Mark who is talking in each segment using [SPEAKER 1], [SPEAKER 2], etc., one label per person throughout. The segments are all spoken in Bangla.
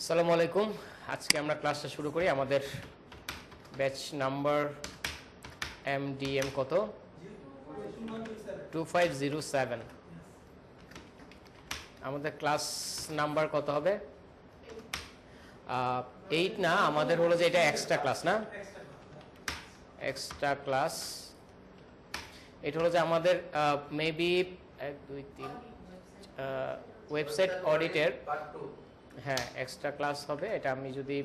[SPEAKER 1] আসসালামু আলাইকুম। আজকে আমরা ক্লাসটা শুরু করি। আমাদের ব্যাচ নাম্বার MDM কত? 2507। আমাদের ক্লাস নাম্বার কত হবে? 8 না, আমাদের হলো যে এটা এক্সট্রা ক্লাস না, এক্সট্রা ক্লাস। এটা হলো যে আমাদের মেবি 1 2 3 ওয়েবসাইট অডিটের, হ্যাঁ এক্সট্রা ক্লাস হবে। এটা আমি যদি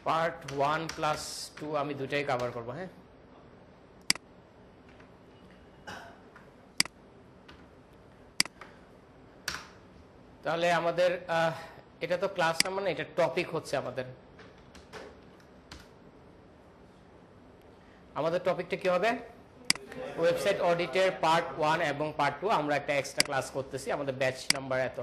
[SPEAKER 1] পার্ট 1 প্লাস 2 আমি দুটাই কভার করব। হ্যাঁ, তাহলে আমাদের এটা তো ক্লাস নাম্বার না, এটা টপিক হচ্ছে আমাদের টপিকটা কি হবে? ওয়েবসাইট অডিটের পার্ট 1 এবং পার্ট 2 আমরা একটা এক্সট্রা ক্লাস করতেছি। আমাদের ব্যাচ নাম্বার এত।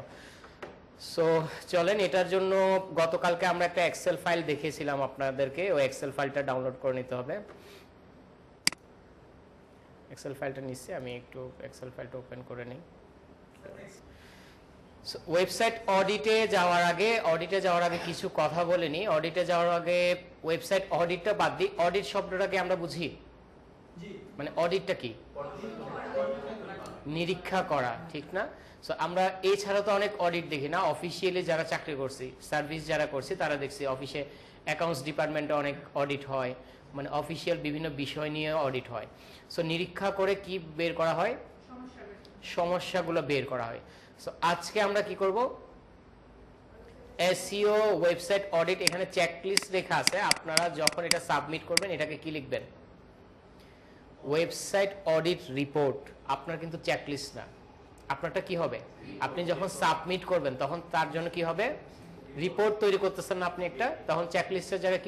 [SPEAKER 1] সো চলেন, এটার জন্য গতকালকে আমরা একটা এক্সেল ফাইল দেখিয়েছিলাম আপনাদেরকে। ওই এক্সেল ফাইলটা ডাউনলোড করে নিতে হবে। এক্সেল ফাইলটা নিচ্ছি, আমি একটু এক্সেল ফাইলটা ওপেন করে নিই। ওয়েবসাইট অডিটে যাওয়ার আগে কিছু কথা বলে নিই। অডিটে যাওয়ার আগে ওয়েবসাইট অডিটটা বাদ দিই। অডিট শব্দটাকে আমরা বুঝি, মানে অডিটটা কি? নিরীক্ষা করা, ঠিক না? সো আমরা এছাড়া তো অনেক অডিট দেখি না। অফিসিয়ালি যারা চাকরি করছি, সার্ভিস যারা করছি, তারা দেখছি অফিসে অ্যাকাউন্টস ডিপার্টমেন্টে অনেক অডিট হয়, মানে অফিসিয়াল বিভিন্ন বিষয় নিয়ে অডিট হয়। সো নিরীক্ষা করে কি বের করা হয়? সমস্যাগুলো বের করা হয়। সো আজকে আমরা কি করব? SEO website audit. এখানে চেকলিস্ট লেখা আছে। আপনারা যখন এটা সাবমিট করবেন, এটাকে কি লিখবেন? Website audit report. আপনার কিন্তু চেকলিস্ট না, আপনারটা কি হবে? আপনি যখন সাবমিট করবেন তখন তার জন্য কি হবে? রিপোর্ট তৈরি করতেছেন না আপনি একটা, তখন চেকলিস্টের জায়গায়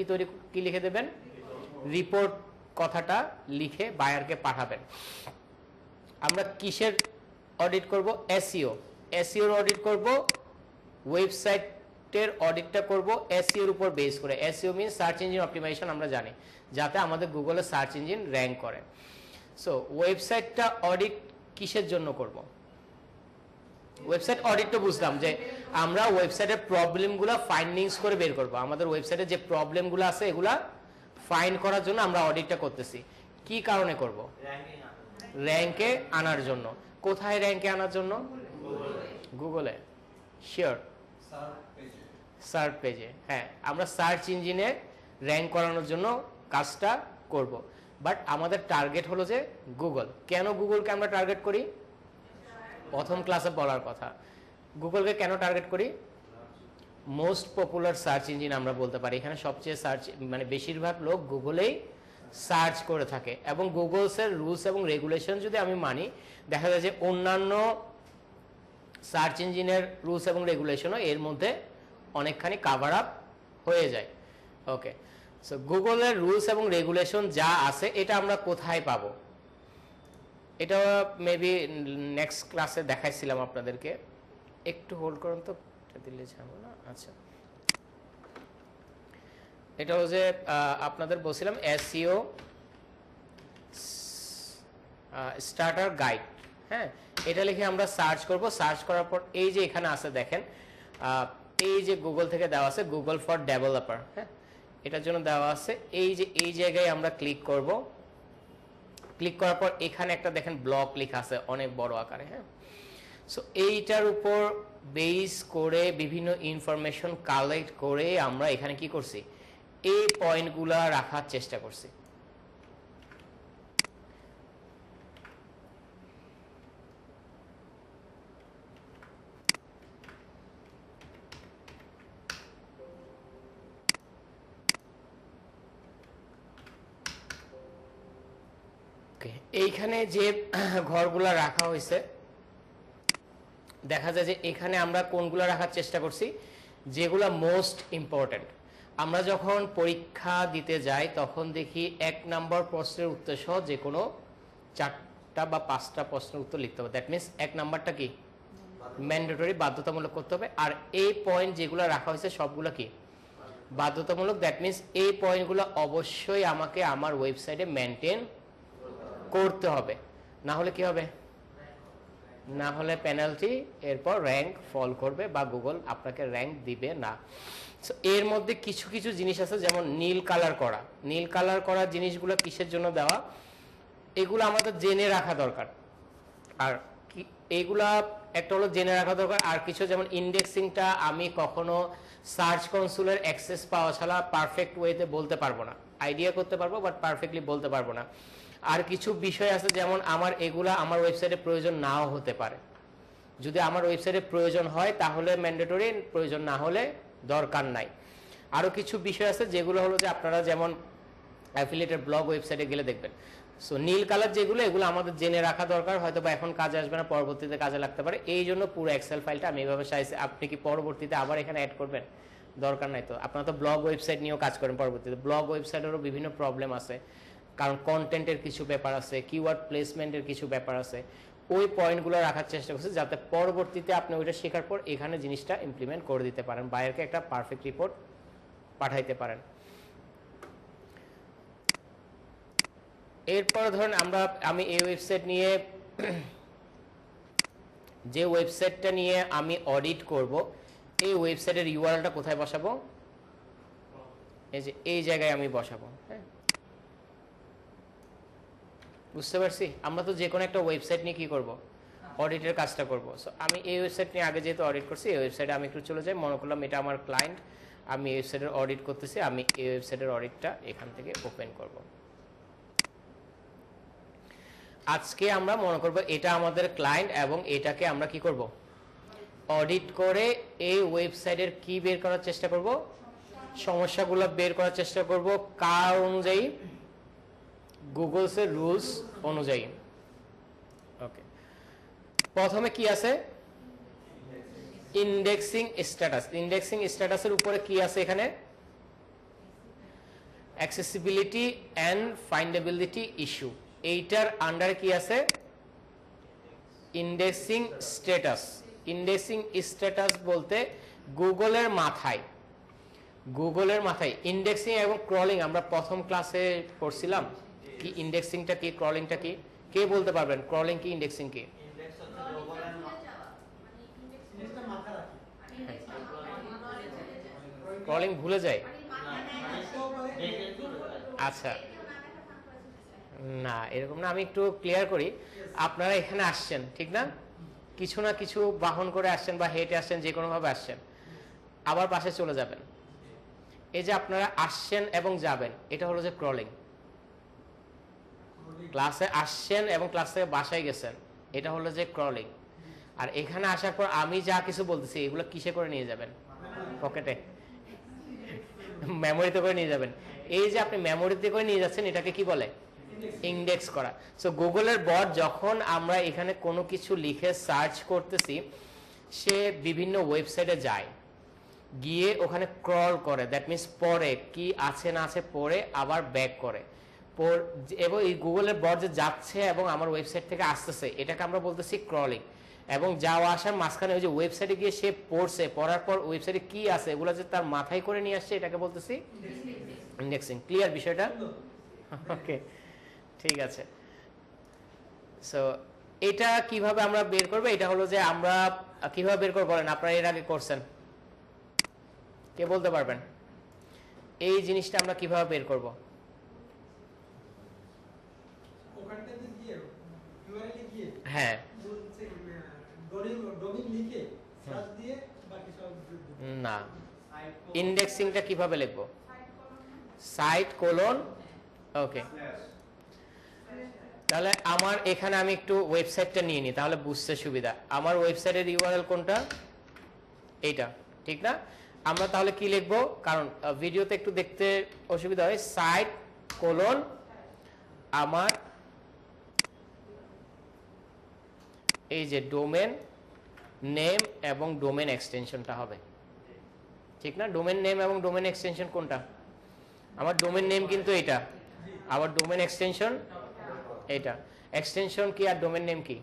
[SPEAKER 1] কি লিখে দেবেন? রিপোর্ট কথাটা লিখে বায়ারকে পাঠাবেন। আমরা কিসের অডিট করব? এসইও। এসইওর অডিট করব, ওয়েবসাইটের অডিটটা করব এসইওর উপর বেস করে। SEO means search engine optimisation, আমরা জানি, যাতে আমাদের গুগলে সার্চ ইঞ্জিন র্যাঙ্ক করে। সো ওয়েবসাইটটা অডিট কিসের জন্য করব? ওয়েবসাইট অডিট তো বুঝলাম যে আমরা ওয়েবসাইটের প্রবলেমগুলো ফাইন্ডিংস করে বের করব। আমাদের ওয়েবসাইটে যে প্রবলেমগুলো আছে এগুলা ফাইন্ড করার জন্য আমরা অডিটটা করতেছি। কি কারণে করব? র্যাঙ্কে আনার জন্য। কোথায় র্যাঙ্কে আনার জন্য? গুগলে। শিওর, সার্চ পেজে। হ্যাঁ, আমরা সার্চ ইঞ্জিনে র্যাঙ্ক করানোর জন্য কাজটা করব। বাট আমাদের টার্গেট হলো যে গুগল। কেন গুগলকে আমরা টার্গেট করি? প্রথম ক্লাসে বলার কথা। গুগলকে কেন টার্গেট করি? মোস্ট পপুলার সার্চ ইঞ্জিন আমরা বলতে পারি। এখানে সবচেয়ে সার্চ, মানে বেশিরভাগ লোক গুগলেই সার্চ করে থাকে। এবং গুগলসের রুলস এবং রেগুলেশন যদি আমি মানি, দেখা যায় যে অন্যান্য সার্চ ইঞ্জিনের রুলস এবং রেগুলেশনও এর মধ্যে অনেকখানি কাভার আপ হয়ে যায়। ওকে, সো গুগলের রুলস এবং রেগুলেশন যা আছে এটা আমরা কোথায় পাবো? এটা মেবি নেক্সট ক্লাসে দেখাইছিলাম আপনাদেরকে। একটু হোল্ড করুন তো, দিলে ঝামেলা। আচ্ছা, এটা হচ্ছে যে আপনাদের বলছিলাম এসইও স্টার্টার গাইড। হ্যাঁ, এটা লিখে আমরা সার্চ করব। সার্চ করার পর এই যে এখানে আছে দেখেন, এই যে গুগল থেকে দেওয়া আছে গুগল ফর ডেভেলপার। হ্যাঁ, এটার জন্য দেওয়া আছে। এই যে এই জায়গায় আমরা ক্লিক করব। ক্লিক করার পর এখানে একটা দেখেন ব্লক লেখা আছে অনেক বড় আকারে। হ্যাঁ, সো এইটার উপর বেস করে বিভিন্ন ইনফরমেশন কালেক্ট করে আমরা এখানে কি করছি? এই পয়েন্টগুলা রাখার চেষ্টা করছি। এইখানে যে ঘরগুলা রাখা হয়েছে, দেখা যায় যে এখানে আমরা কোনগুলা রাখার চেষ্টা করছি? যেগুলা মোস্ট ইম্পর্টেন্ট। আমরা যখন পরীক্ষা দিতে যাই তখন দেখি 1 নম্বর প্রশ্নের উত্তর সহ যে কোনো 4টা বা 5টা প্রশ্নের উত্তর লিখতে হবে। দ্যাট মিনস 1 নাম্বারটা কি? ম্যান্ডেটরি, বাধ্যতামূলক করতে হবে। আর এই পয়েন্ট যেগুলো রাখা হয়েছে সবগুলো কি? বাধ্যতামূলক। দ্যাট মিনস এই পয়েন্টগুলো অবশ্যই আমাকে আমার ওয়েবসাইটে মেনটেন করতে হবে, না হলে কি হবে, না হলে পেনাল্টি, এরপর র্যাঙ্ক ফল করবে বা গুগল আপনাকে র্যাঙ্ক দিবে না। এর মধ্যে কিছু কিছু জিনিস আছে, যেমন নীল কালার করা, নীল কালার করা জিনিসগুলো কিসের জন্য দেওয়া, এগুলো আমাদের জেনে রাখা দরকার। আর এইগুলা একটা হলো জেনে রাখা দরকার, আর কিছু যেমন ইন্ডেক্সিংটা আমি কখনো সার্চ কনসোলের অ্যাক্সেস পাওয়া ছাড়া পারফেক্ট ওয়েতে বলতে পারবো না, আইডিয়া করতে পারবো বাট পারফেক্টলি বলতে পারবো না। আর কিছু বিষয় আছে যেমন আমার এগুলা আমার ওয়েবসাইটে প্রয়োজন নাও হতে পারে, যদি আমার ওয়েবসাইটে প্রয়োজন হয় তাহলে ম্যান্ডেটরি, প্রয়োজন না হলে দরকার নাই। আরও কিছু বিষয় আছে যেগুলো হলো যে আপনারা যেমন অ্যাফিলিয়েটেড ব্লগ ওয়েবসাইটে গেলে দেখবেন। সো নীল কালার যেগুলো, এগুলো আমাদের জেনে রাখা দরকার, হয়তো বা এখন কাজে আসবে না, পরবর্তীতে কাজে লাগতে পারে। এই জন্য পুরো এক্সেল ফাইলটা আমি এইভাবে সাইজ, আপনি কি পরবর্তীতে আবার এখানে অ্যাড করবেন, দরকার নাই তো। আপনারা তো ব্লগ ওয়েবসাইট নিয়েও কাজ করেন, পরবর্তীতে ব্লগ ওয়েবসাইটেরও বিভিন্ন প্রবলেম আছে, কারণ কন্টেন্টের কিছু ব্যাপার আছে, কিওয়ার্ড প্লেসমেন্টের কিছু ব্যাপার আছে, ওই পয়েন্টগুলো রাখার চেষ্টা করছি যাতে পরবর্তীতে আপনি ওইটা শেখার পর এখানে জিনিসটা ইমপ্লিমেন্ট করে দিতে পারেন, বাইরেকে একটা পারফেক্ট রিপোর্ট পাঠাইতে পারেন। এরপর ধরুন আমি এই ওয়েবসাইট নিয়ে, যে ওয়েবসাইটটা নিয়ে আমি অডিট করব, এই ওয়েবসাইটের ইউআরএলটা কোথায় বসাবো, এই যে এই জায়গায় আমি বসাবো। হ্যাঁ, বুঝতে পারছি। আমরা তো যে কোনো একটা ওয়েবসাইট নিয়ে কি করব, অডিটের কাজটা করব। সো আমি এই ওয়েবসাইট নিয়ে আগে যেহেতু অডিট করছি, এই ওয়েবসাইটে আমি একটু চলে যাই, মনে করলাম এটা আমার ক্লায়েন্ট, আমি এই ওয়েবসাইটের অডিট করতেছি, আমি এই ওয়েবসাইটের অডিটটা এখান থেকে ওপেন করব। আজকে আমরা মনে করব এটা আমাদের ক্লায়েন্ট এবং এটাকে আমরা কি করব, অডিট করে এই ওয়েবসাইটের কি বের করার চেষ্টা করব, সমস্যাগুলো বের করার চেষ্টা করব, কার অনুযায়ী, গুগলসের রুলস অনুযায়ী। ওকে, প্রথমে কি আছে, ইন্ডেক্সিং স্ট্যাটাস। ইন্ডেক্সিং স্ট্যাটাসের উপরে কি আছে, এখানে অ্যাক্সেসিবিলিটি এন্ড ফাইন্ডেবিলিটি ইস্যু, এইটার আন্ডারে কি আছে, ইন্ডেক্সিং স্ট্যাটাস। ইন্ডেক্সিং স্ট্যাটাস বলতে গুগলের মাথায় ইন্ডেক্সিং এবং ক্রলিং আমরা প্রথম ক্লাসে পড়ছিলাম, কি ইন্ডেক্সিংটা কি, ক্রলিংটা কি, কে বলতে পারবেন, ক্রলিং কি, ইন্ডেক্সিং কি? ক্রলিং ভুলে যায়, আচ্ছা না এরকম না, আমি একটু ক্লিয়ার করি। আপনারা এখানে আসছেন ঠিক না, কিছু না কিছু বাহন করে আসছেন বা হেঁটে আসছেন, যে কোনো ভাবে আসছেন, আবার পাশে চলে যাবেন। এই যে আপনারা আসছেন এবং যাবেন, এটা হলো যে ক্রলিং। ক্লাসে আসছেন এবং ক্লাস থেকে বাসায় গেছেন, এটা হলো যে ক্রলিং। আর এখানে আসার পর আমি যা কিছু বলতেছি এগুলো কিসে করে নিয়ে যাবেন, পকেটে, মেমোরিতে করে নিয়ে যাবেন। এই যে আপনি মেমোরিতে করে নিয়ে যাচ্ছেন, এটাকে কি বলে, ইন্ডেক্স করা। সো গুগলের বট যখন আমরা এখানে কোনো কিছু লিখে সার্চ করতেছি, সে বিভিন্ন ওয়েবসাইটে যায়, গিয়ে ওখানে ক্রল করে, দ্যাট মিনস পড়ে কি আছে না আছে, পড়ে আবার ব্যাক করে, এবং এই গুগলের বট যে যাচ্ছে এবং আমার ওয়েবসাইট থেকে আসতেছে, এটাকে আমরা বলতেছি ক্রলিং। এবং যাওয়া আসার মাঝখানে ওই যে ওয়েবসাইটে গিয়ে সে পড়ছে, পড়ার পর ওয়েবসাইটে কি আছে এগুলো যে তার মাথায় করে নিয়ে আসছে, এটাকে বলতেছি ইন্ডেক্সিং। ক্লিয়ার বিষয়টা? ওকে, ঠিক আছে। সো এটা কিভাবে আমরা বের করব, এটা হলো যে আমরা কিভাবে বের করব বলেন, আপনারা এর আগে করছেন, কে বলতে পারবেন এই জিনিসটা আমরা কিভাবে বের করব? হ্যাঁ, না, ইন্ডেক্সিংটা কিভাবে লিখবো, সাইট কোলন, ওকে। তাহলে আমার এখানে আমি একটু ওয়েবসাইটটা নিয়ে নিই, তাহলে বুঝতে সুবিধা। আমার ওয়েবসাইটের ইউআরএল কোনটা, এইটা, ঠিক না? আমরা তাহলে কি লিখবো, কারণ ভিডিওতে একটু দেখতে অসুবিধা হয়, সাইট কোলন আমার এই যে ডোমেন নেম এবং ডোমেন এক্সটেনশনটা হবে, ঠিক না? ডোমেন নেম এবং ডোমেন এক্সটেনশন কোনটা, আমার ডোমেন নেম কিন্তু এটা, আবার ডোমেন এক্সটেনশন এটা। এক্সটেনশন কি আর ডোমেন নেম কি?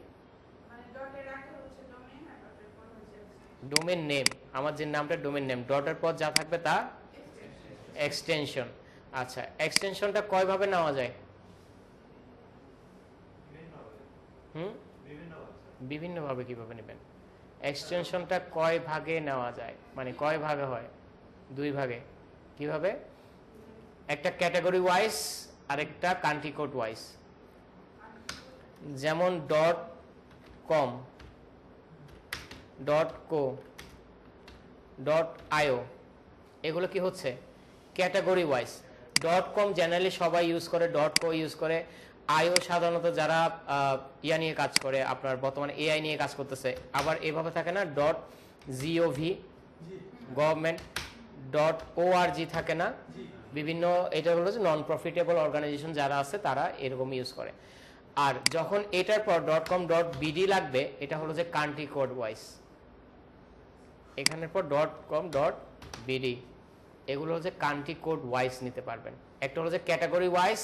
[SPEAKER 1] ডোমেন নেম, আমার যে নামটা ডোমেন নেম, ডটের পর যা থাকবে তা এক্সটেনশন। আচ্ছা, এক্সটেনশনটা কয় ভাবে নেওয়া যায়? হুম, বিভিন্নভাবে কিভাবে নেবেন? এক্সটেনশনটা কয় ভাগে নেওয়া যায়, মানে কয় ভাগে হয়? 2 ভাগে। কিভাবে? একটা ক্যাটাগরি ওয়াইজ আর একটা কান্ট্রি কোড ওয়াইজ। যেমন .com, .co, .io, এগুলো কি হচ্ছে ক্যাটাগরি ওয়াইজ। .com জেনারেলি সবাই ইউজ করে, .co ইউজ করে, আইও সাধারণত যারা ইয়া নিয়ে কাজ করে, আপনার বর্তমানে এআই নিয়ে কাজ করতেছে। আবার এভাবে থাকে না, .gov গভর্নমেন্ট, .org থাকে না, বিভিন্ন, এটা হলো যে নন প্রফিটেবল অর্গানাইজেশন যারা আছে তারা এরকম ইউজ করে। আর যখন এটার পর .com .bd লাগবে, এটা হলো যে কান্ট্রি কোড ওয়াইজ। এখানের পর .com .bd, এগুলো হচ্ছে কান্ট্রি কোড ওয়াইজ নিতে পারবেন। একটা হলো যে ক্যাটাগরি ওয়াইজ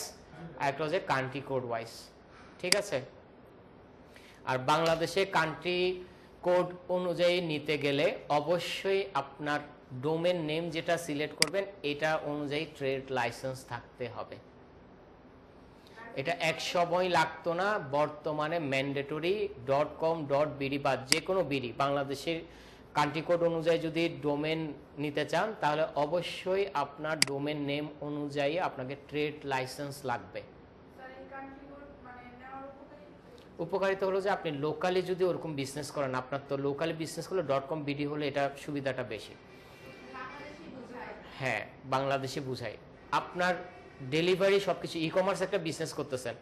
[SPEAKER 1] আর একটা হচ্ছে কান্ট্রি কোড ওয়াইজ, ঠিক আছে? আর বাংলাদেশে কান্ট্রি কোড অনুযায়ী নিতে গেলে অবশ্যই আপনার ডোমেন নেম যেটা সিলেক্ট করবেন এটা অনুযায়ী ট্রেড লাইসেন্স থাকতে হবে। এটা এক সময় লাগতো না, বর্তমানে ম্যান্ডেটরি। .com .bd বা যে কোনো বিডি বাংলাদেশের কান্ট্রি কোড অনুযায়ী যদি ডোমেন নিতে চান তাহলে অবশ্যই আপনার ডোমেন নেম অনুযায়ী আপনাকে ট্রেড লাইসেন্স লাগবে। উপকারিতা হলো যে আপনি লোকালি যদি ওরকম বিজনেস করেন, আপনার তো লোকালি বিজনেস করলে .com BD হলে এটা সুবিধাটা বেশি। হ্যাঁ, বাংলাদেশে বুঝাই। আপনার ডেলিভারি সবকিছু, ই কমার্স একটা বিজনেস করতেছেন,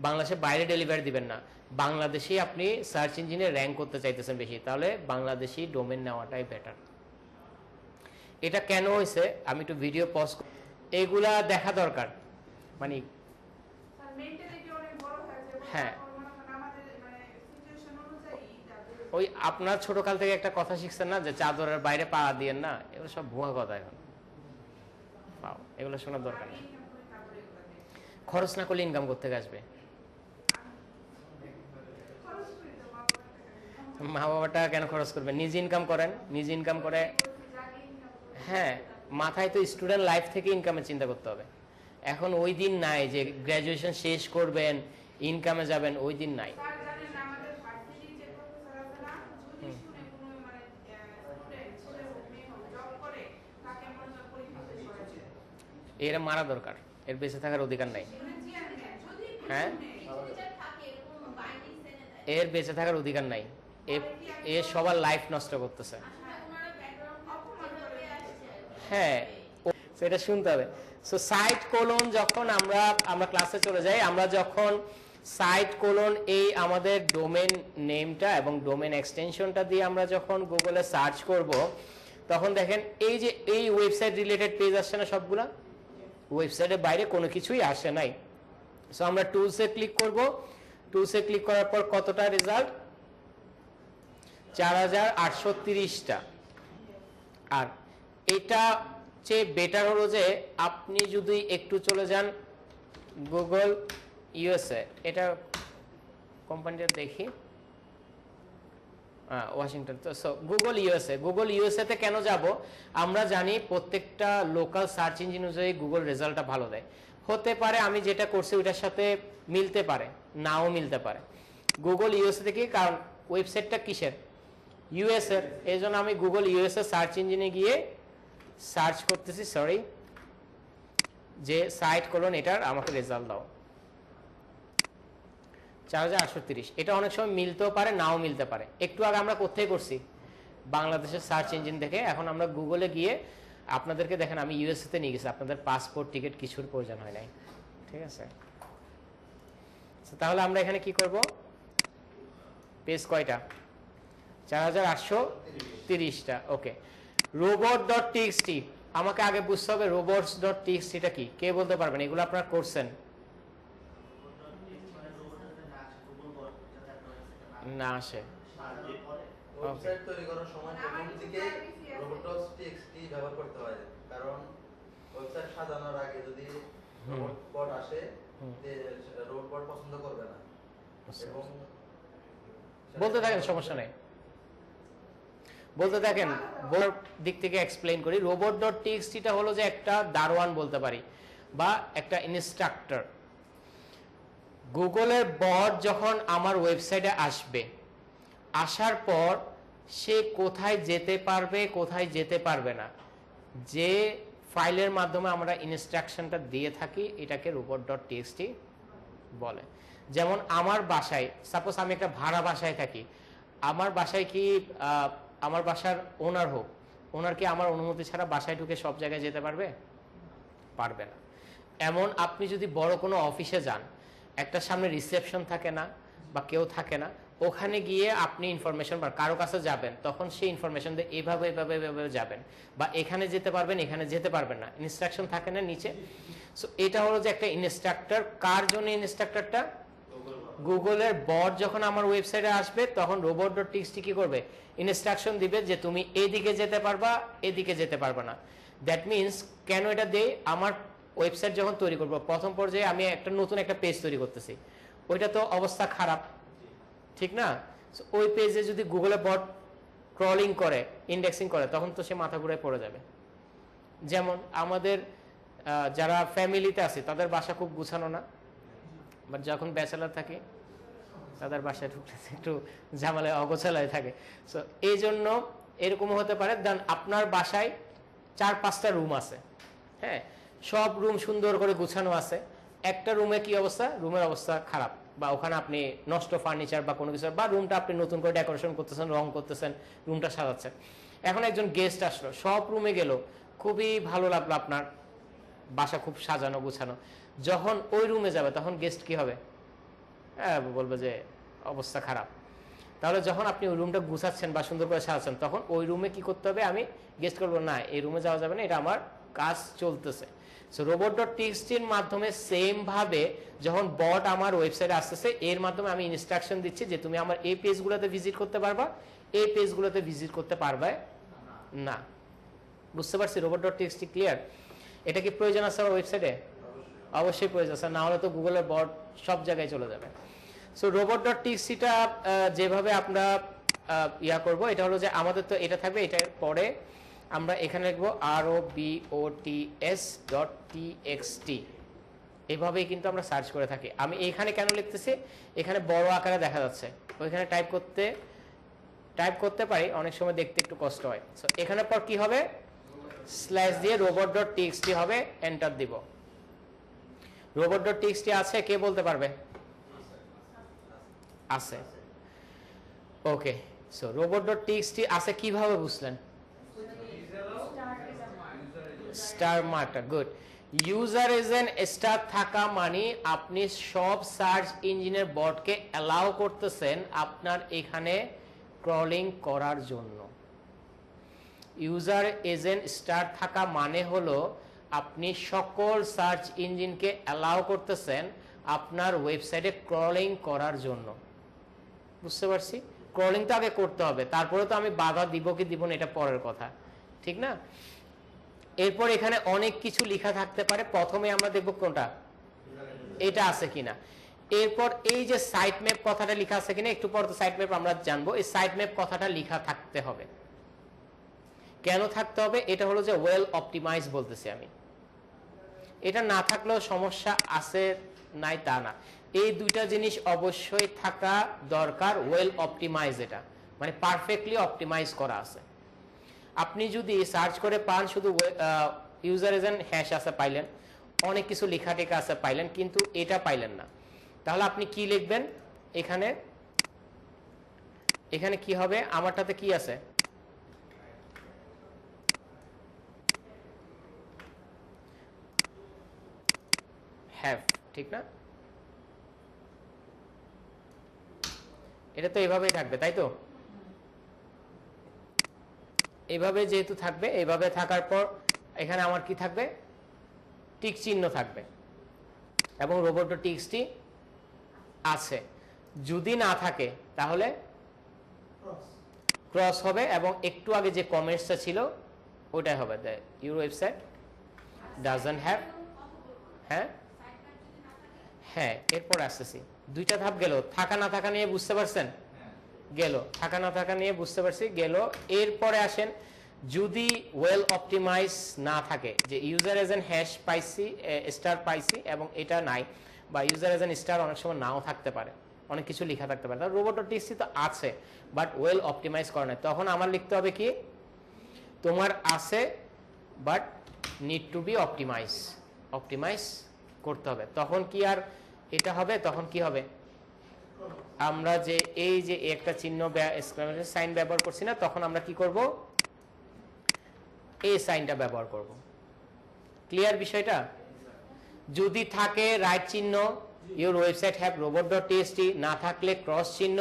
[SPEAKER 1] বাংলাদেশে বাইরে ডেলিভারি দিবেন না, বাংলাদেশেই আপনি সার্চ ইঞ্জিনে র্যাঙ্ক করতে চাইতেছেন বেশি, তাহলে বাংলাদেশি ডোমেন নেওয়াটাই বেটার। এটা কেন হয়েছে আমি একটু ভিডিও পজ, এগুলা দেখা দরকার, মানে হ্যাঁ, ওই আপনার ছোটকাল থেকে একটা কথা শিখছেন না যে চাদরের বাইরে পা দিয়েন না, এগুলো সব ভুয়া কথা। এখন পাও, এগুলো শোনার দরকার নেই। খরচ না করলে ইনকাম করতে আসবে। মা বাবাটা কেন খরচ করবে? নিজে ইনকাম করেন, নিজে ইনকাম করে। হ্যাঁ, মাথায় তো স্টুডেন্ট লাইফ থেকে ইনকামের চিন্তা করতে হবে। এখন ওই দিন নাই যে গ্র্যাজুয়েশন শেষ করবেন ইনকামে যাবেন, ওই দিন নাই। এর মারা দরকার, এর বেঁচে থাকার অধিকার নাই। হ্যাঁ, এর বেঁচে থাকার অধিকার নাই, এ সবার লাইফ নষ্ট করতেছে। হ্যাঁ, সেটা শুনতে হবে। সো সাইট কোলন, যখন আমরা ক্লাসে চলে যাই, আমরা যখন সাইট কোলন এই আমাদের ডোমেন নেমটা এবং ডোমেন এক্সটেনশনটা দিয়ে আমরা যখন গুগলে সার্চ করব, তখন দেখেন এই যে এই ওয়েবসাইট রিলেটেড পেজ আসছে না সবগুলা, ওয়েবসাইটের বাইরে কোনো কিছুই আসে নাই। সো আমরা টুলসে ক্লিক করব, টুলসে ক্লিক করার পর কতটা রেজাল্ট? 4830টা। আর এটা চেয়ে বেটার হলো যে আপনি যদি একটু চলে যান গুগল ইউএসএ, এটা কোম্পানিটা দেখি, ওয়াশিংটন। তো গুগল ইউএসএ, গুগল ইউএসএ তে কেন যাব? আমরা জানি প্রত্যেকটা লোকাল সার্চ ইঞ্জিন অনুযায়ী গুগল রেজাল্টটা ভালো দেয়। হতে পারে আমি যেটা করছি ওইটার সাথে মিলতে পারে, নাও মিলতে পারে। গুগল ইউএসএ থেকে, কারণ ওয়েবসাইটটা কিসের? ইউএস এর, এই জন্য আমি গুগল ইউএসএ সার্চ ইঞ্জিনে গিয়ে সার্চ করতেছি, সরি, যে সাইট কোলন এটার আমাকে রেজাল্ট দাও। 4830। এটা অনেক সময় মিলতেও পারে, নাও মিলতে পারে। একটু আগে আমরা কোথায় করছি? বাংলাদেশের সার্চ ইঞ্জিন দেখে। এখন আমরা গুগলে গিয়ে আপনাদেরকে দেখেন আমি ইউএসএ তে নিয়ে গেছি, আপনাদের পাসপোর্ট টিকিট কিছুর প্রয়োজন হয় নাই, ঠিক আছে? তাহলে আমরা এখানে কি করব? পেজ কয়টা? 4830টা। ওকে, robot.txt, আমাকে আগে বুঝতে হবে robots.txt টা কি। কে বলতে পারবেন? এগুলো আপনারা করছেন না? আসে
[SPEAKER 2] ওয়েবসাইট তৈরি করার সময় প্রথম দিকে robots.txt ব্যবহার করতে হয়, কারণ ওয়েবসাইট সাজানোর আগে যদি রোবট আসে, রোবট পছন্দ করবে না। এবং
[SPEAKER 1] বলতে থাকেন, সমস্যা নেই, বলতে থাকেন। বোর্ড দিক থেকে এক্সপ্লেইন করি। robot.txt টা হলো যে একটা দারোয়ান বলতে পারি, বা একটা ইনস্ট্রাক্টর। গুগলের বট যখন আমার ওয়েবসাইটে আসবে, আসার পর সে কোথায় যেতে পারবে কোথায় যেতে পারবে না, যে ফাইলের মাধ্যমে আমরা ইনস্ট্রাকশনটা দিয়ে থাকি এটাকে robot.txt বলে। যেমন আমার বাসায়, সাপোজ আমি একটা ভাড়া বাসায় থাকি, আমার বাসায় কি আমার বাসার ওনার হোক, ওনার কি আমার অনুমতি ছাড়া বাসায় ঢুকে সব জায়গায় যেতে পারবে? পারবে না। এমন আপনি যদি বড় কোনো অফিসে যান, একটা সামনে রিসেপশন থাকে না বা কেউ থাকে না, ওখানে গিয়ে আপনি ইনফরমেশন বা কারো কাছে যাবেন, তখন সেই ইনফরমেশন দিয়ে এভাবে এভাবে এভাবে যাবেন, বা এখানে যেতে পারবেন এখানে যেতে পারবেন না, ইনস্ট্রাকশন থাকে না নিচে। সো এটা হলো যে একটা ইনস্ট্রাক্টর। কার জন্য ইনস্ট্রাক্টরটা? গুগলের বট যখন আমার ওয়েবসাইটে আসবে তখন robot.txt কি করবে? ইনস্ট্রাকশন দিবে যে তুমি এদিকে যেতে পারবা এদিকে যেতে পারবা না। দ্যাট মিনস কেন এটা দেই, আমার ওয়েবসাইট যখন তৈরি করব প্রথম পর্যায়ে আমি একটা নতুন একটা পেজ তৈরি করতেছি, ওইটা তো অবস্থা খারাপ, ঠিক না? ওই পেজে যদি গুগলে বট ক্রলিং করে ইন্ডেক্সিং করে তখন তো সে মাথা ঘুরে পড়ে যাবে। যেমন আমাদের যারা ফ্যামিলিতে আছে তাদের বাসা খুব গুছানো না, বাট যখন ব্যাচেলার থাকে তাদের বাসায় ঢুকতে একটু ঝামেলায় অগোছালায় থাকে। সো এই জন্য এরকমও হতে পারে, দেন আপনার বাসায় 4-5টা রুম আছে, হ্যাঁ, সব রুম সুন্দর করে গুছানো আছে, একটা রুমে কি অবস্থা, রুমের অবস্থা খারাপ, বা ওখানে আপনি নষ্ট ফার্নিচার বা কোনো কিছু, বা রুমটা আপনি নতুন করে ডেকোরেশন করতেছেন, রং করতেছেন, রুমটা সাজাচ্ছেন। এখন একজন গেস্ট আসলো, সব রুমে গেল, খুবই ভালো লাগলো আপনার বাসা খুব সাজানো গুছানো, যখন ওই রুমে যাবে তখন গেস্ট কি হবে? হ্যাঁ, বলবে যে অবস্থা খারাপ। তাহলে যখন আপনি ওই রুমটা গুছাচ্ছেন বা সুন্দর করে সাজাচ্ছেন তখন ওই রুমে কি করতে হবে? আমি গেস্ট করবো না, এই রুমে যাওয়া যাবে না, এটা আমার কাজ চলতেছে। সো robot.txt এর মাধ্যমে সেম ভাবে যখন বট আমার ওয়েবসাইটে আসতেছে, এর মাধ্যমে আমি ইনস্ট্রাকশন দিচ্ছি যে তুমি আমার এই পেজগুলোতে ভিজিট করতে পারবা, এই পেজগুলোতে ভিজিট করতে পারবে না। বুঝতে পারছি? robot.txt clear? এটা কি প্রয়োজন আছে আমার ওয়েবসাইটে? অবশ্যই প্রয়োজন আছে, না হলে তো গুগলের বট সব জায়গায় চলে যাবে। সো robot.txt-টা যেভাবে আমরা ইয়া করব, এটা হলো যে আমাদের তো এটা থাকবে, এটার পরে আমরা এখানে লিখবো robots.txt, এভাবেই কিন্তু আমরা সার্চ করে থাকি। আমি এখানে কেন লিখতেছি, এখানে বড় আকারে দেখা যাচ্ছে, ওইখানে টাইপ করতে পারি, অনেক সময় দেখতে একটু কষ্ট হয়। সো এখানে পর কি হবে, স্ল্যাশ দিয়ে robot.txt হবে, এন্টার দিব। robot.txt আছে, কে বলতে পারবে? আছে। ওকে, সো robot.txt আছে, কিভাবে বুঝলেন? স্টার মার্কটা, গুড। ইউজার এজেন্ট স্টার থাকা মানে আপনি সব সার্চ ইঞ্জিনের বটকে অ্যালাউ করতেছেন আপনার এখানে ক্রলিং করার জন্য। ইউজার এজেন্ট স্টার থাকা মানে হলো আপনি সকল সার্চ ইঞ্জিনকে অ্যালাউ করতেছেন আপনার ওয়েবসাইটে ক্রলিং করার জন্য। বুঝতে পারছি? ক্রলিং তো আগে করতে হবে, তারপরে তো আমি বাধা দিব কি দিব না এটা পরের কথা, ঠিক না? এরপর এখানে অনেক কিছু লেখা থাকতে পারে, প্রথমে আমরা দেখব কোনটা, এটা আছে কিনা। এরপর এই যে সাইট ম্যাপ কথাটা লেখা আছে কিনা, একটু পর তো সাইট ম্যাপ আমরা জানবো, এই সাইট ম্যাপ কথাটা লেখা থাকতে হবে। কেন থাকতে হবে? এটা হলো যে ওয়েল অপটিমাইজ বলতেছি আমি, এটা না থাকলেও সমস্যা আছে নাই তা না, এই দুইটা জিনিস অবশ্যই থাকা দরকার। ওয়েল অপটিমাইজ, এটা মানে পারফেক্টলি অপটিমাইজ করা আছে। আপনি যদি সার্চ করে পান শুধু ইউজার এজেন্ট হ্যাশ আছে পাইলেন, অনেক কিছু লেখা টেখা আছে পাইলেন, কিন্তু এটা পাইলেন না, তাহলে আপনি কি লিখবেন? এখানে কি হবে, আমারটাতে কি আছে, হ্যাভ, ঠিক না? এটা তো এইভাবেই থাকবে, তাই তো? এইভাবে যেহেতু থাকবে, এইভাবে থাকার পর এখানে আমার কি থাকবে, টিক চিহ্ন থাকবে, এবং robot.txt আছে। যদি না থাকে তাহলে ক্রস হবে, এবং একটু আগে যে কমেন্টসটা ছিল ওটাই হবে, ইউর ওয়েবসাইট ডাজন্ট হ্যাভ। হ্যাঁ হ্যাঁ, এরপর আসতেছি, দুইটা ধাপ গেল, থাকা না থাকা নিয়ে বুঝতে পারছেন? গেল, থাকা না থাকা নিয়ে বুঝতে পারছি, গেল। এরপরে আসেন, যদি ওয়েল অপটিমাইজ না থাকে, যে ইউজার এজেন্ট হ্যাশ পাইছি, স্টার পাইছি এবং এটা নাই, বা ইউজার এজ এন স্টার অনেক সময় নাও থাকতে পারে, অনেক কিছু লেখা থাকতে পারে। তার robots.txt তো আছে বাট ওয়েল অপটিমাইজ করা নাই, তখন আমার লিখতে হবে কি তোমার আছে but need to be optimise করতে হবে। তখন কি আর এটা হবে, তখন কি হবে আমরা যে এই যে একটা চিহ্ন সাইন ব্যবহার করছি না, তখন আমরা কি করব এই সাইনটা ব্যবহার করব। ক্লিয়ার বিষয়টা? যদি থাকে রাইট চিহ্ন your website have robot.txt, না থাকলে ক্রস চিহ্ন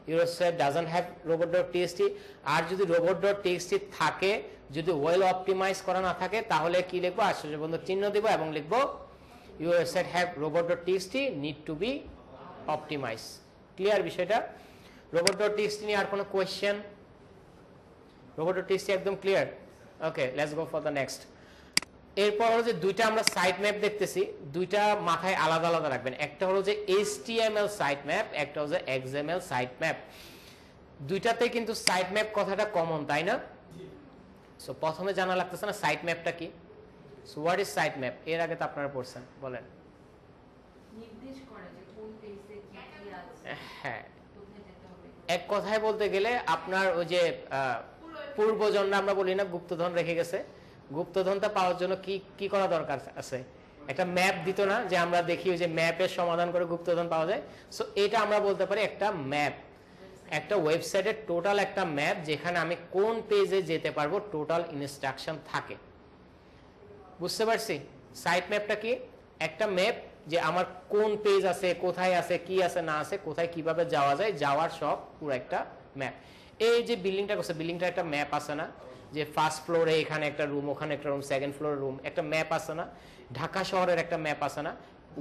[SPEAKER 1] your website doesn't have robot.txt। আর যদি robot.txt থাকে, যদি ওয়েল অপটিমাইজ করা না থাকে, তাহলে কি লিখবো আশ্চর্যবোধক চিহ্ন দেব এবং লিখবো your website have robot.txt need to be optimized। Clear বিষয়টা? robot.txt নিয়ে আর কোনো কোয়েশ্চেন? robot.txt একদম clear? Okay, let's go for the next. এরপর হলো যে দুইটা আমরা সাইট ম্যাপ দেখতেছি, দুইটা মাথায় আলাদা আলাদা রাখবেন। একটা হলো যে HTML সাইট ম্যাপ, একটা হলো যে XML সাইট ম্যাপ। দুইটাতে কিন্তু সাইট ম্যাপ কথাটা কমন, তাই না? সো প্রথমে জানা লাগতেছে না সাইট ম্যাপটা কি। So what is site map? এর আগে তো আপনারা পড়ছেন, বলেন।
[SPEAKER 3] নির্দেশ করে যে কোন পেজে কি কি আছে,
[SPEAKER 1] হ্যাঁ,
[SPEAKER 3] কোথায় যেতে হবে।
[SPEAKER 1] এক কথায় বলতে গেলে আপনার ওই যে পূর্বজন্ম আমরা বলি না গুপ্তধন রেখে গেছে, গুপ্তধনটা পাওয়ার জন্য কি কি করা দরকার আছে? একটা ম্যাপ দিত না যে আমরা দেখি ওই যে ম্যাপের সমাধান করে গুপ্তধন পাওয়া যায়। সো এটা আমরা বলতে পারি একটা ম্যাপ, একটা ওয়েবসাইটের টোটাল একটা ম্যাপ, যেখানে আমি কোন পেজে যেতে পারবো টোটাল ইনস্ট্রাকশন থাকে। বুঝতে পারছি? সাইট ম্যাপটা কি? একটা ম্যাপ যে আমার কোন পেজ আছে, কোথায় আছে, কি আছে না আছে, কোথায় কিভাবে যাওয়া যায়, যাওয়ার সব পুরো একটা ম্যাপ। এই যে বিল্ডিংটা করছে, বিল্ডিংটা একটা ম্যাপ আছে না, যে ফার্স্ট ফ্লোরে এখানে একটা রুম, ওখানে একটা রুম, সেকেন্ড ফ্লোরে রুম, একটা ম্যাপ আছে না? ঢাকা শহরের একটা ম্যাপ আছে না?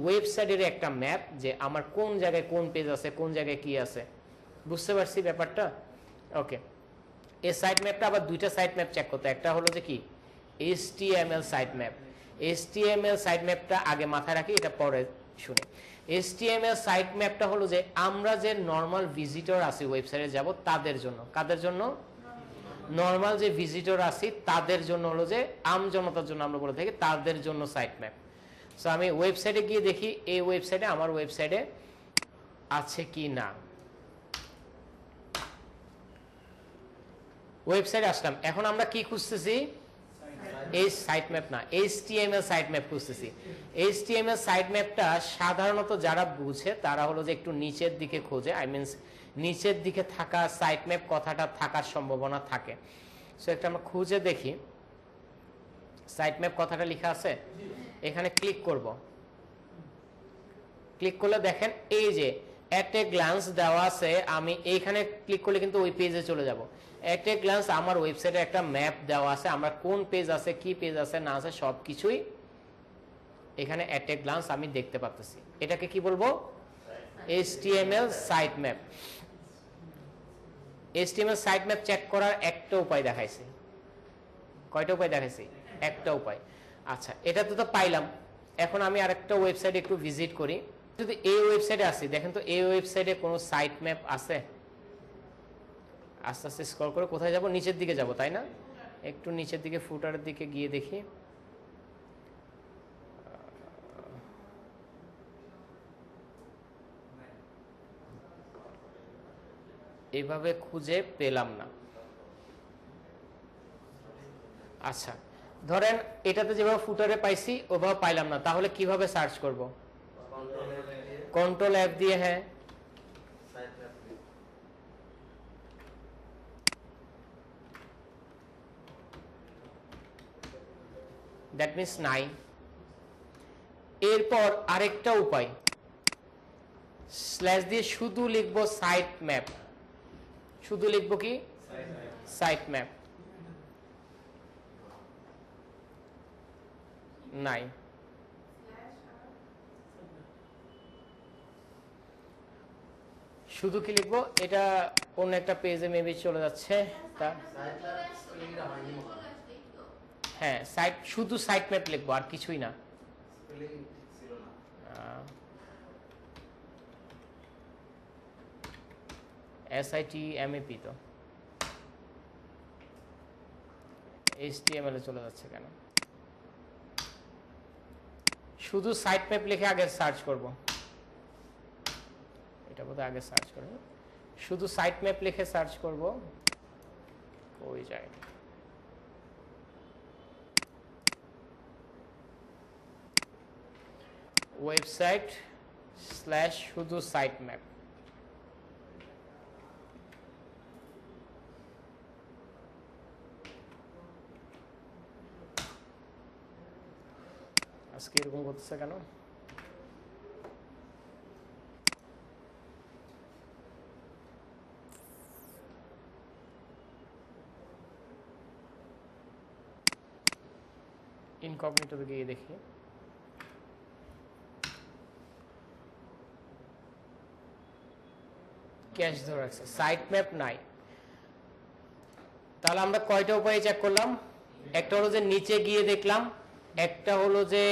[SPEAKER 1] ওয়েবসাইটের একটা ম্যাপ, যে আমার কোন জায়গায় কোন পেজ আছে, কোন জায়গায় কি আছে। বুঝতে পারছি ব্যাপারটা? ওকে, এই সাইট ম্যাপটা আবার দুইটা সাইট ম্যাপ চেক করতে, একটা হলো যে কি HTML site map. HTML site ম্যাপটা আগে মাথায় রাখি, এটা পরে শুনি। HTML সাইট ম্যাপটা হলো যে আমরা যে নর্মাল ভিজিটর আছি ওয়েবসাইটে যাব তাদের জন্য। কাদের জন্য? নর্মাল যে ভিজিটর আছি তাদের জন্য, হলো যে আমজনতার জন্য আমরা বলে থাকি, তাদের জন্য সাইট ম্যাপ। সো আমি ওয়েবসাইটে গিয়ে দেখি এই ওয়েবসাইটে আমার ওয়েবসাইটে আছে কি না। ওয়েবসাইটে আসলাম, এখন আমরা কি খুঁজতেছি? এই সাইট ম্যাপ না, HTML সাইট ম্যাপ খুঁজতেছি। HTML সাইট ম্যাপটা সাধারণত যারা বুঝে তারা হলো যে একটু নিচের দিকে খোঁজে, আই মিনস নিচের দিকে থাকা সাইট ম্যাপ কথাটা থাকার সম্ভাবনা থাকে। সো একটা আমরা খুঁজে দেখি সাইট ম্যাপ কথাটা লেখা আছে, এখানে ক্লিক করব। ক্লিক করলে দেখেন এই যে এট এ গ্ল্যান্স দেওয়া আছে, আমি এইখানে ক্লিক করলে কিন্তু ওই পেজে চলে যাব। এট এ গ্ল্যান্স আমার ওয়েবসাইটে একটা ম্যাপ দেওয়া আছে, আমার কোন পেজ আছে, কি পেজ আছে না আছে সবকিছুই এখানে এট এ গ্ল্যান্স আমি দেখতে পাচ্ছি। এটাকে কি বলবো? HTML site map. HTML site map check করার একটা উপায় দেখাইছি। কয়টা উপায় দেখাইছি? একটা উপায়। আচ্ছা, এটা তো পাইলাম। এখন আমি আরেকটা ওয়েবসাইটে একটু ভিজিট করি। যদি এই ওয়েবসাইটে আসি, দেখেন তো এই ওয়েবসাইটে কোনো সাইট ম্যাপ আছে? আস্তে আস্তে স্ক্রল করে কোথায় যাব? নিচের দিকে যাব, তাই না? একটু নিচের দিকে ফুটারের দিকে গিয়ে দেখি। এইভাবে খুঁজে পেলাম না। আচ্ছা, ধরেন এটাতে যেভাবে ফুটারে পাইছি ওভাবে পাইলাম না, তাহলে কিভাবে সার্চ করব? কন্ট্রোল F দিয়ে। হ্যাঁ, দ্যাট মিনস নাই। এরপর আরেকটা উপায়, স্ল্যাশ দিয়ে শুধু লিখবো সাইট ম্যাপ। শুধু লিখবো কি? Site map. নাই। শুধু কি লিখবো? এটা অন্য একটা পেজে মেবি চলে যাচ্ছে। হ্যাঁ, সাইট, শুধু সাইট ম্যাপ লিখবো আর কিছুই না। SITMAP তো HTML এ চলে যাচ্ছে কেন? শুধু সাইট ম্যাপ লিখে আগে সার্চ করব। এটা বোধহয় আগে সার্চ করে শুধু সাইট ম্যাপ লিখে সার্চ করব ওই যায় ওয়েবসাইট স্ল্যাশ শুধু সাইট ম্যাপ আজকে এরকম করতেছে কেন ইনকগনিটোতে গিয়ে দেখি ক্যাশ ধরে রাখছে সাইট ম্যাপ নাই তাহলে আমরা কয়টা উপায়ে চেক করলাম একটা হলো যে নিচে গিয়ে দেখলাম একটা হলো যে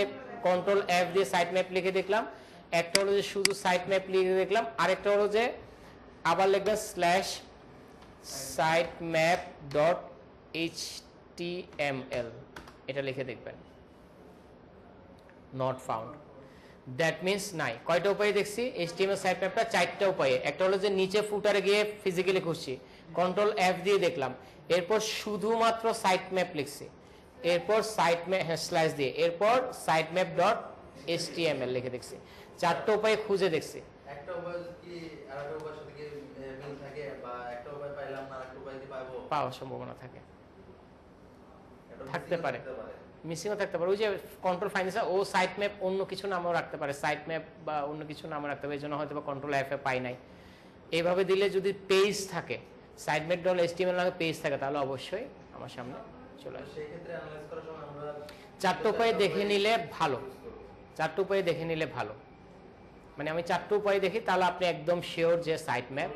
[SPEAKER 1] কন্ট্রোল এফ দিয়ে সাইট ম্যাপ লিখে দেখলাম একটা হলো যে শুধু সাইট ম্যাপ লিখে দেখলাম আরেকটা হলো যে আবার লিখবেন slash site map dot HTML এটা লিখে দেখবেন নট ফাউন্ড দ্যাট মিন্স নাই কয়টা উপায়ে দেখছি এইচটিএমএল সাইট ম্যাপটা চারটা উপায়ে একটা হলো যে নিচে ফুটারে গিয়ে ফিজিক্যালি খুঁজছি কন্ট্রোল এফ দিয়ে দেখলাম এরপর শুধুমাত্র সাইট ম্যাপ লিখছি এরপর সাইট ম্যাপ স্ল্যাশ দিয়ে এরপর সাইট ম্যাপ ডট এইচটিএমএল লিখে দেখছি চারটা উপায়ে খুঁজে দেখছি
[SPEAKER 2] একটা উপায় কি আরেকটা উপায়ের সাথে কি মিল থাকে বা একটা উপায় পাইলাম না আরেকটা উপায় কি পাবো
[SPEAKER 1] পাওয়ার সম্ভাবনা থাকে
[SPEAKER 2] এটা
[SPEAKER 1] থাকতে পারে মিসিংও থাকতে পারে ওই যে কন্ট্রোল ফাইন্যান্স ও সাইট ম্যাপ অন্য কিছু নামও রাখতে পারে সাইট ম্যাপ বা অন্য কিছু নামও রাখতে পারে এই জন্য হয়তো বা কন্ট্রোল এফ এ পাই নাই এইভাবে দিলে যদি পেজ থাকে সাইট ম্যাপ ডট এইচটিএমএল নামে পেজ থাকে তাহলে অবশ্যই আমার সামনে চলে আসবে
[SPEAKER 2] সেই ক্ষেত্রে অ্যানালাইজ করার সময় আমরা
[SPEAKER 1] চারটা উপায়ে দেখে নিলে ভালো চারটা উপায়ে দেখে নিলে ভালো মানে আমি চারটা উপায় দেখি তাহলে আপনি একদম শিওর যে সাইট ম্যাপ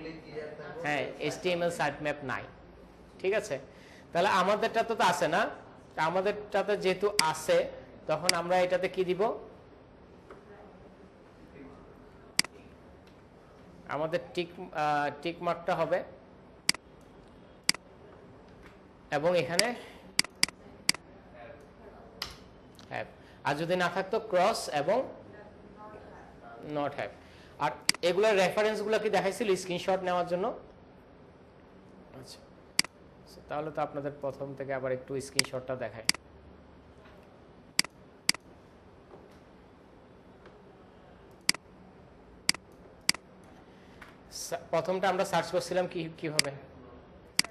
[SPEAKER 1] হ্যাঁ এইচটিএমএল সাইট ম্যাপ নাই ঠিক আছে তাহলে আমাদেরটা তো আছে না আমাদেরটাতে যেহেতু আছে তখন আমরা এটাতে কি দিব আমাদের টিক মার্কটা হবে এবং এখানে হ্যাভ আর যদি না থাকতো ক্রস এবং নট হ্যাভ আর এগুলোর রেফারেন্সগুলো কি দেখাইছিল স্ক্রিনশট নেওয়ার জন্য আচ্ছা তাহলে তো আপনাদের প্রথম থেকে আবার একটু স্ক্রিনশটটা দেখাই প্রথমটা আমরা সার্চ করছিলাম কিভাবে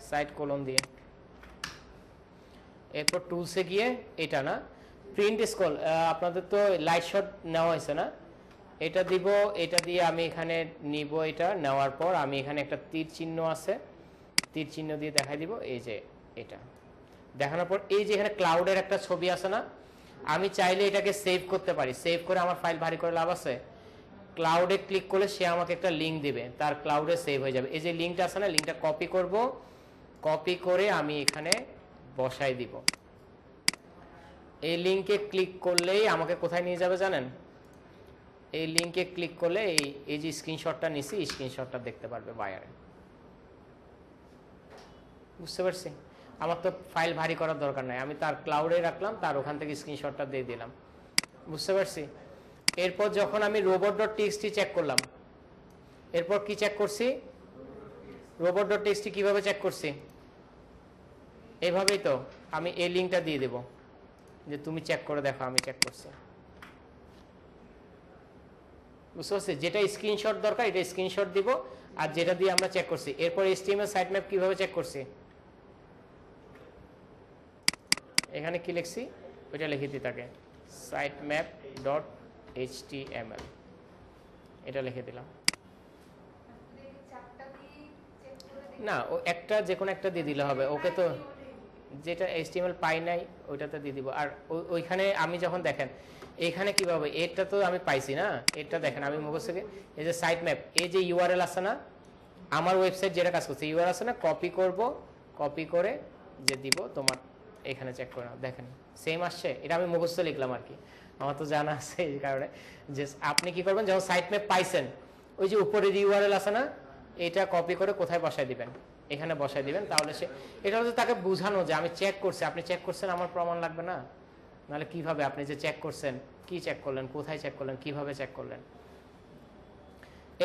[SPEAKER 1] সাইট কোলন দিয়ে এরপর টুলসে গিয়ে এটা না প্রিন্ট স্ক্রল আপনাদের তো লাইট শট নেওয়া হয়েছে না এটা দিব এটা দিয়ে আমি এখানে নিব এটা নেওয়ার পর আমি এখানে একটা তীর চিহ্ন আছে তীর চিহ্ন দিয়ে দেখাই দিব এই যে এটা দেখানোর পর এই যে এখানে ক্লাউডের একটা ছবি আছে না আমি চাইলে এটাকে সেভ করতে পারি সেভ করে আমার ফাইল ভারী করে লাভ আছে ক্লাউডে ক্লিক করলে সে আমাকে একটা লিঙ্ক দিবে তার ক্লাউডে সেভ হয়ে যাবে এই যে লিঙ্কটা আছে না লিঙ্কটা কপি করব কপি করে আমি এখানে বসাই দিব এই লিঙ্কে ক্লিক করলেই আমাকে কোথায় নিয়ে যাবে জানেন এই লিঙ্কে ক্লিক করলে এই যে স্ক্রিনশটটা নিছি স্ক্রিনশটটা দেখতে পারবে বায়ারে বুঝতে পারছি আমার তো ফাইল ভারী করার দরকার নাই আমি তার ক্লাউডে রাখলাম তার ওখান থেকে স্ক্রিনশটটা দিয়ে দিলাম বুঝতে পারছি এরপর যখন আমি robot.txt চেক করলাম এরপর কি চেক করছি robot.txt কিভাবে চেক করছি এইভাবেই তো আমি এই লিঙ্কটা দিয়ে দেব যে তুমি চেক করে দেখো আমি চেক করছি বুঝতে পারছি যেটা স্ক্রিনশট দরকার এটা স্ক্রিনশট দিব আর যেটা দিয়ে আমরা চেক করছি এরপর এইচটিএমএল সাইট ম্যাপ কিভাবে চেক করছি এখানে কি লিখছি ওইটা লিখে দিই তাকে সাইট ম্যাপ ডট এইচটিএমএল এটা লিখে দিলাম না ও একটা যে কোনো একটা দিয়ে দিলে হবে ওকে তো যেটা এইচটিএমএল পাই নাই ওইটাতে দিয়ে দিব আর ওইখানে আমি যখন দেখেন এইখানে কিভাবে এটা তো আমি পাইছি না এটা দেখেন আমি মুখস্থ থেকে এই যে সাইট ম্যাপ এই যে ইউআরএল আছে না আমার ওয়েবসাইট যেটা কাজ করছে ইউআরএল আছে না কপি করব কপি করে যে দিব তোমার এখানে চেক করে নাও দেখেন সেম আসছে এটা আমি মুখস্থ লিখলাম আর কি আমার তো জানা আছে এই কারণে যে আপনি কি করবেন যখন সাইট ম্যাপ পাইছেন ওই যে উপরের ইউআরএল আছে না এটা কপি করে কোথায় বসায় দিবেন এখানে বসায় দিবেন তাহলে সে এটা হচ্ছে তাকে বোঝানো যে আমি চেক করছি আপনি চেক করছেন আমার প্রমাণ লাগবে না নাহলে কিভাবে আপনি যে চেক করছেন কি চেক করলেন কোথায় চেক করলেন কিভাবে চেক করলেন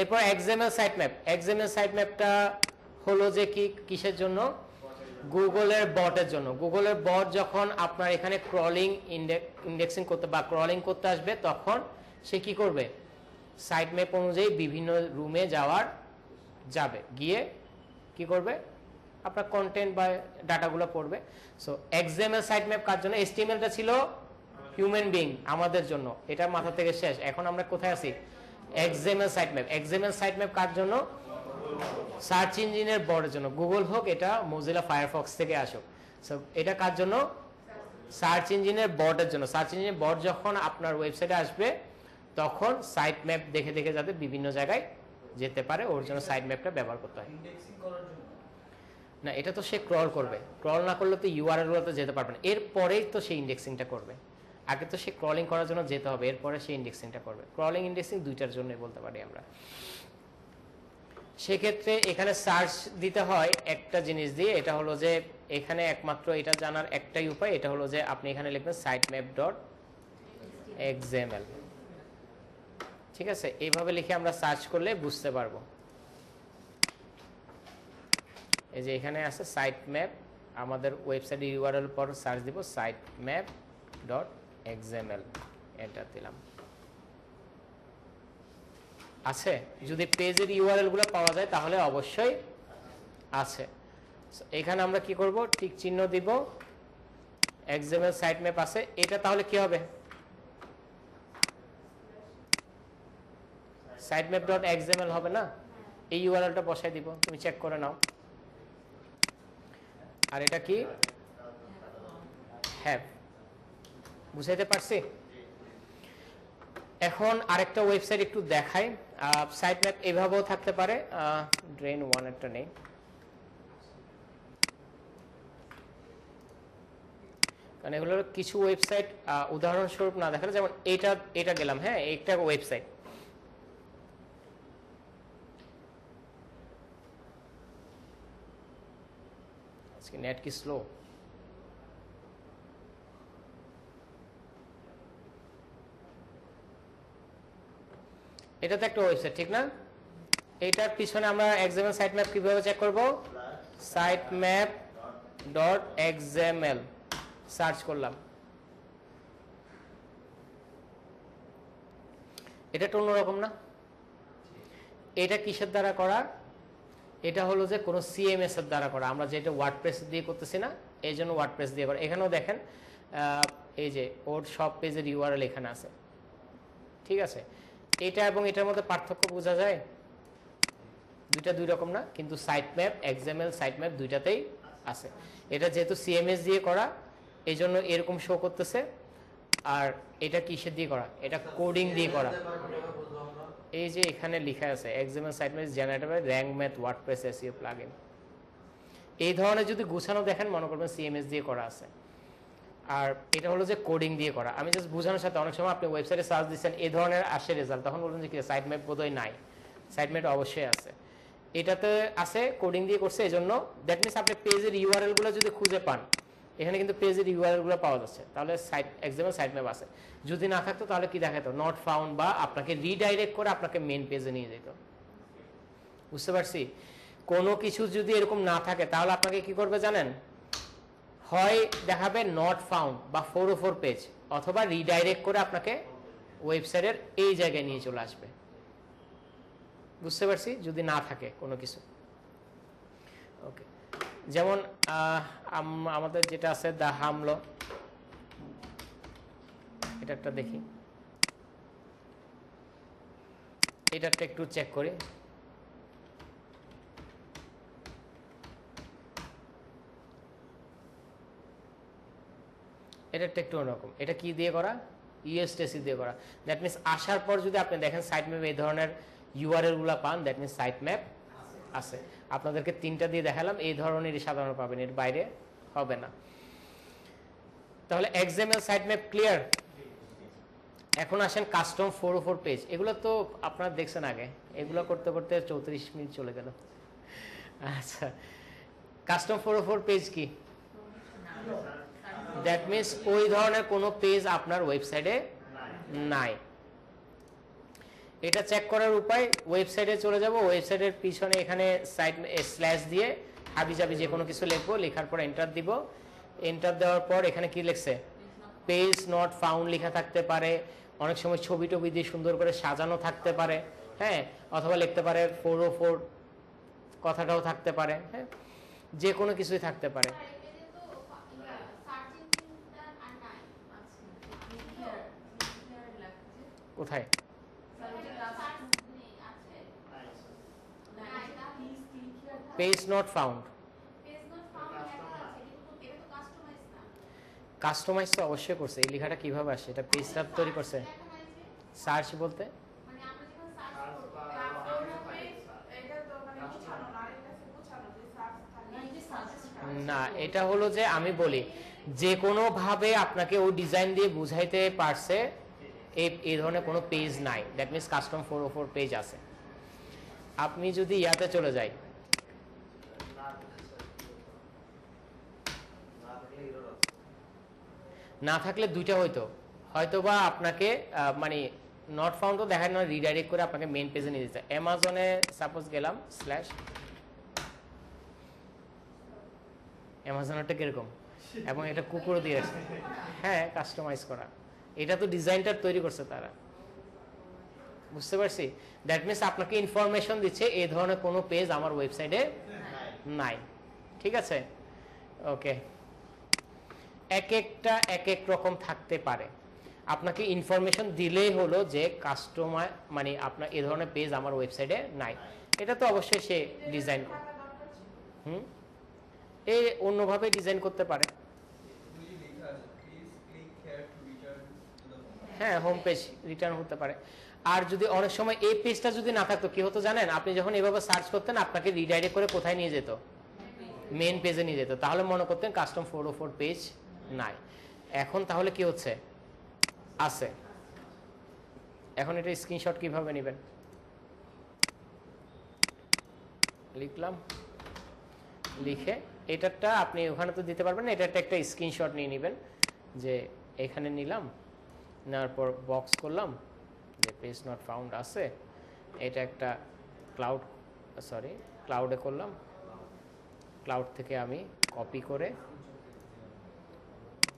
[SPEAKER 1] এরপর এক্সএমএল সাইটম্যাপ। এক্সএমএল সাইটম্যাপটা হলো যে কিসের জন্য? গুগলের বটের জন্য। গুগলের বট যখন আপনার এখানে ক্রলিং ইন্ডেক্সিং করতে বা ক্রলিং করতে আসবে, তখন সে কি করবে? সাইটম্যাপ অনুযায়ী বিভিন্ন রুমে যাবে, গিয়ে কি করবে? আপনার কন্টেন্ট বা ডাটাগুলো পড়বে। সো এক্সএমএল সাইটম্যাপ কার জন্য? এইচটিএমএলটা ছিল হিউম্যান বিং, আমাদের জন্য, এটা মাথা থেকে শেষ। এখন আমরা কোথায় আছি? XML sitemap. এক্সএমএল সাইটম্যাপ কার জন্য? সার্চ ইঞ্জিনের বটের জন্য, গুগল হোক এটা মোজিলা ফায়ারফক্স থেকে আসুক। সো এটা কার জন্য? সার্চ ইঞ্জিনের বটের জন্য। সার্চ ইঞ্জিনের বট যখন আপনার ওয়েবসাইটে আসবে, তখন সাইট ম্যাপ দেখে দেখে যাতে বিভিন্ন জায়গায় যেতে পারে, ওর জন্য সাইট ম্যাপটা ব্যবহার করতে হয়। না, এটা তো সে ক্রল করবে, ক্রল না করলে তো ইউআরএল গুলোতে যেতে পারবে না, এরপরেই তো সে ইন্ডেক্সিংটা করবে। আগে তো সে ক্রলিং করার জন্য যেতে হবে, এরপরে সে ইন্ডেক্সিংটা করবে। ক্রলিং ইন্ডেক্সিং দুইটার জন্যই বলতে পারি আমরা। সেক্ষেত্রে এখানে সার্চ দিতে হয় একটা জিনিস দিয়ে, এটা হলো যে এখানে একমাত্র এটা জানার একটাই উপায়, এটা হলো যে আপনি এখানে লিখবেন sitemap.xml। ঠিক আছে, এইভাবে লিখে আমরা সার্চ করলে বুঝতে পারবো। এই যে এখানে আছে sitemap, আমাদের ওয়েবসাইটের ইউআরএল পর সার্চ দিব sitemap.xml, এন্টার দিলাম। আছে, যদি পেজের ইউআরএল গুলো পাওয়া যায় তাহলে অবশ্যই আছে। এখানে আমরা কি করব? টিক চিহ্ন দিব, এক্সএমএল সাইটম্যাপ আছে, এটা তাহলে কি হবে? sitemap.xml হবে না? এই ইউআরএলটা বসাই দিব, তুমি চেক করে নাও। আর এটা কি? হ্যাভ। বুঝাইতে পারছি? এখন আরেকটা ওয়েবসাইট একটু দেখাই। সাইটম্যাপ এভাবেও থাকতে পারে, ড্রেন ওয়ান একটা নেই। কারণ এগুলোর কিছু ওয়েবসাইট উদাহরণস্বরূপ না দেখালে, যেমন এটা গেলাম, হ্যাঁ, একটা ওয়েবসাইট। আজকে নেট কি স্লো? এটা তো একটা ওয়েবসাইট, ঠিক না? এটার পিছনে আমরা এক্সএমএল সাইটম্যাপ কিভাবে চেক করব? sitemap.xml সার্চ করলাম। এটা তো অন্যরকম না? এটা কিসের দ্বারা করা? এটা হলো যে কোনো সিএমএস এর দ্বারা করা। আমরা যেটা ওয়ার্ডপ্রেস দিয়ে করতেছি না, এই জন্য ওয়ার্ডপ্রেস দিয়ে করা। এখানেও দেখেন, এই যে ওর সব পেজের ইউআরএল এখানে আছে। ঠিক আছে, এটা এবং এটার মধ্যে পার্থক্য বোঝা যায়? দুইটা দুই রকম না, কিন্তু সাইটম্যাপ, এক্সএমএল সাইটম্যাপ দুইটাতেই আছে। এটা যেহেতু সিএমএস দিয়ে করা, এই জন্য এরকম শো করতেছে। আর এটা কিসের দিয়ে করা? এটা কোডিং দিয়ে করা। এই যে এখানে লেখা আছে XML sitemap generated by rank math WordPress SEO plugin. এই ধরনের যদি গুছানো দেখেন, মনে করবেন সিএমএস দিয়ে করা আছে। আর এটা হলো যে কোডিং দিয়ে করা। আমি জাস্ট বোঝানোর সাথে, অনেক সময় আপনি ওয়েবসাইটে সার্চ দিচ্ছেন, এই ধরনের আসে রেজাল্ট, তখন বলবেন যে কি সাইটম্যাপ বোধহয় নাই। সাইটম্যাপ অবশ্যই আছে, এটাতে আছে, কোডিং দিয়ে করছে। এই জন্য দ্যাট মিনস আপনি পেজের ইউআরএল গুলো যদি খুঁজে পান, এখানে কিন্তু পেজের ইউআরএল গুলো পাওয়া যাচ্ছে, তাহলে এক্সএমএল সাইটম্যাপ আছে। যদি না থাকতো তাহলে কি দেখাতো? নট ফাউন্ড, বা আপনাকে রিডাইরেক্ট করে আপনাকে মেইন পেজে নিয়ে যেত। বুঝতে পারছি? কোনো কিছু যদি এরকম না থাকে তাহলে আপনাকে কি করবে জানেন? হয় দেখাবে নট ফাউন্ড বা 404 পেজ, অথবা রিডাইরেক্ট করে আপনাকে ওয়েবসাইটের এই জায়গায় নিয়ে চলে আসবে। বুঝতে পারছি? যদি না থাকে কোনো কিছু। ওকে, যেমন আমাদের যেটা আছে দা হামলো, এটা একটা দেখি, এটা একটু চেক করি। এটা একটু অন্যরকম। এটা কি দিয়ে করা? ইউএসটিসি দিয়ে করা। দ্যাট মিনস আসার পর যদি আপনি দেখেন সাইটম্যাপ এই ধরনের ইউআরএল গুলা পান, দ্যাট মিনস সাইটম্যাপ আছে। আপনাদেরকে তিনটা দিয়ে দেখালাম, এই ধরনেরই সাধারণ পাবেন, এর বাইরে হবে না। তাহলে এক্সএমএল সাইটম্যাপ ক্লিয়ার। এখন আসেন কাস্টম 404 পেজ। এগুলো তো আপনারা দেখছেন আগে, এগুলো করতে করতে 34 মিনিট চলে গেল। আচ্ছা, কাস্টম 404 পেজ কি? দ্যাট মিনস ওই ধরনের কোনো পেজ আপনার ওয়েবসাইটে নাই। এটা চেক করার উপায়, ওয়েবসাইটে চলে যাব, ওয়েবসাইটের পিছনে এখানে সাইড স্ল্যাশ দিয়ে হাবিজাবি যে কোনো কিছু লিখবো, লেখার পর এন্টার দিব। এন্টার দেওয়ার পর এখানে কি লিখছে, পেজ নট ফাউন্ড লেখা থাকতে পারে, অনেক সময় ছবি টবি দিয়ে সুন্দর করে সাজানো থাকতে পারে, হ্যাঁ, অথবা লিখতে পারে 404 কথাটাও থাকতে পারে, হ্যাঁ, যে কোনো কিছুই থাকতে পারে। কোথায়? Page not found. কাস্টমাইজ তো অবশ্যই করছে, এই লেখাটা কিভাবে আসে, এটা পেজটা তৈরি করছে। সার্চ বলতে না, এটা হলো যে আমি বলি যে কোনো ভাবে আপনাকে ওই ডিজাইন দিয়ে বুঝাইতে পারছে এই ধরনের কোনো পেজ নাই, দ্যাট মিনস কাস্টম 404 পেজ আছে। আপনি যদি ইয়াতে চলে যাই, না থাকলে দুইটা হয়তো বা আপনাকে মানে নট ফাউন্ড তো দেখায় না, রিডাইরেক্ট করে আপনাকে মেইন পেজে নিয়ে যেতে। অ্যামাজনে সাপোজ গেলাম স্ল্যাশ, অ্যামাজনটা কিরকম, এবং এটা কুকুরও দিয়ে আসছে, হ্যাঁ, কাস্টমাইজ করা, এটা তো ডিজাইনটা তৈরি করছে তারা, বুঝতে পারছি। দ্যাট মিনস আপনাকে ইনফরমেশন দিচ্ছে এই ধরনের কোনো পেজ আমার ওয়েবসাইটে নাই, ঠিক আছে। ওকে, এক একটা এক এক রকম থাকতে পারে, আপনাকে ইনফরমেশন দিলেই হলো যে কাস্টমার মানে আপনার এই ধরনের পেজ আমার ওয়েবসাইটে নাই, এটা তো অবশ্যই সে ডিজাইন এই অন্যভাবে ডিজাইন করতে পারে। হ্যাঁ, হোম পেজ রিটার্ন হতে পারে। আর যদি অনেক সময় এই পেজটা যদি না থাকতো কি হতো জানেন, আপনি যখন এভাবে সার্চ করতেন আপনাকে রিডাইরেক্ট করে কোথায় নিয়ে যেত, মেইন পেজে নিয়ে যেত, তাহলে মনে করতেন কাস্টম 404 পেজ নাই। এখন তাহলে কি হচ্ছে, আছে। এখন এটা স্ক্রিনশট কিভাবে নেবেন, লিখলাম, লিখে এটারটা আপনি ওখানে তো দিতে পারবেন না, এটারটা একটা স্ক্রিনশট নিয়ে নেবেন, যে এখানে নিলাম, নেওয়ার পর বক্স করলাম যে পেজ নট ফাউন্ড আছে, এটা একটা ক্লাউডে করলাম, ক্লাউড থেকে আমি কপি করে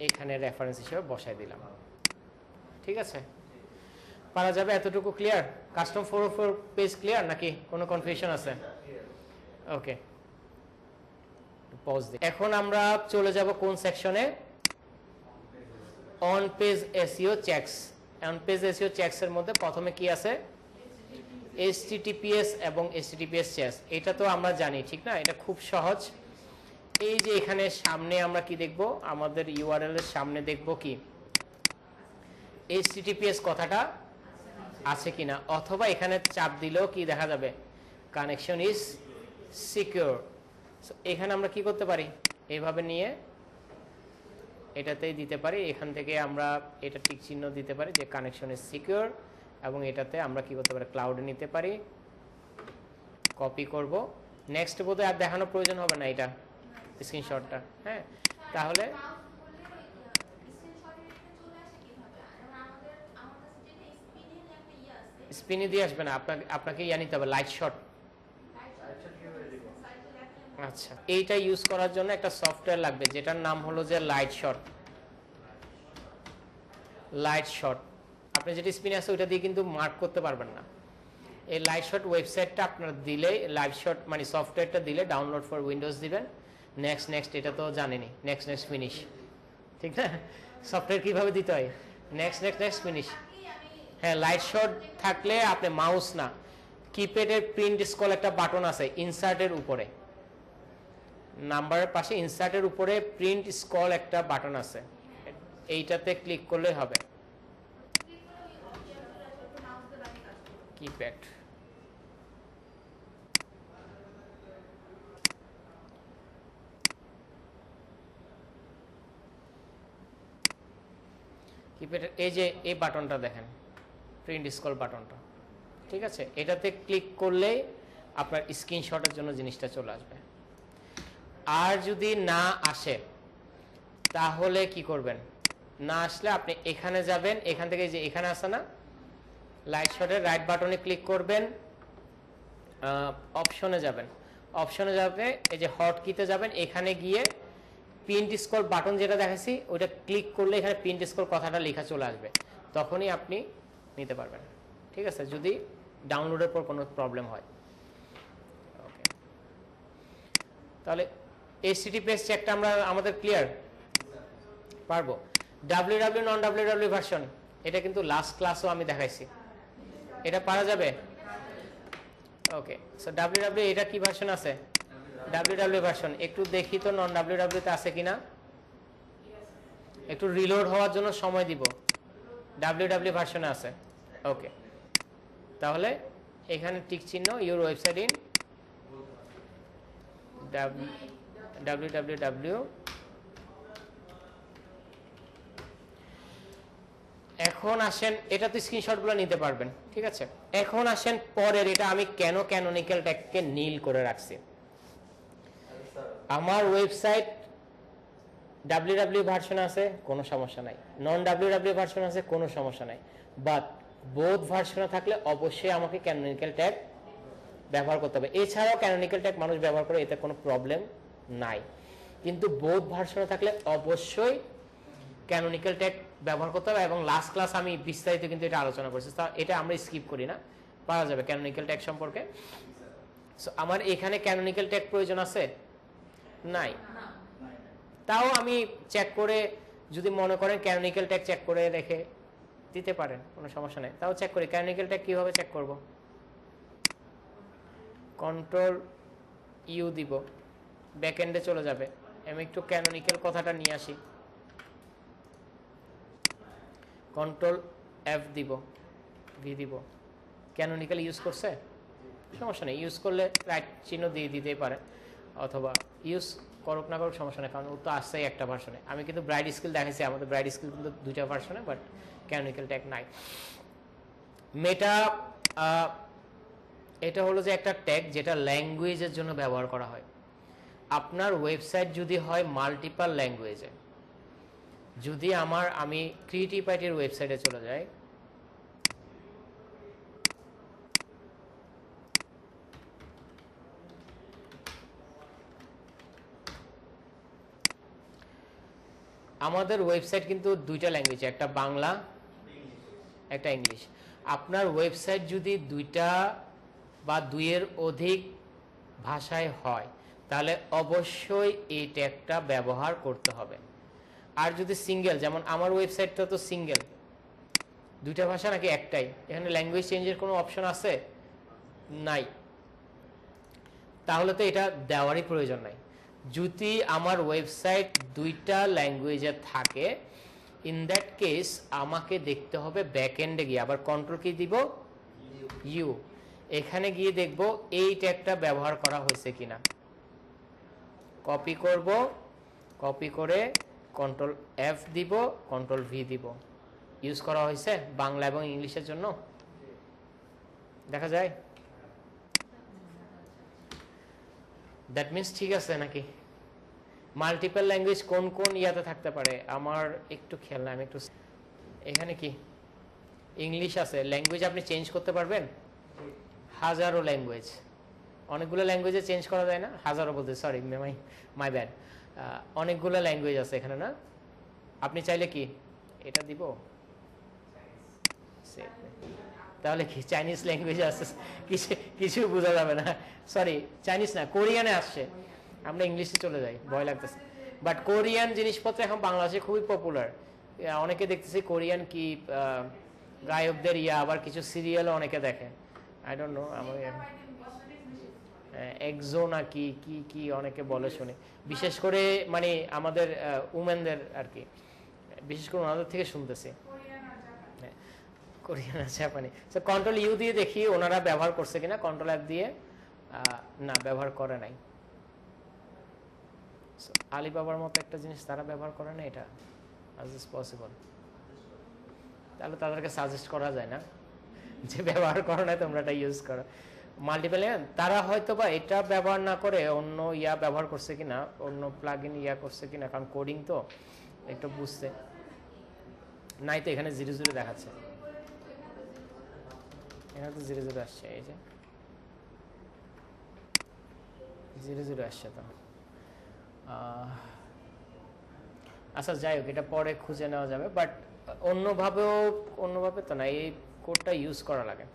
[SPEAKER 1] এখানে রেফারেন্স হিসেবে বসাই দিলাম, ঠিক আছে, পারা যাবে। এতটুকু ক্লিয়ার? কাস্টম 404 পেজ ক্লিয়ার নাকি কোনো কনফিউশন আছে? ওকে, পজ দিই। এখন আমরা চলে যাব কোন সেকশনে, on page SEO checks. On page SEO checks এর মধ্যে প্রথমে কি আছে, HTTPS এবং HTTPS চেকস। এটা তো আমরা জানি, ঠিক না, এটা খুব সহজ। এই যে এখানে সামনে আমরা কি দেখব, আমাদের ইউআরএল এর সামনে দেখব কি HTTPS কথাটা আছে কিনা, অথবা এখানে চাপ দিলেও কি দেখা যাবে, কানেকশন ইজ সিকিউর। এখানে আমরা কি করতে পারি, এইভাবে নিয়ে এটাতেই দিতে পারি, এখান থেকে আমরা এটা টিক চিহ্ন দিতে পারি যে কানেকশন ইজ সিকিউর, এবং এটাতে আমরা কি করতে পারি, ক্লাউডে নিতে পারি, কপি করব। নেক্সট বোধহয় আর দেখানোর প্রয়োজন হবে না এটা স্ক্রিনশটটা, হ্যাঁ, তাহলে স্পিনে দিয়ে আসবে না, আপনাকে ইয়া নিতে হবে, লাইট শট। আচ্ছা, এইটা ইউজ করার জন্য একটা সফটওয়্যার লাগবে যেটার নাম হলো যে লাইট শট। আপনি যেটা স্পিনে আছে ওইটা দিয়ে কিন্তু মার্ক করতে পারবেন না। এই লাইট শট ওয়েবসাইটটা আপনার দিলে, লাইট শট মানে সফটওয়্যারটা দিলে ডাউনলোড ফর উইন্ডোজ দিবেন, নেক্সট এটা তো জানেনি, নেক্সট ফিনিশ, ঠিক না, সফটওয়্যার কিভাবে দিতে হয়, নেক্সট ফিনিশ। হ্যাঁ, লাইট শট থাকলে আপনি মাউস না, কিপ্যাডের প্রিন্ট স্ক্রল একটা বাটন আছে ইনসার্টের উপরে, নাম্বারের পাশে ইনসার্টের উপরে প্রিন্ট স্ক্রল একটা বাটন আছে, এইটাতে ক্লিক করলে হবে। কিপ্যাড, কিপ্যাডের এই যে এই বাটনটা দেখেন, প্রিন্ট স্ক্রল বাটনটা, ঠিক আছে, এটাতে ক্লিক করলেই আপনার স্ক্রিনশটের জন্য জিনিসটা চলে আসবে। আর যদি না আসে তাহলে কি করবেন, না আসলে আপনি এখানে যাবেন, এখান থেকে যে এখানে আসে না লাইট শটের রাইট বাটনে ক্লিক করবেন, অপশনে যাবেন, অপশনে যাবে এই যে হট কিতে যাবেন, এখানে গিয়ে প্রিন্ট স্কোর বাটন যেটা দেখাচ্ছি ওইটা ক্লিক করলে এখানে প্রিন্ট স্কোর কথাটা লেখা চলে আসবে, তখনই আপনি নিতে পারবেন। ঠিক আছে, যদি ডাউনলোডের পর কোনো প্রবলেম হয়। ওকে, তাহলে HTTPS চেকটা আমরা আমাদের ক্লিয়ার পারবো। www নন www ভার্সন, এটা কিন্তু লাস্ট ক্লাসও আমি দেখাইছি, এটা পারা যাবে। ওকে, সো www এটা কি ভার্সন আছে? www version. একটু দেখি তো নন www তে আছে কিনা, একটু রিলোড হওয়ার জন্য সময় দিব। www ভার্সনে আছে। ওকে, তাহলে এখানে টিক চিহ্ন, ইউর ওয়েবসাইট ইন www। এখন আসেন, এটা তো স্ক্রিনশটগুলো নিতে পারবেন, ঠিক আছে। এখন আসেন পরের, এটা আমি কেন ক্যানোনিক্যাল ট্যাগকে নীল করে রাখছি। আমার ওয়েবসাইট www ভার্সন আছে, কোনো সমস্যা নাই, নন www ভার্সন আছে, কোনো সমস্যা নাই, বাট বোথ ভার্সনে থাকলে অবশ্যই আমাকে ক্যানোনিক্যাল ট্যাগ ব্যবহার করতে হবে। এছাড়াও ক্যানোনিক্যাল ট্যাগ মানুষ ব্যবহার করে, এতে কোনো প্রবলেম নাই, কিন্তু বোথ ভার্সনে থাকলে অবশ্যই ক্যানোনিক্যাল ট্যাগ ব্যবহার করতে হবে। এবং লাস্ট ক্লাস আমি বিস্তারিত কিন্তু এটা আলোচনা করছি, এটা আমরা স্কিপ করি না, পাওয়া যাবে ক্যানোনিক্যাল ট্যাগ সম্পর্কে। সো আমার এখানে ক্যানোনিক্যাল ট্যাগ প্রয়োজন আছে নাই, তাও আমি চেক করে, যদি মনে করেন ক্যানোনিক্যাল ট্যাগ চেক করে রেখে দিতে পারেন, কোনো সমস্যা নেই। তাও চেক করি, ক্যানোনিক্যাল ট্যাগ কিভাবে চেক করব? Ctrl+U দিব, ব্যাকএন্ডে চলে যাবে। আমি একটু ক্যানোনিক্যাল কথাটা নিয়ে আসি, Ctrl+F দিব, ভি দিব। ক্যানোনিক্যাল ইউজ করছে, সমস্যা নেই, ইউজ করলে রাইট চিহ্ন দিয়ে দিতেই পারে, অথবা ইউজ করুক না করুক সমস্যা নেই, কারণ ও তো আসছেই একটা ভার্সনে। আমি কিন্তু ব্রাইট স্কিল দেখাইছি, আমাদের ব্রাইট স্কিল কিন্তু দুইটা ভার্সনে, বাট ক্যানোনিক্যাল ট্যাগ নাই। মেটা, এটা হলো যে একটা ট্যাগ যেটা ল্যাঙ্গুয়েজের জন্য ব্যবহার করা হয়। আপনার ওয়েবসাইট যদি হয় মাল্টিপল ল্যাঙ্গুয়েজে, যদি আমি ক্রিয়েটিভ আইটির ওয়েবসাইটে চলে যাই, আমাদের ওয়েবসাইট কিন্তু দুইটা ল্যাঙ্গুয়েজ, একটা বাংলা একটা ইংলিশ। আপনার ওয়েবসাইট যদি দুইটা বা দুইয়ের অধিক ভাষায় হয় তাহলে অবশ্যই এই ট্যাগটা ব্যবহার করতে হবে। আর যদি সিঙ্গেল, যেমন আমার ওয়েবসাইটটা তো সিঙ্গেল, দুইটা ভাষা নাকি একটাই, এখানে ল্যাঙ্গুয়েজ চেঞ্জের কোনো অপশন আছে নাই, তাহলে তো এটা দেওয়ারই প্রয়োজন নাই। যদি আমার ওয়েবসাইট দুইটা ল্যাঙ্গুয়েজে থাকে, ইন দ্যাট কেস আমাকে দেখতে হবে ব্যাকএন্ডে গিয়ে, আবার কন্ট্রোল কি দিব, ইউ, এখানে গিয়ে দেখব এই ট্যাগটা ব্যবহার করা হয়েছে কিনা। কপি করব, কপি করে Ctrl+F দিব, Ctrl+V দিব, ইউজ করা হয়েছে বাংলা এবং ইংলিশের জন্য, দেখা যায়। দ্যাট মিনস ঠিক আছে নাকি? মাল্টিপল ল্যাঙ্গুয়েজ কোন কোন ইয়াতে থাকতে পারে আমার একটু খেয়াল নাই, আমি একটু, এখানে কি ইংলিশ আছে, ল্যাঙ্গুয়েজ আপনি চেঞ্জ করতে পারবেন, হাজারো ল্যাঙ্গুয়েজ, অনেকগুলো ল্যাঙ্গুয়েজে চেঞ্জ করা যায় না, হাজারো বলতে সরি, মাই ব্যাড, অনেকগুলো ল্যাঙ্গুয়েজ আছে এখানে না। আপনি চাইলে কি এটা দিব, তাহলে কি চাইনিজ ল্যাঙ্গুয়েজ আছে, কিছু বোঝা যাবে না, সরি চাইনিজ না, কোরিয়ানে আসছে, আমরা ইংলিশে চলে যাই, ভয় লাগতেছে। বাট কোরিয়ান জিনিসপত্র এখন বাংলাদেশে খুবই পপুলার, অনেকে দেখতেছি কোরিয়ান কি গায়কদের আবার কিছু সিরিয়ালও অনেকে দেখে, আই ডোন্ট নো, আমার এক্সো না কি কি কি অনেকে বলে শুনে, বিশেষ করে মানে আমাদের উমেনদের আর কি, বিশেষ করে ওনাদের থেকে শুনতেছি, কোরিয়ান আর জাপানি। সো Ctrl+U দিয়ে দেখি ওনারা ব্যবহার করছে কিনা, Ctrl+F দিয়ে না ব্যবহার করে নাই। আলিবাবার মতো একটা জিনিস তারা ব্যবহার করে না, এটা as is possible, তাহলে তাদেরকে সাজেস্ট করা যায় না যে ব্যবহার করো না তোমরা এটা ইউজ করো। মাল্টিপল, তারা হয়তো বা এটা ব্যবহার না করে অন্য ব্যবহার করছে কিনা, অন্য প্লাগইন করছে কিনা, কারণ কোডিং তো একটু বুঝতে নাই, তো এখানে 0 0 দেখাচ্ছে, এখানে তো 00 আসছে, এই যে 00 আসছে তো। আচ্ছা যাই হোক, এটা পরে খুঁজে নেওয়া যাবে, বাট অন্যভাবে তো না, এই কোডটা ইউজ করা লাগে।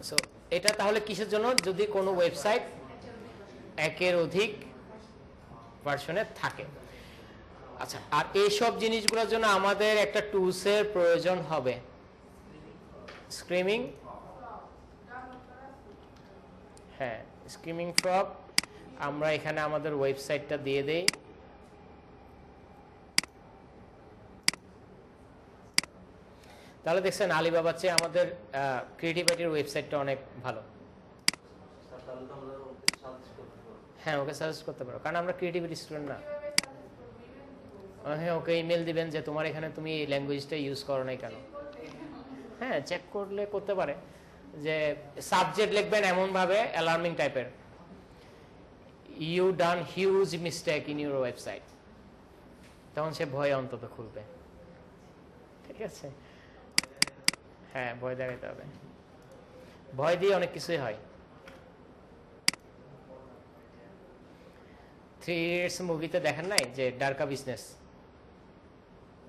[SPEAKER 1] সো এটা তাহলে কিসের জন্য? যদি কোনো ওয়েবসাইট একের অধিক ভার্সনে থাকে। আচ্ছা, আর এইসব জিনিসগুলোর জন্য আমাদের একটা টুলসের প্রয়োজন হবে। স্ক্রিমিং, হ্যাঁ স্ক্রিমিং ফ্রগ, আমরা এখানে আমাদের ওয়েবসাইটটা দিয়ে দেই। তাহলে দেখছেন আলিবাবার চেয়ে আমাদের ক্রিয়েটিভিটির ওয়েবসাইটটা অনেক ভালো।
[SPEAKER 2] স্যার তাহলে তো আমরা সাজেস্ট করতে পারবো।
[SPEAKER 1] হ্যাঁ ওকে সাজেস্ট করতে পারো, কারণ আমরা ক্রিয়েটিভিটি স্টুডেন্ট না। হ্যাঁ ওকে ইমেল দিবেন যে তোমার এখানে তুমি এই ল্যাঙ্গুয়েজটা ইউজ করো নাই কেন। হ্যাঁ চেক করলে করতে পারে যে সাবজেক্ট লিখবেন এমনভাবে অ্যালার্মিং টাইপের, you done huge mistake in your website, তখন সে ভয়ে অন্তত খুলবে। ঠিক আছে, হ্যাঁ ভয় দেখাইতে হবে, ভয় দিয়ে অনেক কিছুই হয়। 3 Idiots মুভিতে দেখেন নাই যে ডার্কা বিজনেস,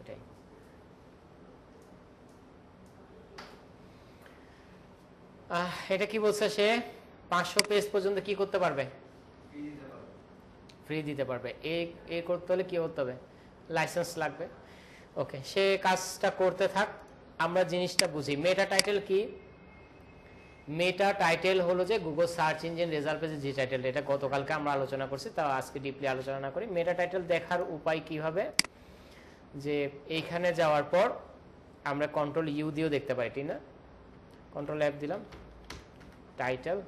[SPEAKER 1] এটাই। এটা কি বলছে সে? 500 পেজ পর্যন্ত কি করতে পারবে? ফ্রি দিতে পারবে। এ করতে হলে কি করতে হবে? লাইসেন্স লাগবে। ওকে, সে কাজটা করতে থাক, আমরা জিনিসটা বুঝি। মেটা টাইটেল কি? মেটা টাইটেল হলো যে গুগল সার্চ ইঞ্জিন রেজাল্ট পেজে যে টাইটেল, এটা গতকালকে আমরা আলোচনা করছি, তাও আজকে ডিপলি আলোচনা না করি। মেটা টাইটেল দেখার উপায় কি হবে, যে এইখানে যাওয়ার পর আমরা কন্ট্রোল ইউ দিয়েও দেখতে পাই, ঠিক না? কন্ট্রোল F দিলাম, টাইটেল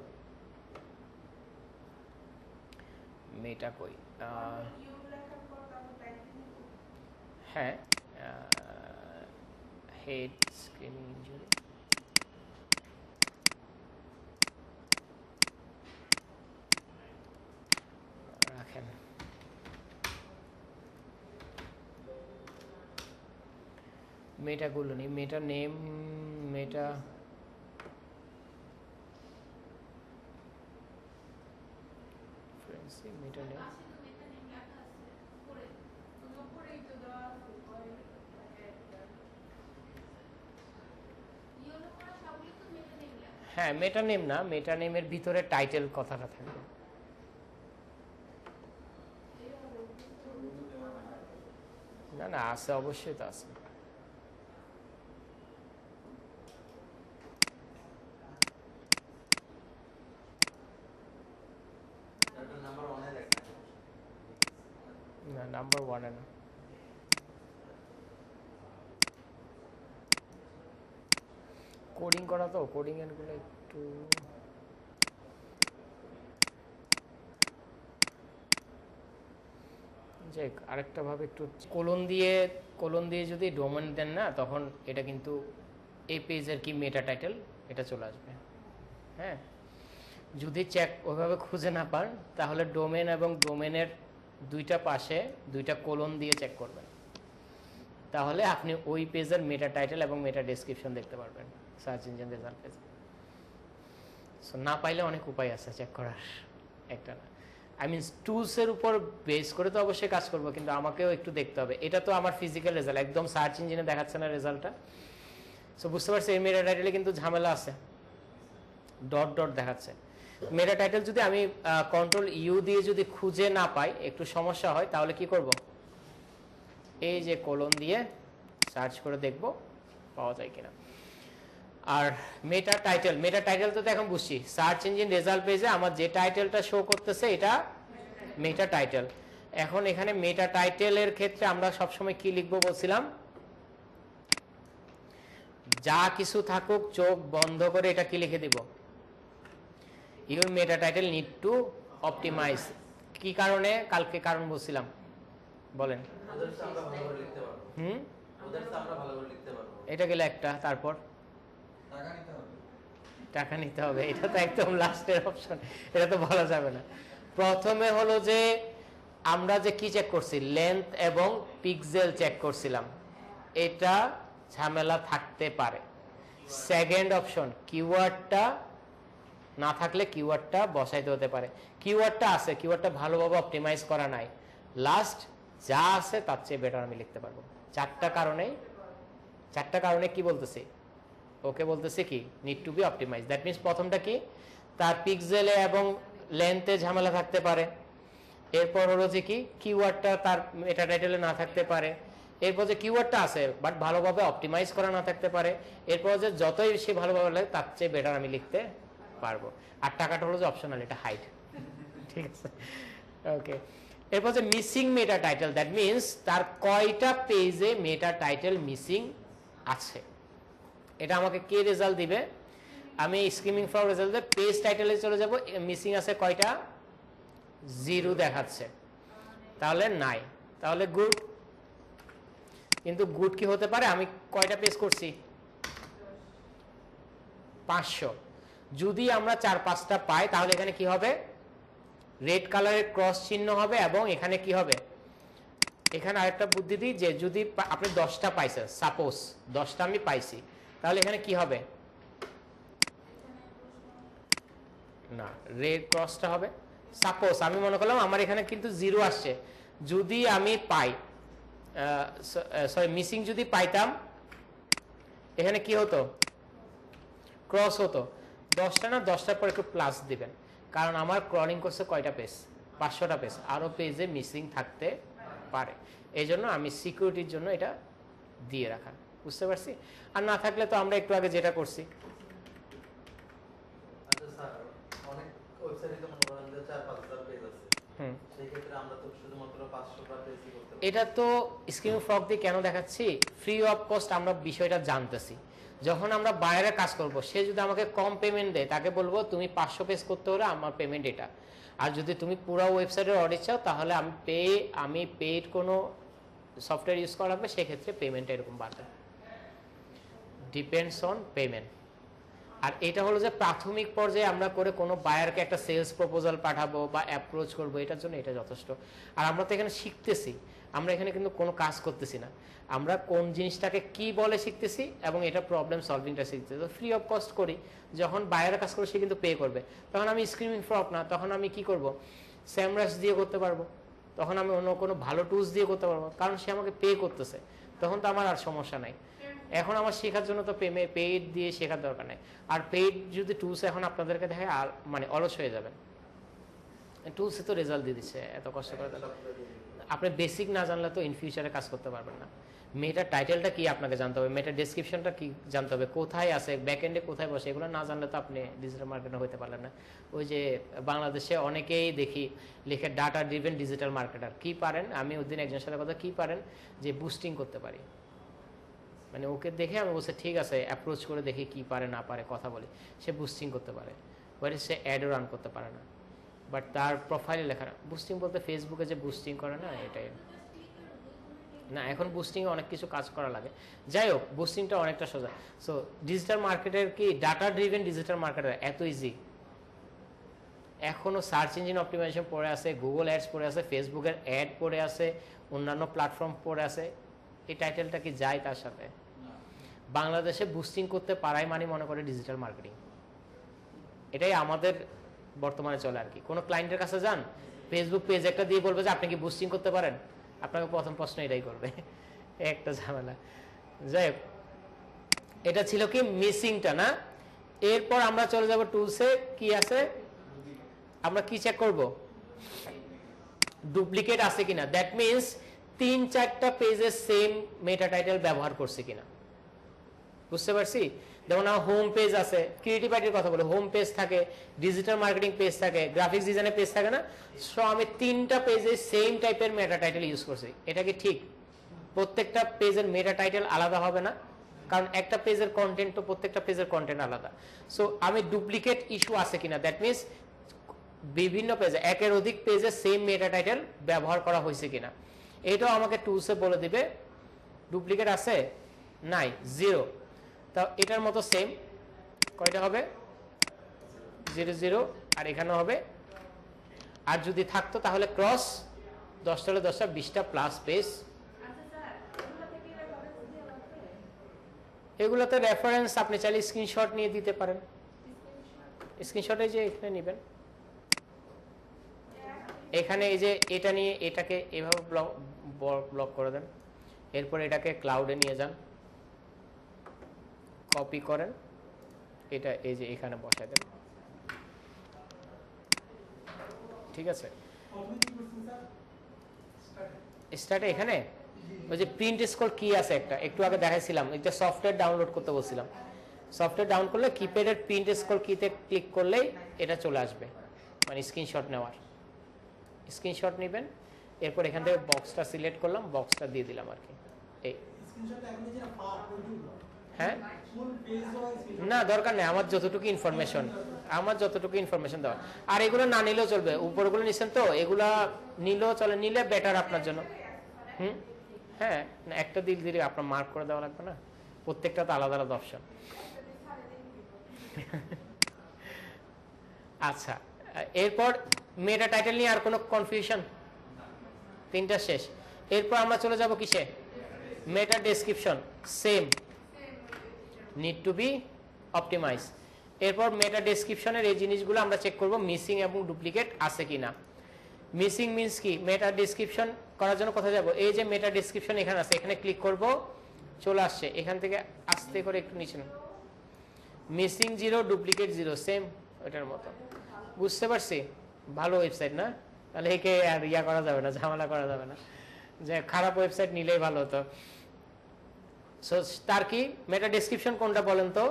[SPEAKER 1] মেটা কই, হ্যাঁ হেড স্ক্রিমিং ইনজুরি, রাখেন। মেটাগুলো নেই, মেটা নেম, মেটা মেটা নেম, হ্যাঁ মেটা নেম না, মেটা নেমের ভিতরে টাইটেল কথাটা থাকবে। না না আছে, অবশ্যই তো আছে।
[SPEAKER 2] এটা নাম্বার 1 এ লেখা আছে।
[SPEAKER 1] না নাম্বার 1 এ না, কোডিং করা তো, কোডিং এর গুলো একটু যে আরেকটা ভাবে একটু কোলন দিয়ে যদি ডোমেন দেন না, তখন এটা কিন্তু এই পেজের কি মেটা টাইটেল এটা চলে আসবে। হ্যাঁ, যদি চেক ওইভাবে খুঁজে না পান, তাহলে ডোমেন এবং ডোমেনের দুইটা পাশে দুইটা কোলন দিয়ে চেক করবেন, তাহলে আপনি ওই পেজের মেটা টাইটেল এবং মেটা ডেসক্রিপশন দেখতে পারবেন সার্চ ইঞ্জিন রেজাল্ট পেজে। সো না পাইলে অনেক উপায় আছে চেক করার, একটা না। আই মিন টুলসের উপর বেস করে তো অবশ্যই কাজ করবো, কিন্তু আমাকেও একটু দেখতে হবে। এটা তো আমার ফিজিক্যাল রেজাল্ট, একদম সার্চ ইঞ্জিনে দেখাচ্ছে না রেজাল্টটা। সো বুঝতে পারছি এই মেটা টাইটেলে কিন্তু ঝামেলা আছে, ডট ডট দেখাচ্ছে। মেটা টাইটেল যদি আমি কন্ট্রোল ইউ দিয়ে যদি খুঁজে না পাই, একটু সমস্যা হয়, তাহলে কি করব? এই যে কোলন দিয়ে সার্চ করে দেখব পাওয়া যায় কিনা। আর মেটা টাইটেল তো এখন বুঝছি, সার্চ ইঞ্জিন রেজাল্ট পেজে আমার যে টাইটেলটা শো করতেছে এটা মেটা টাইটেল। এখন এখানে মেটা টাইটেলের ক্ষেত্রে আমরা সবসময় কি লিখবো বলছিলাম? যা কিছু থাকুক চোখ বন্ধ করে এটা কি লিখে দিব? Your meta title need to optimise. কি কারণে? কালকে কারণ বলছিলাম, বলেন।
[SPEAKER 2] ওদের সাথে আমরা ভালো করে লিখতে পারবো। ওদের সাথে আমরা ভালো করে লিখতে পারবো।
[SPEAKER 1] এটা গেলে একটা, তারপর টাকা নিতে হবে, এটা তো একদম লাস্টের অপশন, এটা তো বলা যাবে না। প্রথমে হলো যে আমরা যে কি চেক করছি, লেন্থ এবং পিক্সেল চেক করছিলাম, এটা ঝামেলা থাকতে পারে। সেকেন্ড অপশন, কিওয়ার্ডটা না থাকলে কিওয়ার্ডটা বসাইতে হতে পারে। কিওয়ার্ডটা আছে, কিওয়ার্ডটা ভালোভাবে অপটিমাইজ করা নাই, লাস্ট যা আছে তার চেয়ে বেটার আমি লিখতে পারবো। চারটা কারণে কি বলতেছি, ওকে বলতেছে কি need to be optimise. That means প্রথমটা কি, তার পিক্সেলে এবং লেন্থে ঝামেলা থাকতে পারে। এরপর হলো যে কি কিওয়ার্ডটা তার মেটা টাইটেলে না থাকতে পারে। এরপর যে কিওয়ার্ডটা আছে বাট ভালোভাবে অপটিমাইজ করা না থাকতে পারে। এরপর যে যতই সে ভালোভাবে লাগে তার চেয়ে বেটার আমি লিখতে পারবো। আর টাকাটা হলো যে অপশনাল, এটা হাইড, ঠিক আছে ওকে। এরপর যে missing meta title, that means তার কয়টা পেজে মেটা টাইটেল মিসিং আছে, এটা আমাকে কে রেজাল্ট দিবে। আমি স্ক্রিমিং ফ্রগ রেজাল্ট দিয়ে পেজ টাইটেলে চলে যাব, মিসিং আছে কয়টা, 0 দেখাচ্ছে, তাহলে নাই, তাহলে গুড। কিন্তু গুড কি হতে পারে, আমি কয়টা পেজ করছি, 500। যদি আমরা 4-5টা পাই তাহলে এখানে কি হবে, রেড কালারের ক্রস চিহ্ন হবে এবং এখানে কি হবে, এখানে আরেকটা বুদ্ধি দিই যে যদি আপনি 10টা পাইছেন, সাপোজ 10টা আমি পাইছি, তাহলে এখানে কি হবে, না রেড ক্রসটা হবে। সাপোজ আমি মনে করলাম আমার এখানে কিন্তু 0 আসছে, যদি আমি পাই সরি মিসিং যদি পাইতাম এখানে কি হতো, ক্রস হতো। 10টা না, 10টার পর একটু প্লাস দিবেন, কারণ আমার ক্রলিং করছে কয়টা পেজ, 500টা পেজ, আরো পেজে মিসিং থাকতে পারে। এই জন্য আমি সিকিউরিটির জন্য এটা দিয়ে রাখা, বুঝতে পারছি। আর না থাকলে তো আমরা একটু আগে যেটা করছি।
[SPEAKER 2] আচ্ছা স্যার, অনেক ওয়েবসাইটে তো মনে করেন যে 4-5টা পেজ আছে, সেই ক্ষেত্রে আমরা তো শুধুমাত্র 500টা পেজই করতে পারি।
[SPEAKER 1] এটা তো স্ক্রিন ফ্রগ দিয়ে কেন দেখাচ্ছি, ফ্রি অফ কস্ট আমরা বিষয়টা জানতেছি। যখন আমরা বাইরে কাজ করব, সে যদি আমাকে কম পেমেন্ট দেয়, তাকে বলবো তুমি 500 পেজ করতে হলে আমার পেমেন্ট এটা। আর যদি তুমি পুরো ওয়েবসাইটের অডিট চাও তাহলে আমি পেইড কোনো সফটওয়্যার ইউজ করা লাগবে, সেক্ষেত্রে পেমেন্টটা এরকম বাড়বে, ডিপেন্ডস অন পেমেন্ট। আর এটা হলো যে প্রাথমিক পর্যায়ে আমরা করে কোনো বায়ারকে একটা সেলস প্রপোজাল পাঠাবো বা অ্যাপ্রোচ করবো, এটার জন্য এটা যথেষ্ট। আর আমরা তো এখানে শিখতেছি, আমরা এখানে কিন্তু কোনো কাজ করতেছি না, আমরা কোন জিনিসটাকে কি বলে শিখতেছি এবং এটা প্রবলেম সলভিংটা শিখতেছি। তো ফ্রি অফ কস্ট করি, যখন বায়ারের কাজ করে সে কিন্তু পে করবে, তখন আমি স্ক্রিমিং ফ্রগ না, তখন আমি কি করব, স্যামরাশ দিয়ে করতে পারবো, তখন আমি অন্য কোনো ভালো টুলস দিয়ে করতে পারবো, কারণ সে আমাকে পে করতেছে, তখন তো আমার আর সমস্যা নাই। এখন আমার শেখার জন্য তো পেইড দিয়ে শেখার দরকার নেই। আর পেইড যদি টুলস এখন আপনাদেরকে দেখে আর মানে অলস হয়ে যাবেন, টুলসে তো রেজাল্ট দিয়ে দিচ্ছে, এত কষ্ট করে আপনি বেসিক না জানলে তো ইন ফিউচারে কাজ করতে পারবেন না। মেটার টাইটেলটা কি আপনাকে জানতে হবে, মেটার ডেসক্রিপশনটা কি জানতে হবে, কোথায় আছে, ব্যাকএন্ডে কোথায় বসে, এগুলো না জানলে তো আপনি ডিজিটাল মার্কেটার হতে পারলেন না। ওই যে বাংলাদেশে অনেকেই দেখি লিখে ডাটা ড্রিভেন ডিজিটাল মার্কেটার, কি পারেন, আমি ওই দিন একজনের সাথে কথা, কি পারেন যে বুস্টিং করতে পারি, মানে ওকে দেখে আমি বলছি ঠিক আছে অ্যাপ্রোচ করে দেখি কি পারে না পারে, কথা বলি, সে বুস্টিং করতে পারে, বাট সে অ্যাডও রান করতে পারে না, বাট তার প্রোফাইলে লেখা না। বুস্টিং বলতে ফেসবুকে যে বুস্টিং করে না, এটাই না, এখন বুস্টিংয়ে অনেক কিছু কাজ করা লাগে। যাই হোক, বুস্টিংটা অনেকটা সোজা। সো ডিজিটাল মার্কেটের কি ডাটা ড্রিভেন ডিজিটাল মার্কেটার এত ইজি, এখনো সার্চ ইঞ্জিন অপটিমাইজেশন পড়ে আছে, গুগল অ্যাডস পড়ে আছে, ফেসবুকের অ্যাড পড়ে আছে, অন্যান্য প্ল্যাটফর্ম পড়ে আছে, এই টাইটেলটা কি যায় তার সাথে? বাংলাদেশে বুস্টিং করতে পারাই মানে মনে করে ডিজিটাল মার্কেটিং, এটাই আমাদের বর্তমানে চলে আর কি। কোনো ক্লায়েন্টের কাছে যান, ফেসবুক পেজ একটা দিয়ে বলবে যে আপনি কি বুস্টিং করতে পারেন, আপনাকে প্রথম প্রশ্ন এটাই করবে, একটা ঝামেলা। যাই হোক, এটা ছিল কি মিসিংটা না। এরপর আমরা চলে যাব টুলসে, কি আছে, আমরা কি চেক করব, ডুপ্লিকেট আছে কিনা। দ্যাট মিনস 3-4টা পেজে সেম মেটা টাইটেল ব্যবহার করছে কিনা, বুঝতে পারছি। যেমন আমার হোম পেজ আছে, ক্রিয়েটিভ আইটির কথা বলে হোম পেজ থাকে, ডিজিটাল মার্কেটিং পেজ থাকে, গ্রাফিক্স ডিজাইনের পেজ থাকে না, সো আমি 3টা পেজে সেম টাইপের মেটা টাইটেল ইউজ করছি। এটা কি ঠিক? প্রত্যেকটা পেজের মেটা টাইটেল আলাদা হবে না, কারণ একটা পেজের কন্টেন্ট তো প্রত্যেকটা পেজের কন্টেন্ট আলাদা। সো আমি ডুপ্লিকেট ইস্যু আছে কিনা, দ্যাট মিনস বিভিন্ন পেজে একের অধিক পেজে সেম মেটা টাইটেল ব্যবহার করা হয়েছে কিনা, এটাও আমাকে টুলসে বলে দিবে। ডুপ্লিকেট আছে, নাই, 0। তা এটার মতো সেম কয়টা হবে, 0 0, আর এখানে হবে। আর যদি থাকতো তাহলে ক্রস, 10টা হলে 10টা, 20টা প্লাস পেজ। এগুলোতে রেফারেন্স আপনি চাইলে স্ক্রিনশট নিয়ে দিতে পারেন। স্ক্রিনশটে যে এখানে নেবেন, এখানে এই যে এটা নিয়ে এটাকে এভাবে ব্লক করে দেন, এরপর এটাকে ক্লাউডে নিয়ে যান, কপি করেন, এটা এই যে এখানে বসায় দেন, ঠিক আছে। স্টার্টে এখানে ওই যে প্রিন্ট স্কোর কি আছে একটা একটু আগে দেখাইছিলাম, এটা সফটওয়্যার ডাউনলোড করতে বলছিলাম। সফটওয়্যার ডাউন করলে কিপ্যাডের প্রিন্ট স্কোর কিতে ক্লিক করলেই এটা চলে আসবে, মানে স্ক্রিনশট নেওয়ার। স্ক্রিনশট নেবেন, এরপর এখান থেকে বক্সটা সিলেক্ট করলাম, বক্সটা দিয়ে দিলাম আর কি। এই হ্যাঁ না দরকার নেই, আমার যতটুকু ইনফরমেশন দেওয়া। আর এগুলো না নিলেও চলবে, উপরগুলো নিচ্ছেন তো, এগুলা নিলেও চলে, নিলে বেটার আপনার জন্য। হ্যাঁ একটা দিলে আপনার মার্ক করে দেওয়া লাগবে না, প্রত্যেকটা তো আলাদা আলাদা অপশন। আচ্ছা, এরপর মেটা টাইটেল নিয়ে আর কোনো কনফিউশন? তিনটা শেষ। এরপর আমরা চলে যাব কিসে? Meta description. Same, need to be optimise. এরপর মেটা ডেসক্রিপশনের এই জিনিসগুলো আমরা চেক করব মিসিং এবং ডুপ্লিকেট আছে কিনা। মিসিং মিন্স কি? মেটা ডেসক্রিপশন করার জন্য কোথায় যাব? এই যে মেটা ডেসক্রিপশন এখানে আছে, এখানে ক্লিক করব, চলে আসছে। এখান থেকে আস্তে করে একটু নিচে না, মিসিং 0 ডুপ্লিকেট 0, সেম ওইটার মতো। বুঝতে পারছি? ভালো ওয়েবসাইট না? তাহলে একে আর করা যাবে না, ঝামেলা করা যাবে না, যে খারাপ ওয়েবসাইট নিলেই ভালো হতো। সো তার কি মেটা ডেসক্রিপশন কোনটা বলেন তো?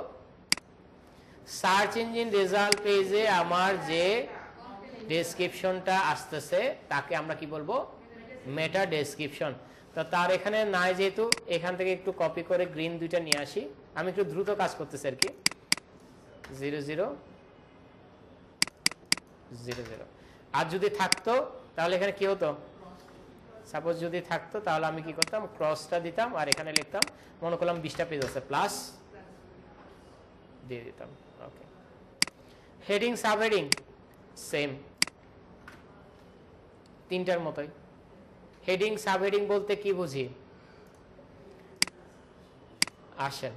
[SPEAKER 1] সার্চ ইঞ্জিন রেজাল্ট পেজে আমার যে ডেসক্রিপশনটা আসতেছে তাকে আমরা কি বলবো? মেটা ডেসক্রিপশন। তো তার এখানে নাই যেহেতু, এখান থেকে একটু কপি করে গ্রিন দুইটা নিয়ে আসি। আমি একটু দ্রুত কাজ করতেছি আর কি। 0 0 0 0। আর যদি থাকতো তাহলে এখানে কি হতো? সাপোজ যদি থাকতো তাহলে আমি কি করতাম? ক্রসটা দিতাম আর এখানে লিখতাম, মনে করলাম 20টা পেজ আছে, প্লাস দিয়ে দিতাম। ওকে। হেডিং সাবহেডিং সেম, তিনটার মতোই। হেডিং সাবহেডিং বলতে কি বুঝি? আসেন,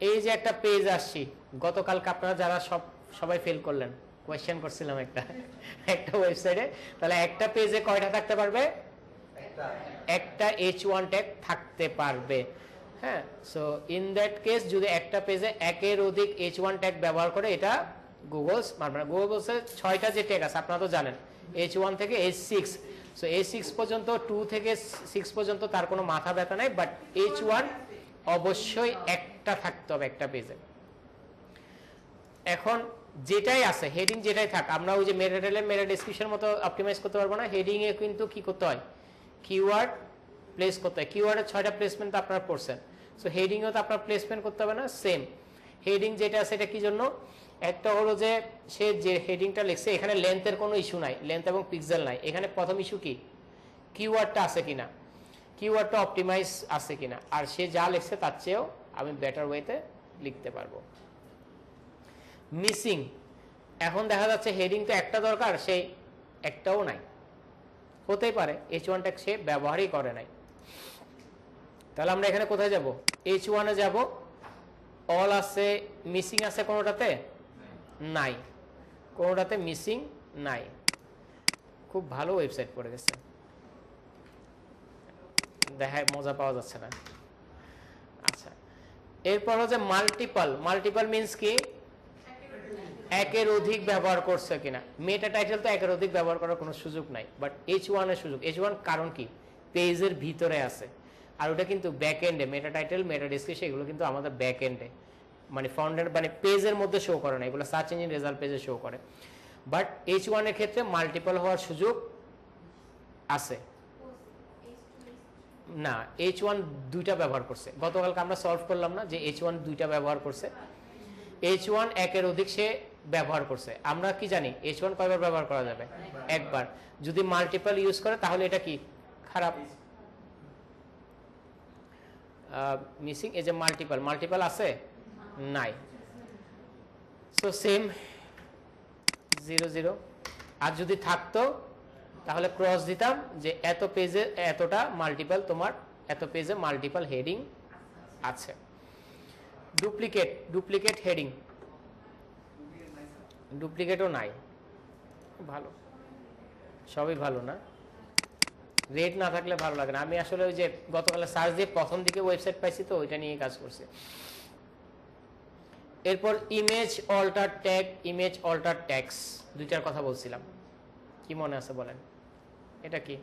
[SPEAKER 1] এই যে একটা পেজ আসছি, গতকালকে আপনারা যারা সবাই ফেল করলেন, কোয়েশ্চেন করছিলাম একটা ওয়েবসাইটে, তাহলে একটা পেজে কয়টা থাকতে পারবে? একটা H1 ট্যাগ থাকতে পারবে। হ্যাঁ, সো ইন দ্যাট কেস যদি একটা পেজে একের অধিক H1 ট্যাগ ব্যবহার করে, এটা গুগল মারবে না। গুগল বলছে 6টা যে ট্যাগ আছে আপনারা তো জানেন, H1 থেকে H6। সো H6 পর্যন্ত, 2 থেকে 6 পর্যন্ত তার কোনো মাথা ব্যথা নাই, বাট H1 অবশ্যই একটা থাকতে হবে একটা পেজে। এখন যেটাই আছে, হেডিং যেটাই থাক, আমরা ওই যে মেটা ডেসক্রিপশন মতো অপটিমাইজ করতে পারবো না। হেডিং এ কিন্তু কি করতে হয়? কিওয়ার্ড প্লেস করতে হয়। কিওয়ার্ডের 6টা প্লেসমেন্ট আপনারা পড়ছেন, সো হেডিংও তো আপনার প্লেসমেন্ট করতে হবে না? সেম। হেডিং যেটা আছে এটা কি জন্য? একটা হলো যে সে যে হেডিংটা লিখছে এখানে লেন্থের কোনো ইস্যু নাই, লেন্থ এবং পিক্সেল নাই। এখানে প্রথম ইস্যু কি? কিওয়ার্ডটা আছে কিনা, কিওয়ার্ডটা অপটিমাইজ আছে কিনা, আর সে যা লিখছে তার চেয়েও আমি বেটার ওয়েতে লিখতে পারবো। মিসিং, এখন দেখা যাচ্ছে হেডিং তো একটা দরকার, সেই একটাও নাই। হতেই পারে H1 ট্যাগ সে ব্যবহারই করে নাই। তাহলে আমরা এখানে কোথায় যাব? H1 এ যাব। অল আছে, মিসিং আছে কোনোটাতে? নাই, কোনোটাতে মিসিং নাই। খুব ভালো ওয়েবসাইট পড়ে গেছে, দেখায় মজা পাওয়া যাচ্ছে না। আচ্ছা, এরপর হচ্ছে মাল্টিপল। মাল্টিপল মিন্স কি? একের অধিক ব্যবহার করছে কিনা। মেটা টাইটেল তো একের অধিক ব্যবহার করার কোনো সুযোগ নাই, বাট H1 এর সুযোগ। H1 কারণ কি? পেজের ভিতরে আছে, আর ওটা কিন্তু ব্যাক এন্ডে। মেটা টাইটেল, মেটা ডেসক্রিপশন এগুলো কিন্তু আমাদের ব্যাক এন্ডে, মানে ফ্রন্ট এন্ড, মানে পেজের মধ্যে শো করে না, এগুলো সার্চ ইঞ্জিন রেজাল্ট পেজে শো করে। বাট H1 এর ক্ষেত্রে মাল্টিপল হওয়ার সুযোগ আছে না। H1 দুইটা ব্যবহার করছে, গতকালকে আমরা সলভ করলাম না যে H1 দুইটা ব্যবহার করছে। H1 একের অধিক সে ব্যবহার করছে। আমরা কি জানি H1 কয়বার ব্যবহার করা যাবে? একবার। যদি মাল্টিপল ইউজ করে তাহলে এটা কি? খারাপ। মিসিং, এই যে মাল্টিপল আছে? নাই। So same 0 0। আর যদি থাকতো তাহলে ক্রস দিতাম যে এত পেজে এতটা মাল্টিপল, তোমার এত পেজে মাল্টিপল হেডিং আছে। ডুপ্লিকেট হেডিং, ডুপ্লিকেটও নাই, ভালো, সবই ভালো না, রেট না থাকলে ভালো লাগে না। আমি আসলে ওই যে গতকাল সার্চ দিয়ে প্রথম দিকে ওয়েবসাইট পাইছি তো ওইটা নিয়ে কাজ করছি। এরপর image alter tag, image alter tags, দুইটার কথা বলছিলাম, কি মনে আছে বলেন? এটা কি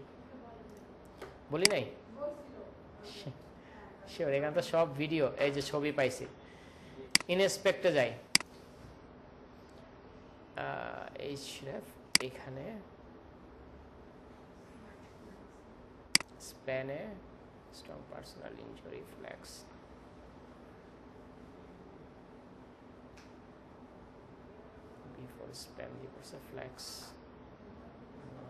[SPEAKER 1] বলি নাই? শিওর, এখানে তো সব ভিডিও, এই যে ছবি পাইছি। ইনস্পেক্টে যাই, এখানে স্প্যানে strong personal injury flags, before spam equals a flags. No.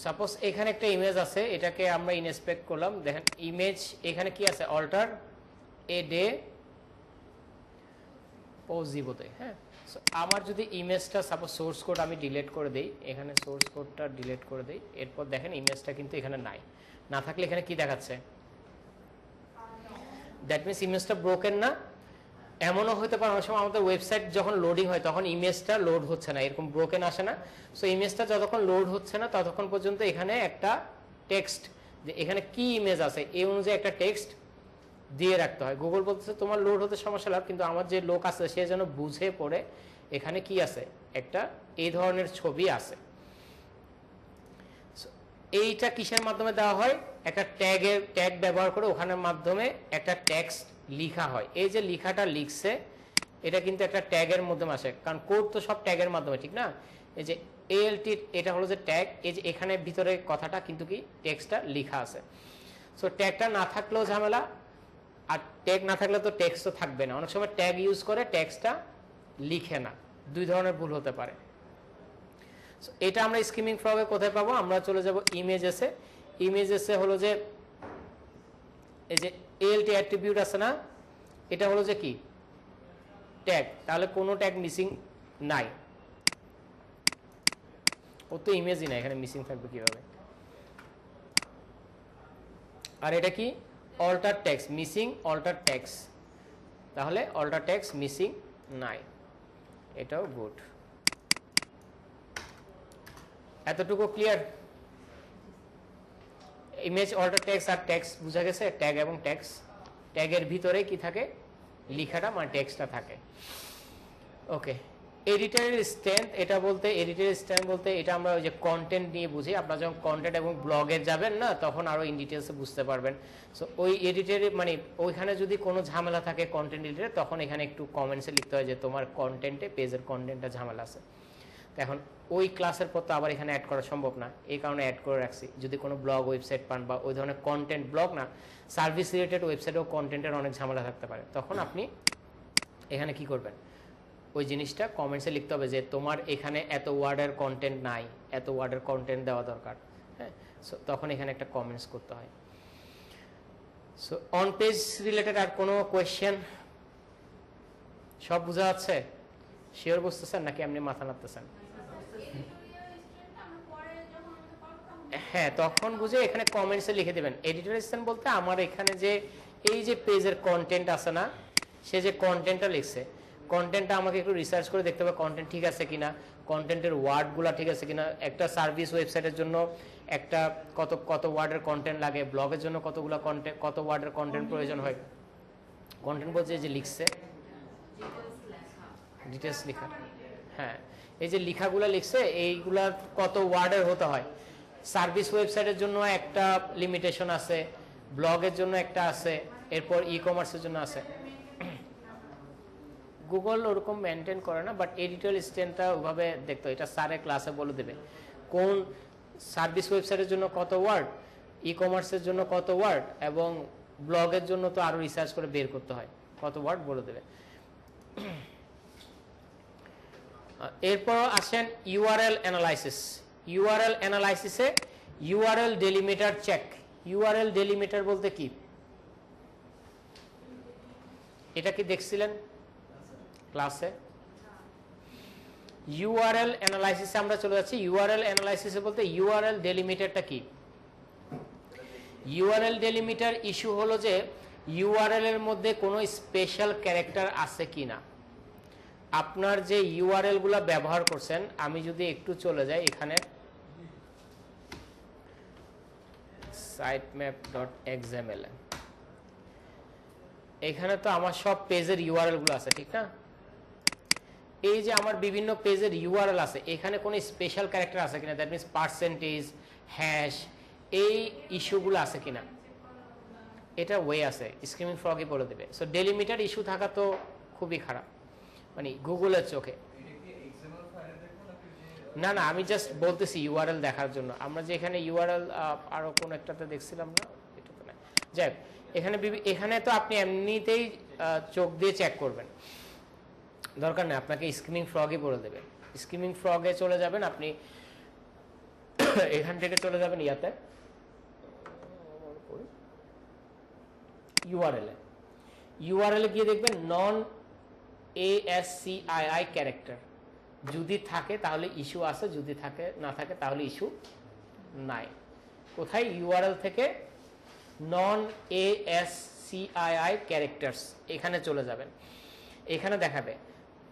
[SPEAKER 1] Suppose এখানে একটা ইমেজ আছে, এটাকে আমরা ইনস্পেক্ট করলাম, দেখেন ইমেজ এখানে কি আছে, অল্টার এ ডে পজিবোতে। হ্যাঁ, সো আমার যদি ইমেজটা সাপোজ সোর্স কোড আমি ডিলিট করে দেই, এখানে সোর্স কোডটা ডিলিট করে দেই, এরপর দেখেন ইমেজটা কিন্তু এখানে নাই, না থাকলে এখানে কি দেখাচ্ছে, দ্যাট মিনস ইমেজটা ব্রোকেন না। এমনও হতে পারে অনেক সময় আমাদের ওয়েবসাইট যখন লোডিং হয় তখন ইমেজটা লোড হচ্ছে না, এরকম ব্রোকেন আসে না। সো ইমেজটা যতক্ষণ লোড হচ্ছে না ততক্ষণ পর্যন্ত এখানে একটা টেক্সট, যে এখানে কি ইমেজ আছে এই অনুযায়ী একটা টেক্সট দিয়ে রাখতে হয়। গুগল বলতেছে তোমার লোড হতে সমস্যা লাভ, কিন্তু আমার যে লোক আছে সে যেন বুঝে পড়ে এখানে কি আছে, একটা এই ধরনের ছবি আছে। এইটা কিসের মাধ্যমে দেওয়া হয়, একটা ট্যাগ ব্যবহার করে ওখানের মাধ্যমে একটা টেক্সট লিখা হয়। এই যে লিখাটা লিখছে এটা কিন্তু একটা ট্যাগের মাধ্যমে আসে, কারণ কোড তো সব ট্যাগের মাধ্যমে, ঠিক না? এই যে এএলটি এটা হলো যে ট্যাগ, এই যে এখানে ভিতরে কথাটা কিন্তু কি টেক্সটটা লিখা আছে। সো ট্যাগটা না থাকলেও ঝামেলা, আর ট্যাগ না থাকলে তো টেক্সট তো থাকবে না। অনেক সময় ট্যাগ ইউজ করে টেক্সটটা লিখে না, দুই ধরনের ভুল হতে পারে। এটা আমরা স্কিমিং ফ্রগে কোথায় পাবো, আমরা চলে যাব ইমেজেসে। ইমেজেসে হলো যে এই যে এএলটি অ্যাট্রিবিউট আছে না, এটা হলো যে কি ট্যাগ, তাহলে কোনো ট্যাগ মিসিং নাই, ও তো ইমেজই না, এখানে মিসিং থাকবে কিভাবে? আর এটা কি alter text, missing alter text, তাহলে অল্টার টেক্সট মিসিং নাই, এটাও গুড। এতটুকু ক্লিয়ার? ইমেজ অল্টার টেক্সট আর টেক্সট বুঝা গেছে, ট্যাগ এবং টেক্সট, ট্যাগের ভিতরে কি থাকে, লিখাটা মানে টেক্সটটা থাকে। ওকে, এডিটরের স্ট্রেংথ, এটা বলতে এডিটরের স্ট্রেংথ বলতে এটা আমরা ওই যে কন্টেন্ট নিয়ে বুঝি, আপনারা যখন কন্টেন্ট এবং ব্লগে যাবেন না তখন আরো ইন ডিটেইলসে বুঝতে পারবেন। সো ওই এডিটরে মানে ওইখানে যদি কোনো ঝামেলা থাকে কন্টেন্ট এডিটরে, তখন এখানে একটু কমেন্টসে লিখতে হয় যে তোমার কন্টেন্টে, পেজের কন্টেন্টটা ঝামেলা আছে। তো এখন ওই ক্লাসের পর তো আবার এখানে অ্যাড করা সম্ভব না, এই কারণে অ্যাড করে রাখছি। যদি কোনো ব্লগ ওয়েবসাইট পান বা ওই ধরনের কন্টেন্ট, ব্লগ না সার্ভিস রিলেটেড ওয়েবসাইটেও কন্টেন্টের অনেক ঝামেলা থাকতে পারে, তখন আপনি এখানে কি করবেন, ওই জিনিসটা কমেন্টসে লিখতে হবে যে তোমার এখানে এত ওয়ার্ডের কন্টেন্ট নাই, এত ওয়ার্ডের কন্টেন্ট দেওয়া দরকার। হ্যাঁ, সো তখন এখানে একটা কমেন্টস করতে হয়। সো অন পেজ রিলেটেড আর কোনো কোয়েশ্চেন? সব বোঝা যাচ্ছে? শিওর বুঝতেছেন নাকি এমনি মাথা নাড়তেছেন? হ্যাঁ, তখন বুঝে এখানে কমেন্টসে লিখে দেবেন। এডিটরেশন বলতে আমার এখানে যে এই যে পেজের কন্টেন্ট আছে না, সে যে কন্টেন্টটা লিখছে, কন্টেন্টটা আমাকে একটু রিসার্চ করে দেখতে হবে কন্টেন্ট ঠিক আছে কিনা, কন্টেন্টের ওয়ার্ডগুলো ঠিক আছে কিনা। একটা সার্ভিস ওয়েবসাইটের জন্য একটা কত ওয়ার্ডের কন্টেন্ট লাগে, ব্লগের জন্য কতগুলো কন্টেন্ট, কত ওয়ার্ডের কন্টেন্ট প্রয়োজন হয়। কন্টেন্ট বলতে যে লিখছে ডিটেলস লেখা, হ্যাঁ এই যে লেখাগুলো লিখছে এইগুলা কত ওয়ার্ডের হতে হয়। সার্ভিস ওয়েবসাইটের জন্য একটা লিমিটেশন আছে, ব্লগের জন্য একটা আছে, এরপর ই কমার্সের জন্য আছে। গুগল ওরকম মেনটেন করে না, বাট এডিটোরিয়াল স্ট্যান্ডটা ওইভাবে দেখতে হয়। এটা স্যারে ক্লাসে বলে দেবে কোন সার্ভিস ওয়েবসাইটের জন্য কত ওয়ার্ড, ই কমার্সের জন্য কত ওয়ার্ড, এবং ব্লগের জন্য তো আরো রিসার্চ করে বের করতে হয় কত ওয়ার্ড বলে দেবে। এরপর আসেন ইউআরএল অ্যানালাইসিস। ইউআরএল অ্যানালাইসিসে URL delimiter check. URL delimiter বলতে কি, এটা কি দেখছিলেন ক্লাসে? ইউআরএল অ্যানালাইসিসে আমরা চলে যাচ্ছি। ইউআরএল অ্যানালাইসিসে বলতে ইউআরএল ডেলিমিটারটা কি? ইউআরএল ডেলিমিটার ইস্যু হলো যে ইউআরএল এর মধ্যে কোনো স্পেশাল ক্যারেক্টার আছে কিনা। আপনার যে ইউআরএল গুলা ব্যবহার করছেন, আমি যদি একটু চলে যাই এখানে sitemap.xml, এখানে তো আমার সব পেজের ইউআরএল গুলো আছে, ঠিক না? এই যে আমার বিভিন্ন পেজের ইউআরএল আছে, এখানে কোনো স্পেশাল ক্যারেক্টার আছে কিনা, দ্যাট মিনস পার্সেন্টেজ, হ্যাশ, এই ইস্যুগুলো আছে কিনা, এটা ওয়ে আছে, স্ক্রিমিং ফ্রগই বলে দেবে। সো ডেলিমিটার ইস্যু থাকা তো খুবই খারাপ, মানে গুগলের চোখে। না না, আমি জাস্ট বলতেছি ইউআরএল দেখার জন্য। আমরা যে এখানে ইউআরএল আরো কোন একটাতে দেখছিলাম না, এটা তো না। যাই হোক, এখানে তো আপনি এমনিতেই চোখ দিয়ে চেক করবেন, দরকার নেই, আপনাকে স্ক্রিমিং ফ্রগই বলে দেবে। স্ক্রিমিং ফ্রগে চলে যাবেন আপনি, এখান থেকে চলে যাবেন ইয়াতে ইউআরএল এ গিয়ে দেখবেন নন ASCII ক্যারেক্টার, যদি থাকে তাহলে ইস্যু আছে, যদি থাকে না থাকে তাহলে ইস্যু নাই। কোথায়? ইউআরএল থেকে নন ASCII ক্যারেক্টারস, এখানে চলে যাবেন। এখানে দেখাবে,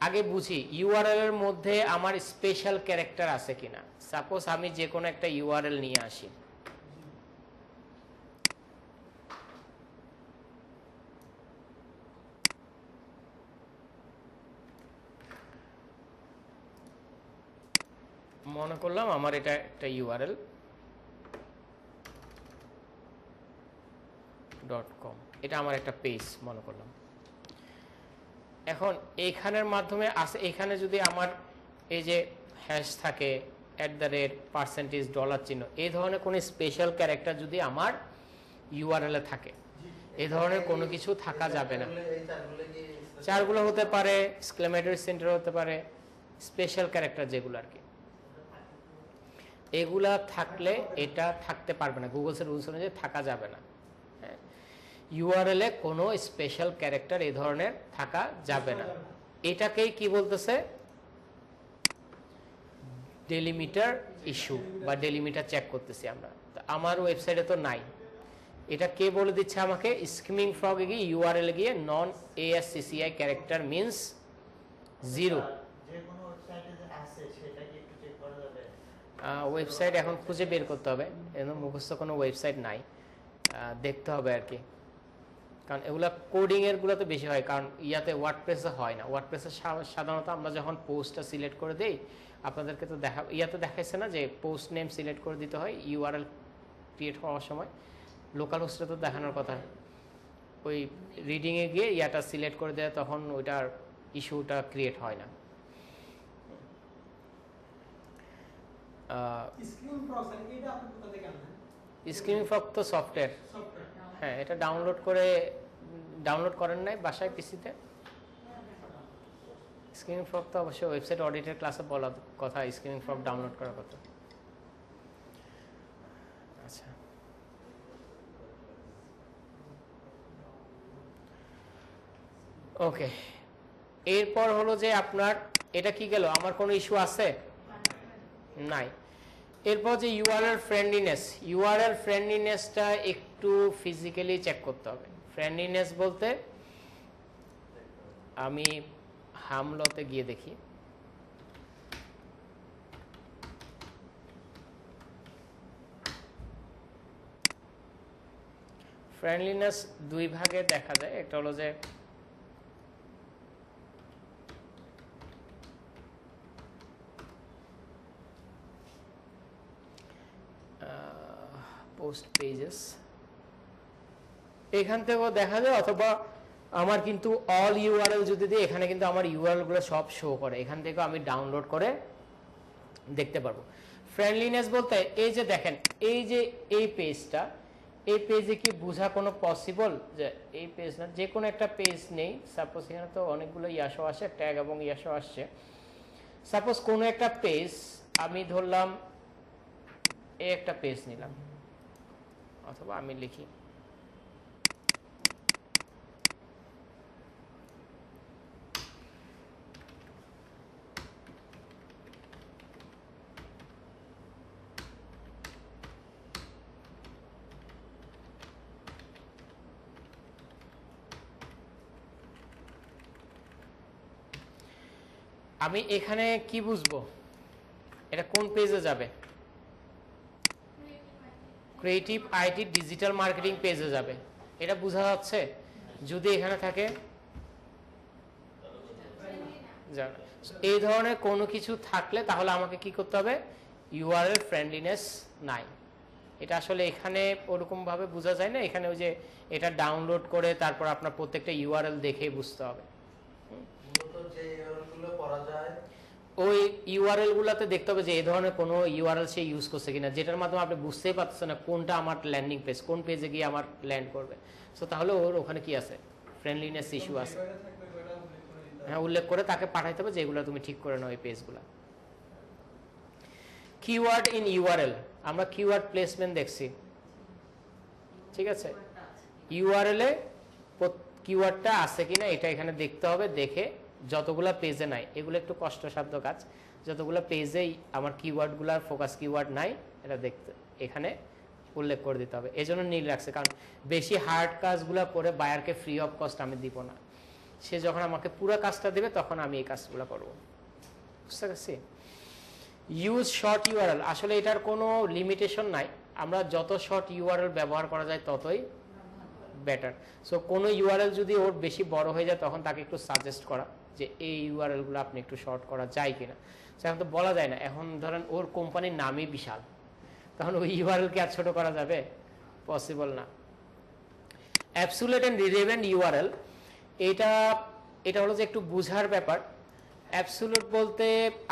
[SPEAKER 1] আগে বুঝি ইউআরএল এর মধ্যে আমার স্পেশাল ক্যারেক্টার আছে কিনা। সাপোজ আমি যে কোনো একটা ইউআরএল নিয়ে আসি, মনে করলাম আমার এটা একটা ইউআরএল .com, এটা আমার একটা পেজ মনে করলাম। এখন এইখানের মাধ্যমে আছে, এখানে যদি আমার এই যে হ্যাশ থাকে, @ $, $চিহ্ন, এই ধরনের কোনো স্পেশাল ক্যারেক্টার যদি আমার ইউআরএল এ থাকে, এই ধরনের কোনো কিছু থাকা যাবে না। চারগুলো হতে পারে, এক্সক্লেমেটরি সেন্টার হতে পারে, স্পেশাল ক্যারেক্টার যেগুলো আর কি, এগুলা থাকলে এটা থাকতে পারবে না, গুগলস এর রুলস অনুযায়ী থাকা যাবে না। ইউআরএল এ কোনো স্পেশাল ক্যারেক্টার এই ধরনের থাকা যাবে না। এটাকেই কি বলতেছে? ডেলিমিটার ইস্যু বা ডেলিমিটার চেক করতেছি আমরা। আমার ওয়েবসাইটে তো নাই, এটা কে বলে দিচ্ছে আমাকে? স্কিমিং ফ্রগে গিয়ে ইউআরএল গিয়ে নন ASCII ক্যারেক্টার মিন্স 0। ওয়েবসাইট এখন খুঁজে বের করতে হবে, এরকম মুখস্থ কোনো ওয়েবসাইট নাই, দেখতে হবে আর কি। কারণ এগুলা কোডিং এর গুলো তো বেশি হয়, কারণ ইয়াতে ওয়ার্ডপ্রেসে হয় না। ওয়ার্ডপ্রেসে সাধারণত আমরা যখন পোস্টটা সিলেক্ট করে দেই, আপনাদেরকে তো ইয়াতে দেখাইছে না যে পোস্ট নেম সিলেক্ট করে দিতে হয় ইউআরএল ক্রিয়েট হওয়ার সময়। লোকাল হোস্টে তো দেখানোর কথা, ওই রিডিংয়ে গিয়ে ইয়াটা সিলেক্ট করে দেয়, তখন ওইটার ইস্যুটা ক্রিয়েট হয় না। স্ক্রিমিং ফ্রগ তো সফটওয়্যার, হ্যাঁ, এটা ডাউনলোড করেন নাই বাসায় পিসিতে? স্ক্রিমিং ফ্রগ তো অবশ্যই ওয়েবসাইট অডিটের ক্লাসে বলার কথা, স্ক্রিমিং ফ্রগ ডাউনলোড করার কথা। আচ্ছা, ওকে, এরপর হলো যে আপনার এটা কি গেল, আমার কোনো ইস্যু আছে নাই। এরপর যে ইউআরএল ফ্রেন্ডলিনেসটা একটু ফিজিক্যালি চেক করতে হবে। ফ্রেন্ডলিনেস বলতে আমি হামলতে গিয়ে দেখি, ফ্রেন্ডলিনেস দুই ভাগে দেখা যায়। একটা হলো যে পোস্ট পেজেস, এখান থেকেও দেখা যায়, অথবা আমার কিন্তু অল ইউআরএল যদি দিই, এখানে কিন্তু আমার ইউআরএল গুলো সব শো করে, এখান থেকে আমি ডাউনলোড করে দেখতে পারবো। ফ্রেন্ডলিনেস বলতে এই যে দেখেন, এই যে এই পেজটা, এই পেজে কি বোঝা কোনো পসিবল যে এই পেজ না, যে কোনো একটা পেজ নেই, সাপোজ এখানে তো অনেকগুলো ইয়াশো আসে, ট্যাগ এবং ইয়াশো আসছে। সাপোজ কোনো একটা পেজ আমি ধরলাম, এই একটা পেজ নিলাম, অথবা আমি লিখি আমি এখানে কি বুঝবো এটা কোন পেজে যাবে? ক্রিয়েটিভ আইটি ডিজিটাল মার্কেটিং পেজে যাবে। এটা বোঝা যাচ্ছে? যদি এখানে থাকে এই ধরনের কোনো কিছু থাকলে তাহলে আমাকে কি করতে হবে? ইউআরএল ফ্রেন্ডলিনেস নাই। এটা আসলে এখানে ওরকম ভাবে বোঝা যায় না। এখানে ওই যে এটা ডাউনলোড করে তারপর আপনার প্রত্যেকটা ইউআরএল দেখে বুঝতে হবে। ওই ইউআরএল গুলাতে দেখতে হবে যে এই ধরনের কোনো ইউআরএল সে ইউজ করছে কিনা, যেটার মাধ্যমে আপনি বুঝতেই পারছেন না কোনটা আমার ল্যান্ডিং পেজ, কোন পেজে গিয়ে আমার ল্যান্ড করবে। সো তাহলে ওর ওখানে কি আছে? ফ্রেন্ডলিনেস ইস্যু আছে। হ্যাঁ, উল্লেখ করে তাকে পাঠাইতে হবে যেগুলো তুমি ঠিক করে নাও এই পেজগুলো। কিওয়ার্ড ইন ইউআরএল, আমরা কিওয়ার্ড প্লেসমেন্ট দেখছি, ঠিক আছে। ইউআরএল এ কিওয়ার্ডটা আছে কিনা এটা এখানে দেখতে হবে। দেখে যতগুলা পেজে নাই, এগুলো একটু কষ্টসাধ্য কাজ, যতগুলো পেজেই আমার কিওয়ার্ডগুলার ফোকাস কিওয়ার্ড নাই এটা দেখতে এখানে উল্লেখ করে দিতে হবে। এই জন্য নীল রাখছে, কারণ বেশি হার্ড কাজগুলো করে বায়ারকে ফ্রি অফ কস্ট আমি দিব না। সে যখন আমাকে পুরো কাজটা দেবে তখন আমি এই কাজগুলো করবো। বুঝতে পারছি? ইউজ শর্ট ইউআরএল, আসলে এটার কোনো লিমিটেশন নাই। আমরা যত শর্ট ইউআরএল ব্যবহার করা যায় ততই বেটার। সো কোনো ইউআরএল যদি ওর বেশি বড় হয়ে যায় তখন তাকে একটু সাজেস্ট করা যে এই ইউআরএলগুলো আপনি একটু শর্ট করা যায় কিনা। সেখানে তো বলা যায় না, এখন ধরেন ওর কোম্পানির নামই বিশাল, তখন ওই ইউআরএলকে আর ছোট করা যাবে? পসিবল না। অ্যাবসুলেট এন্ড রিলেভেন্ট ইউআরএল, এটা হলো যে একটু বুঝার ব্যাপার। অ্যাবসুলেট বলতে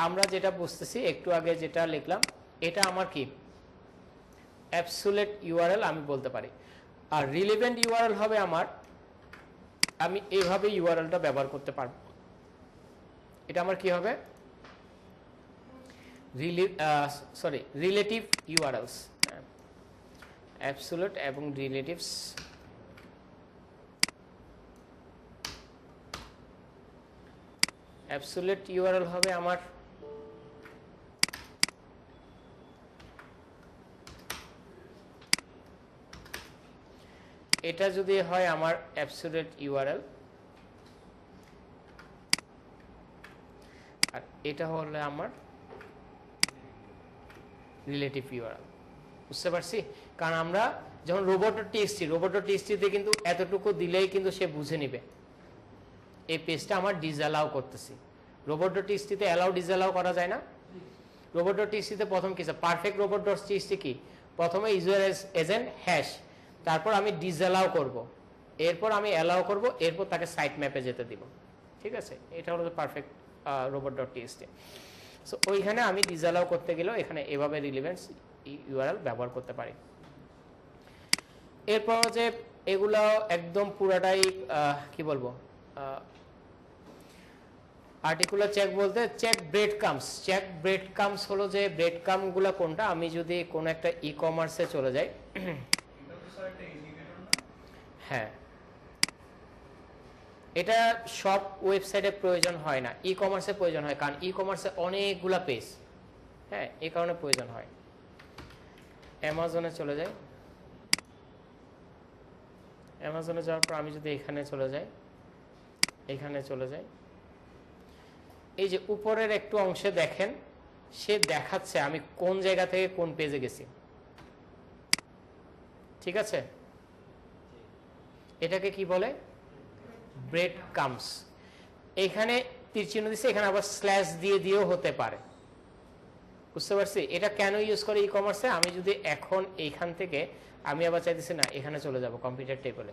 [SPEAKER 1] আমরা যেটা বুঝতেছি একটু আগে যেটা লিখলাম, এটা আমার কি অ্যাবসুলেট ইউআরএল আমি বলতে পারি। আর রিলেভেন্ট ইউআরএল হবে আমার, আমি এইভাবে ইউআরএলটা ব্যবহার করতে পারবো। এটা আমার কি হবে? রিলেটিভ ইউআরএলস, অ্যাবসুলেট এবং রিলেটিভস। অ্যাবসুলেট ইউআরএল হবে আমার এটা যদি হয় আমার অ্যাবসুলেট ইউআরএল, আর এটা হলে আমার রিলেটিভ ইউআরএল। বুঝতে পারছি? কারণ আমরা যখন রোবট.txt কিন্তু এতটুকু দিলেই কিন্তু সে বুঝে নিবে এই পেজটা আমার ডিসঅ্যালাউ করতেছি। রোবট.txt তে অ্যালাউ ডিসঅ্যালাউ করা যায় না। রোবট.txt তে প্রথম কি পারফেক্ট রোবট.txt কি প্রথমে ইউজার এজেন্ট হ্যাশ, তারপর আমি ডিসঅ্যালাউ করব, এরপর আমি অ্যালাউ করব, এরপর তাকে সাইট ম্যাপে যেতে দিব। ঠিক আছে, এটা হলো পারফেক্ট রোবট.txt। সো ওইখানে আমি ডিসঅ্যালাউ করতে গেলেও এখানে এভাবে রিলেভেন্স ইউআরএল ব্যবহার করতে পারি। এরপর যে এগুলো একদম পুরাটাই কি বলবো, আর্টিকুলার চেক বলতে চেক ব্রেড কামস হলো যে ব্রেড কামগুলো কোনটা। আমি যদি কোনো একটা ই কমার্সে চলে যাই, হ্যাঁ এটা সব ওয়েবসাইটে প্রয়োজন হয় না, ই কমার্সে প্রয়োজন হয়, কারণ ই কমার্সে অনেকগুলা পেজ, হ্যাঁ এই কারণে প্রয়োজন হয়। অ্যামাজনে চলে যাই, অ্যামাজনে যাওয়ার পর আমি যদি এখানে চলে যাই, এখানে চলে যাই, এই যে উপরের একটু অংশে দেখেন সে দেখাচ্ছে আমি কোন জায়গা থেকে কোন পেজে গেছি। ঠিক আছে, এটাকে কি বলে? Bread comes. এখানে তীর চিহ্ন দিচ্ছে, এখানে আবার স্ল্যাশ দিয়ে দিয়েও হতে পারে। বুঝতে পারছি? এটা কেন ইউজ করে ই কমার্সে? আমি যদি এখন এইখান থেকে আমি আবার চাইতেছি না এখানে চলে যাব কম্পিউটার টেবলে,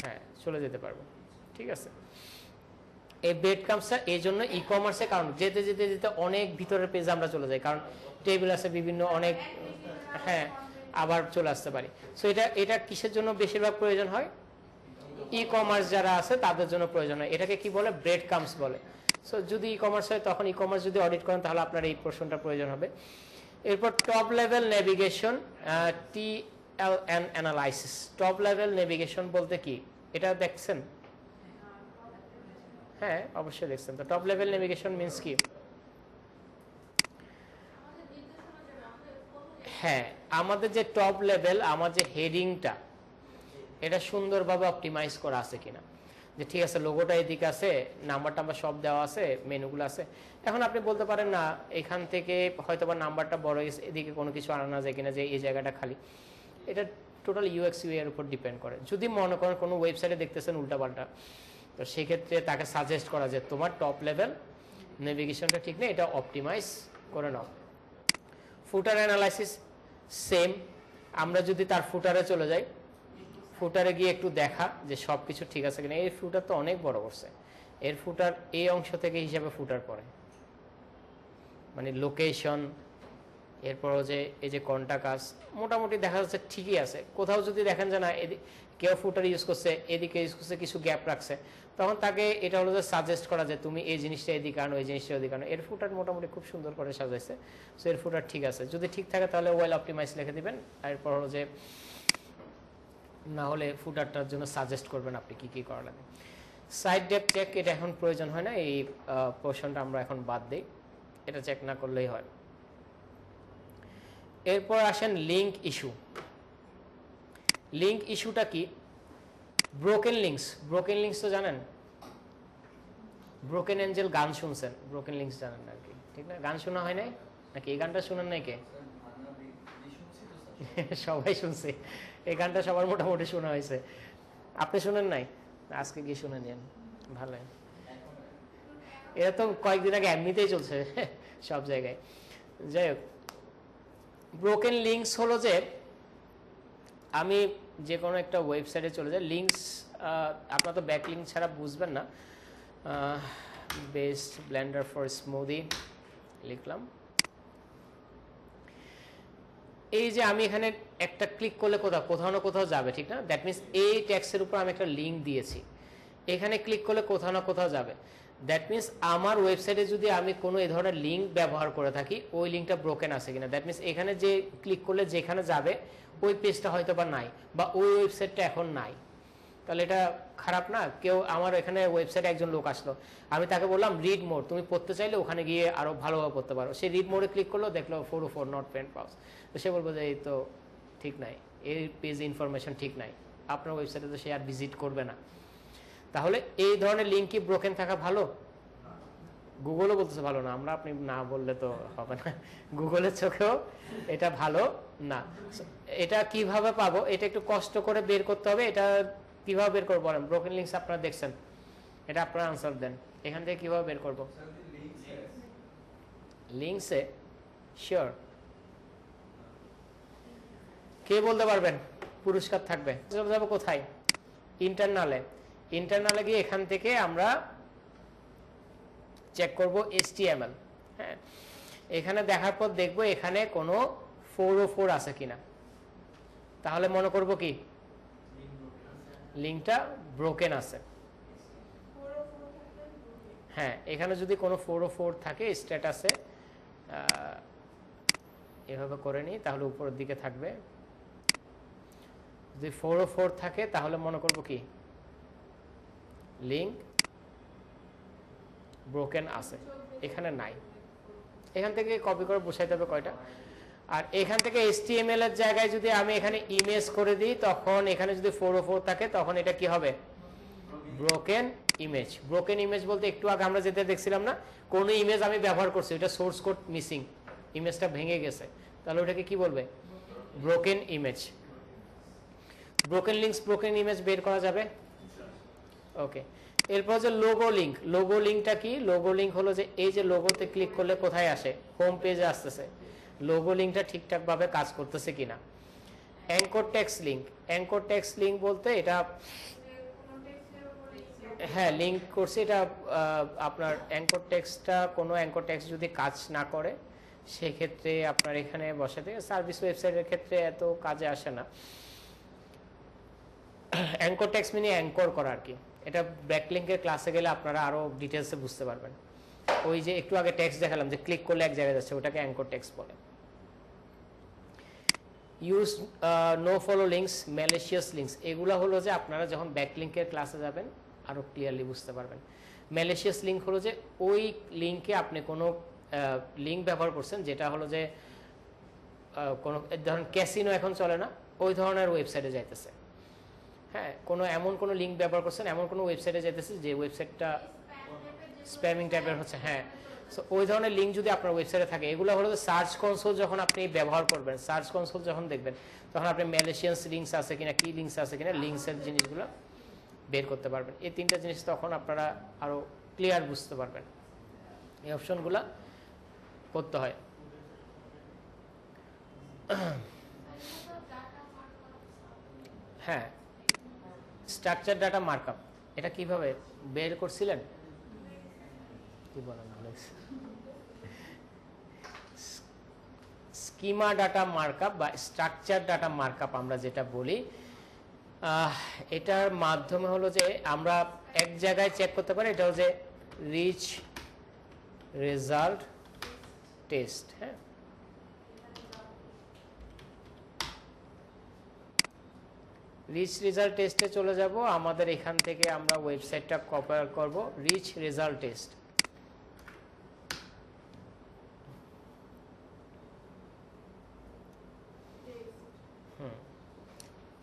[SPEAKER 1] হ্যাঁ চলে যেতে পারবো। ঠিক আছে, এই ব্রেড কামসটা এই জন্য ই কমার্সে, কারণ যেতে যেতে যেতে অনেক ভিতরের পেজে আমরা চলে যাই, কারণ টেবিল আছে বিভিন্ন অনেক, হ্যাঁ আবার চলে আসতে পারি। সো এটা কিসের জন্য বেশিরভাগ প্রয়োজন হয়? ই কমার্স যারা আছে তাদের জন্য প্রয়োজন হয়। এটাকে কি বলে? ব্রেড কামস বলে। সো যদি ই কমার্স হয় তখন ই কমার্স যদি অডিট করেন তাহলে আপনার এই প্রশ্নটা প্রয়োজন হবে। এরপর top level navigation, TLN analysis. Top level navigation বলতে কি এটা দেখছেন? হ্যাঁ অবশ্যই দেখছেন। তো টপ লেভেল নেভিগেশন মিন্স কি? হ্যাঁ আমাদের যে টপ লেভেল, আমার যে হেডিংটা এটা সুন্দরভাবে অপটিমাইজ করা আছে কিনা। যে ঠিক আছে লোগোটা এদিকে আছে, নাম্বার টাম্বার সব দেওয়া আছে, মেনুগুলো আছে। এখন আপনি বলতে পারেন না এখান থেকে হয়তো বা নাম্বারটা বড় গেছে, এদিকে কোনো কিছু আনা যায় কিনা, যে এই জায়গাটা খালি। এটা টোটাল ইউএক্স ইউ এর উপর ডিপেন্ড করে। যদি মনে করেন কোনো ওয়েবসাইটে দেখতেছেন উল্টাপাল্টা, তো সেক্ষেত্রে তাকে সাজেস্ট করা যে তোমার টপ লেভেল নেভিগেশনটা ঠিক নেই, এটা অপটিমাইজ করে নাও। ফুটার অ্যানালাইসিস সেম। আমরা যদি তার ফুটারে চলে যাই, ফুটারে গিয়ে একটু দেখা যে সব কিছু ঠিক আছে কিনা। এই ফুটার তো অনেক বড় করছে, এর ফুটার এই অংশ থেকে হিসাবে ফুটার পড়ে, মানে লোকেশন, এরপর যে এই যে কন্টাক্ট, মোটামুটি দেখা যাচ্ছে ঠিকই আছে। কোথাও যদি দেখেন যে না কেউ ফুটার ইউজ করছে, এদিকে ইউজ করছে, কিছু গ্যাপ রাখছে, তখন তাকে এটা হলো যে সাজেস্ট করা যায় তুমি এই জিনিসটা এদিকে আনো, এই জিনিসটা ওদিকে আনো। এর ফুটার মোটামুটি খুব সুন্দর করে সাজাইছে, সো এর ফুটার ঠিক আছে। যদি ঠিক থাকে তাহলে ওয়েল অপটিমাইজ লিখে দিবেন, এরপর হলো যে না হলে ফুটারটার জন্য সাজেস্ট করবেন আপনি কি কি করা লাগে। সাইড ডেপ চেক, এটা এখন প্রয়োজন হয় না, এই পোর্শনটা আমরা এখন বাদ দিই, এটা চেক না করলেই হয়। এরপর আসেন লিঙ্ক ইস্যু। লিঙ্ক ইস্যুটা কি? Broken links. ব্রোকেন লিঙ্কস তো জানেন, ব্রোকেন এঞ্জেল গান শুনছেন, ব্রোকেন লিঙ্কস জানেন আর কি, ঠিক না? গান শোনা হয় নাই নাকি? এই গানটা শুনেন নাই কে? সবাই শুনছে, এই গানটা সবার মোটামুটি শোনা হয়েছে। আপনি শুনেন নাই? আজকে গিয়ে শুনে নিন, ভালো। এটা তো কয়েকদিন আগে এমনিতেই চলছে সব জায়গায়। যাই হোক, ব্রোকেন লিঙ্কস হলো যে আমি যে কোনো একটা ওয়েবসাইটে চলে যাই, লিঙ্কস আপনার তো ব্যাক লিঙ্ক ছাড়া বুঝবেন না। বেস্ট ব্লেন্ডার ফর স্মুদি লিখলাম। এই যে আমি এখানে একটা ক্লিক করলে কোথাও না কোথাও যাবে, ঠিক না? দ্যাট মিনস এই ট্যাক্সের উপর আমি একটা লিঙ্ক দিয়েছি, এখানে ক্লিক করলে কোথাও না কোথাও যাবে। দ্যাট মিনস আমার ওয়েবসাইটে যদি আমি কোনো এই ধরনের লিঙ্ক ব্যবহার করে থাকি, ওই লিঙ্কটা ব্রোকেন আছে কিনা। দ্যাট মিনস এখানে যে ক্লিক করলে যেখানে যাবে ওই পেজটা হয়তো বা নাই, বা ওই ওয়েবসাইটটা এখন নাই, তাহলে এটা খারাপ না? কেউ আমার এখানে ওয়েবসাইটে একজন লোক আসলো, আমি তাকে বললাম রিড মোড, তুমি পড়তে চাইলে ওখানে গিয়ে আরো ভালোভাবে পড়তে পারো। সে রিড মোডে ক্লিক করলো, দেখলো 404 নট পেন্ট পাউস, তো সে বলবো যে এই তো ঠিক নাই, এই পেজ ইনফরমেশন ঠিক নাই, আপনার ওয়েবসাইটে তো সে আর ভিজিট করবে না। তাহলে এই ধরনের লিঙ্ক কি ব্রোকেন থাকা ভালো? গুগলও বলতেছে ভালো না, আমরা আপনি না বললে তো হবে না, গুগলের চোখেও এটা ভালো না। এটা কিভাবে পাবো? এটা একটু কষ্ট করে বের করতে হবে। এটা কিভাবে বের করবো বলেন? ব্রোকেন লিঙ্কস আপনারা দেখছেন, এটা আপনারা আনসার দেন, এখান থেকে কিভাবে বের করবো? লিঙ্কসে শিওর কে বলতে পারবেন? পুরস্কার থাকবে। চলে যাবো কোথায়? ইন্টারনালে। ইন্টারনালে গিয়ে এখান থেকে আমরা চেক করব HTML। হ্যাঁ, এখানে দেখার পর দেখবো এখানে কোনো 404 আছে কিনা। তাহলে মনে করব কি লিঙ্কটা ব্রোকেন আছে। হ্যাঁ, এখানে যদি কোনো 404 থাকে স্ট্যাটাসে, এভাবে করে নিই, তাহলে উপরের দিকে থাকবে। যদি 404 থাকে তাহলে মনে করব কি লিঙ্ক ব্রোকেন আছে, এখানে নাই। এখান থেকে কপি করে বসাইতে হবে কয়টা। আর এখান থেকে HTML এর জায়গায় যদি আমি এখানে ইমেজ করে দিই, তখন এখানে যদি 404 থাকে তখন এটা কি হবে? Broken image. ব্রোকেন ইমেজ বলতে একটু আগে আমরা যেটা দেখছিলাম না, কোন ইমেজ আমি ব্যবহার করছি, এটা সোর্স কোড মিসিং, ইমেজটা ভেঙে গেছে, তাহলে ওটাকে কি বলবে? Broken image. Broken links, broken image বের করা যাবে। ওকে, এরপর যে লোগো লিঙ্ক। লোগো লিঙ্কটা কি? লোগো লিঙ্ক হলো যে এই যে লোগোতে ক্লিক করলে কোথায় আসে? হোম পেজে আসতেছে। লোগো লিঙ্কটা ঠিকঠাক ভাবে কাজ করতেছে কিনা। Anchor text link. Anchor text link বলতে এটা, হ্যাঁ লিঙ্ক করছে, এটা আপনার অ্যাঙ্কর টেক্সটটা, কোনো অ্যাঙ্কর টেক্সট যদি কাজ না করে সেক্ষেত্রে আপনার এখানে বসাতে, সার্ভিস ওয়েবসাইটের ক্ষেত্রে এত কাজে আসে না। অ্যাঙ্কর টেক্সট মানে অ্যাঙ্কর করা আর কি। এটা ব্যাকলিঙ্কের ক্লাসে গেলে আপনারা আরো ডিটেলসে বুঝতে পারবেন। ওই যে একটু আগে টেক্সট দেখালাম যে ক্লিক করলে এক জায়গায় যাচ্ছে, ওটাকে অ্যাঙ্কর টেক্সট বলে। Use no follow links, malicious links, এগুলো হলো যে আপনারা যখন ব্যাকলিঙ্কের ক্লাসে যাবেন আরো ক্লিয়ারলি বুঝতে পারবেন। ম্যালিশিয়াস লিঙ্ক হলো যে ওই লিঙ্কে আপনি কোনো লিঙ্ক ব্যবহার করছেন যেটা হলো যে কোনো ধরুন ক্যাসিনো এখন চলে না, ওই ধরনের ওয়েবসাইটে যাইতেছে। হ্যাঁ, এমন কোনো লিঙ্ক ব্যবহার করছেন, এমন কোনো ওয়েবসাইটে যেতেছে যে ওয়েবসাইটটা স্প্যামিং টাইপের হচ্ছে, হ্যাঁ। সো ওই ধরনের লিঙ্ক যদি আপনার ওয়েবসাইটে থাকে, এগুলো হলো সার্চ কনসোল যখন আপনি ব্যবহার করবেন, সার্চ কনসোল যখন দেখবেন, তখন আপনি ম্যালেশিয়াস লিঙ্কস আছে কিনা, কি লিঙ্কস আছে কিনা, লিঙ্কসের জিনিসগুলো বের করতে পারবেন। এই তিনটা জিনিস তখন আপনারা আরও ক্লিয়ার বুঝতে পারবেন। এই অপশনগুলো করতে হয়। হ্যাঁ, স্ট্রাকচার ডাটা মার্কআপ, এটা কিভাবে বের করছিলেন? কি বলেন স্কিমা ডাটা মার্কআপ বা স্ট্রাকচার ডাটা মার্কআপ আমরা যেটা বলি, এটার মাধ্যমে হলো যে আমরা এক জায়গায় চেক করতে পারি, এটা হলো যে রিচ রেজাল্ট টেস্ট। হ্যাঁ, রিচ রেজাল্ট টেস্টে চলে যাব। আমাদের এখান থেকে আমরা ওয়েবসাইটটা কভার করব, রিচ রেজাল্ট টেস্ট।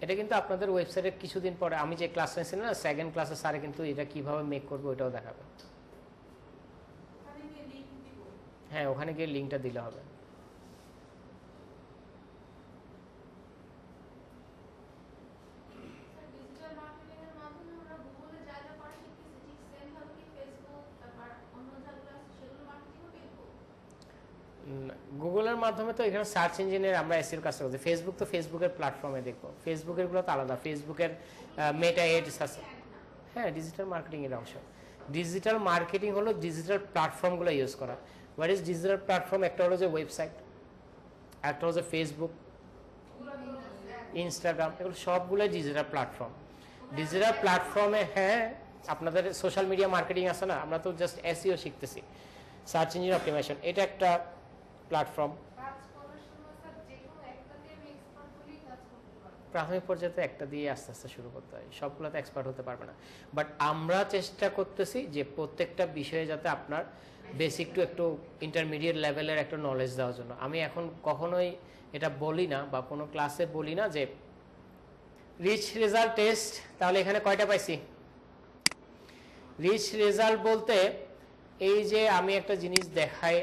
[SPEAKER 1] এটা কিন্তু আপনাদের ওয়েবসাইটে কিছুদিন পরে, আমি যে ক্লাস নিয়েছিলাম না, সেকেন্ড ক্লাসে স্যারে কিন্তু এটা কিভাবে মেক করবো ওটাও দেখাবে। হ্যাঁ, ওখানে গিয়ে লিঙ্কটা দিলে হবে। গুগলের মাধ্যমে তো এখানে সার্চ ইঞ্জিনের আমরা এসইও কাজ করছি। ফেসবুক তো ফেসবুকের প্ল্যাটফর্মে দেখবো, ফেসবুকের গুলো তো আলাদা, ফেসবুকের মেটা এডস আছে। হ্যাঁ, ডিজিটাল মার্কেটিং এর অংশ। ডিজিটাল মার্কেটিং হলো ডিজিটাল প্ল্যাটফর্মগুলো ইউজ করা। What is digital platform? একটা হলো যে ওয়েবসাইট, একটা হলো যে ফেসবুক, ইনস্টাগ্রাম, এগুলো সবগুলো ডিজিটাল প্ল্যাটফর্ম। ডিজিটাল প্ল্যাটফর্মে হ্যাঁ আপনাদের সোশ্যাল মিডিয়া মার্কেটিং আছে না, আমরা তো জাস্ট এসইও শিখতেছি, সার্চ ইঞ্জিন অপটিমাইজেশন, এটা একটা প্ল্যাটফর্ম। প্রাথমিক পর্যায়ে তো একটা দিয়ে আস্তে আস্তে শুরু করতে হয়, সবগুলোতে এক্সপার্ট হতে পারবে না। বাট আমরা চেষ্টা করতেছি যে প্রত্যেকটা বিষয়ে যাতে আপনার বেসিক টু একটু ইন্টারমিডিয়েট লেভেলের একটা নলেজ দেওয়ার জন্য। আমি এখন কখনোই এটা বলি না বা কোনো ক্লাসে বলি না যে রিচ রেজাল্ট টেস্ট, তাহলে এখানে কয়টা পাইছি? রিচ রেজাল্ট বলতে এই যে আমি একটা জিনিস দেখাই,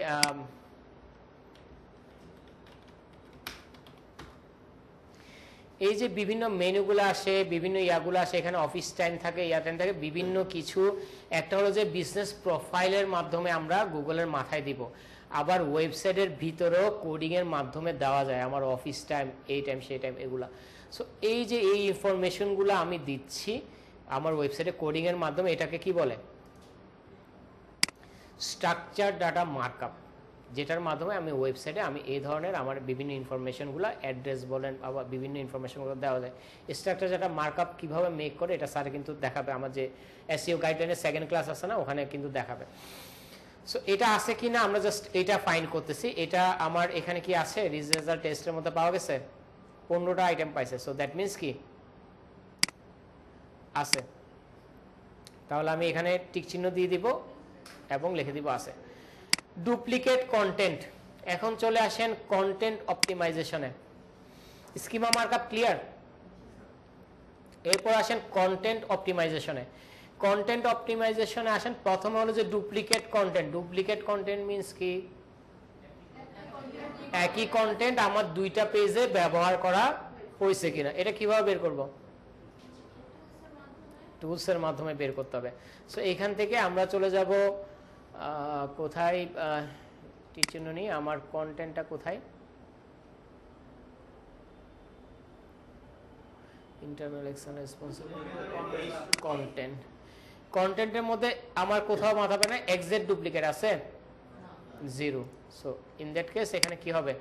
[SPEAKER 1] এই যে বিভিন্ন মেনুগুলো আসে, বিভিন্ন ইয়াগুলো আসে, এখানে অফিস টাইম থাকে, ইয়া টাইম থাকে, বিভিন্ন কিছু। একটা হলো যে বিজনেস প্রোফাইলের মাধ্যমে আমরা গুগলের মাথায় দিব, আবার ওয়েবসাইটের ভিতরেও কোডিংয়ের মাধ্যমে দেওয়া যায় আমার অফিস টাইম, এই টাইম সেই টাইম, এগুলা। সো এই যে এই ইনফরমেশনগুলো আমি দিচ্ছি আমার ওয়েবসাইটে কোডিংয়ের মাধ্যমে, এটাকে কি বলে? স্ট্রাকচার ডাটা মার্কআপ, যেটার মাধ্যমে আমি ওয়েবসাইটে আমি এই ধরনের আমার বিভিন্ন ইনফরমেশনগুলো, অ্যাড্রেস বলেন আবার বিভিন্ন ইনফরমেশনগুলো দেওয়া যায়। স্ট্রাকচার ডাটা মার্কআপ কীভাবে মেক করে এটা স্যার কিন্তু দেখাবে, আমার যে এসইও গাইডলাইনের সেকেন্ড ক্লাস আছে না, ওখানে কিন্তু দেখাবে। সো এটা আছে কি না আমরা জাস্ট এটা ফাইন্ড করতেছি। এটা আমার এখানে কি আছে? রিচ রেজাল্ট টেস্টের মধ্যে পাওয়া গেছে 15টা আইটেম পাইছে। সো দ্যাট মিনস কি আছে, তাহলে আমি এখানে টিক চিহ্ন দিয়ে দিব এবং লিখে দিব আছে। ডুপ্লিকেট কন্টেন্ট, এখন চলে আসেন কন্টেন্ট অপটিমাইজেশনে। Schema markup clear? এরপর আসেন কন্টেন্ট অপটিমাইজেশনে। কন্টেন্ট অপটিমাইজেশনে আসেন, প্রথমে হলো যে duplicate content. Duplicate content means কি? একই কন্টেন্ট আমার দুইটা পেজে ব্যবহার করা হয়েছে কিনা, এটা কিভাবে বের করব? টুলসের মাধ্যমে বের করতে হবে। সো এখান থেকে আমরা চলে যাব কোথায়, টিক চিহ্ন নিয়ে আমার কন্টেন্টটা কোথায়, ইন্টারনাল অ্যাকশন রেসপন্সিবল কন্টেন্ট। কন্টেন্টের মধ্যে আমার কোথাও মাথা পায় না, এক্সাক্ট ডুপ্লিকেট আছে 0। সো ইন দ্যাট কেস এখানে কি হবে?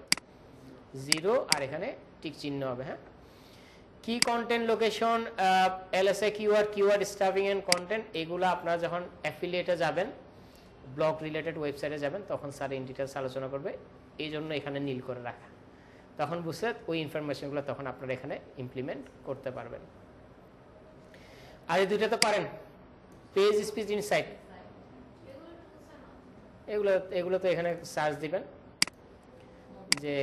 [SPEAKER 1] 0 আর এখানে টিক চিহ্ন হবে। হ্যাঁ, কি content location, LSA keyword, keyword stuffing and content, এগুলো আপনারা যখন অ্যাফিলিয়েটে যাবেন, ব্লগ রিলেটেড ওয়েবসাইটে যাবেন, তখন স্যার ইন ডিটেলস আলোচনা করবে। এই জন্য এখানে নীল করে রাখা, তখন বুঝতে ওই ইনফরমেশনগুলো তখন আপনারা এখানে ইমপ্লিমেন্ট করতে পারবেন। আর এই দুইটা তো পারেন, পেজ স্পিচ ইনসাইট, এগুলো তো এখানে সার্চ দিবেন যে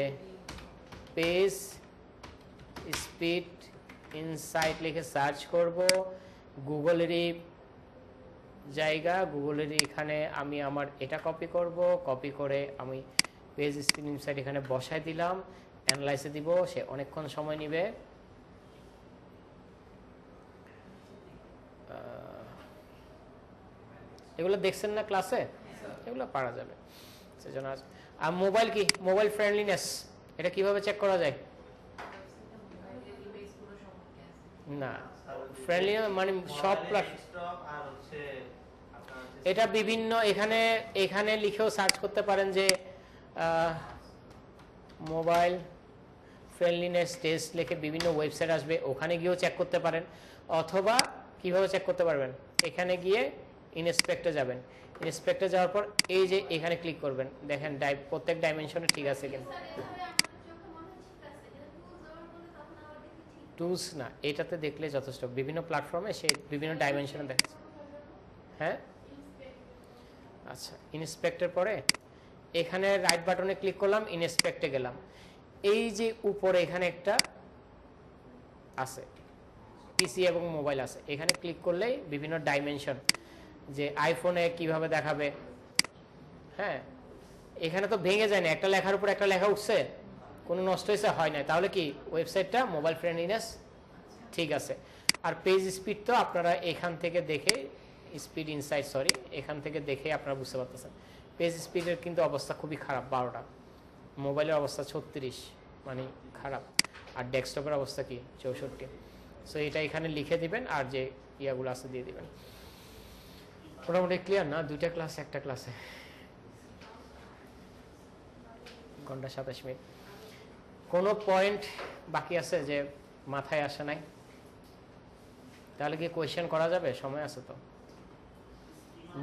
[SPEAKER 1] পেজ স্পিড ইনসাইট লিখে সার্চ করব, গুগলেরই জায়গা, গুগলের এখানে আমি আমার এটা কপি করব, কপি করে আমি পেজ স্পিড ইনসাইট এখানে বসাই দিলাম, অ্যানালাইসে দিব, সে অনেকক্ষণ সময় নেবে। এগুলো দেখছেন না ক্লাসে, এগুলো পারা যাবে সেজন্য। আর মোবাইল কি, মোবাইল ফ্রেন্ডলিনেস এটা কিভাবে চেক করা যায়? না ফ্রেন্ডলি মানে সব এটা বিভিন্ন এখানে এখানে লিখেও সার্চ করতে পারেন যে মোবাইল ফ্রেন্ডলিনেস টেস্ট লিখে বিভিন্ন ওয়েবসাইট আসবে, ওখানে গিয়েও চেক করতে পারেন। অথবা কিভাবে চেক করতে পারবেন, এখানে গিয়ে ইনস্পেক্টে যাবেন, ইনস্পেক্টে যাওয়ার পর এই যে এখানে ক্লিক করবেন, দেখেন প্রত্যেক ডাইমেনশনে ঠিক আছে কিনা। টুলস না, এটাতে দেখলে যথেষ্ট, বিভিন্ন প্ল্যাটফর্মে সে বিভিন্ন ডাইমেনশনে দেখাচ্ছে। হ্যাঁ আচ্ছা, ইনস্পেক্টের পরে এখানে রাইট বাটনে ক্লিক করলাম, ইনস্পেক্টে গেলাম, এই যে উপরে এখানে একটা আছে পিসি এবং মোবাইল আছে, এখানে ক্লিক করলেই বিভিন্ন ডাইমেনশন, যে আইফোনে কিভাবে দেখাবে। হ্যাঁ এখানে তো ভেঙে যায় না, একটা লেখার উপর একটা লেখা উঠছে, কোনো নষ্ট হয়েছে হয় না, তাহলে কি ওয়েবসাইটটা মোবাইল ফ্রেন্ডলিনেস ঠিক আছে। আর পেজ স্পিড তো আপনারা এখান থেকে দেখে, স্পিড ইনসাইট সরি, এখান থেকে দেখে আপনারা বুঝতে পারতেছেন পেজ স্পিডের কিন্তু অবস্থা খুবই খারাপ, 12টা, মোবাইলের অবস্থা 36, মানে খারাপ, আর ডেস্কটপের অবস্থা কি 64। সো এটা এখানে লিখে দিবেন, আর যে ইয়াগুলো আছে দিয়ে দিবেন। মোটামুটি ক্লিয়ার না? দুইটা ক্লাস একটা ক্লাসে ঘন্টা 27 মিনিট। কোনো পয়েন্ট বাকি আছে যে মাথায় আসে নাই? তাহলে কি কোয়েশ্চেন করা যাবে? সময় আছে তো,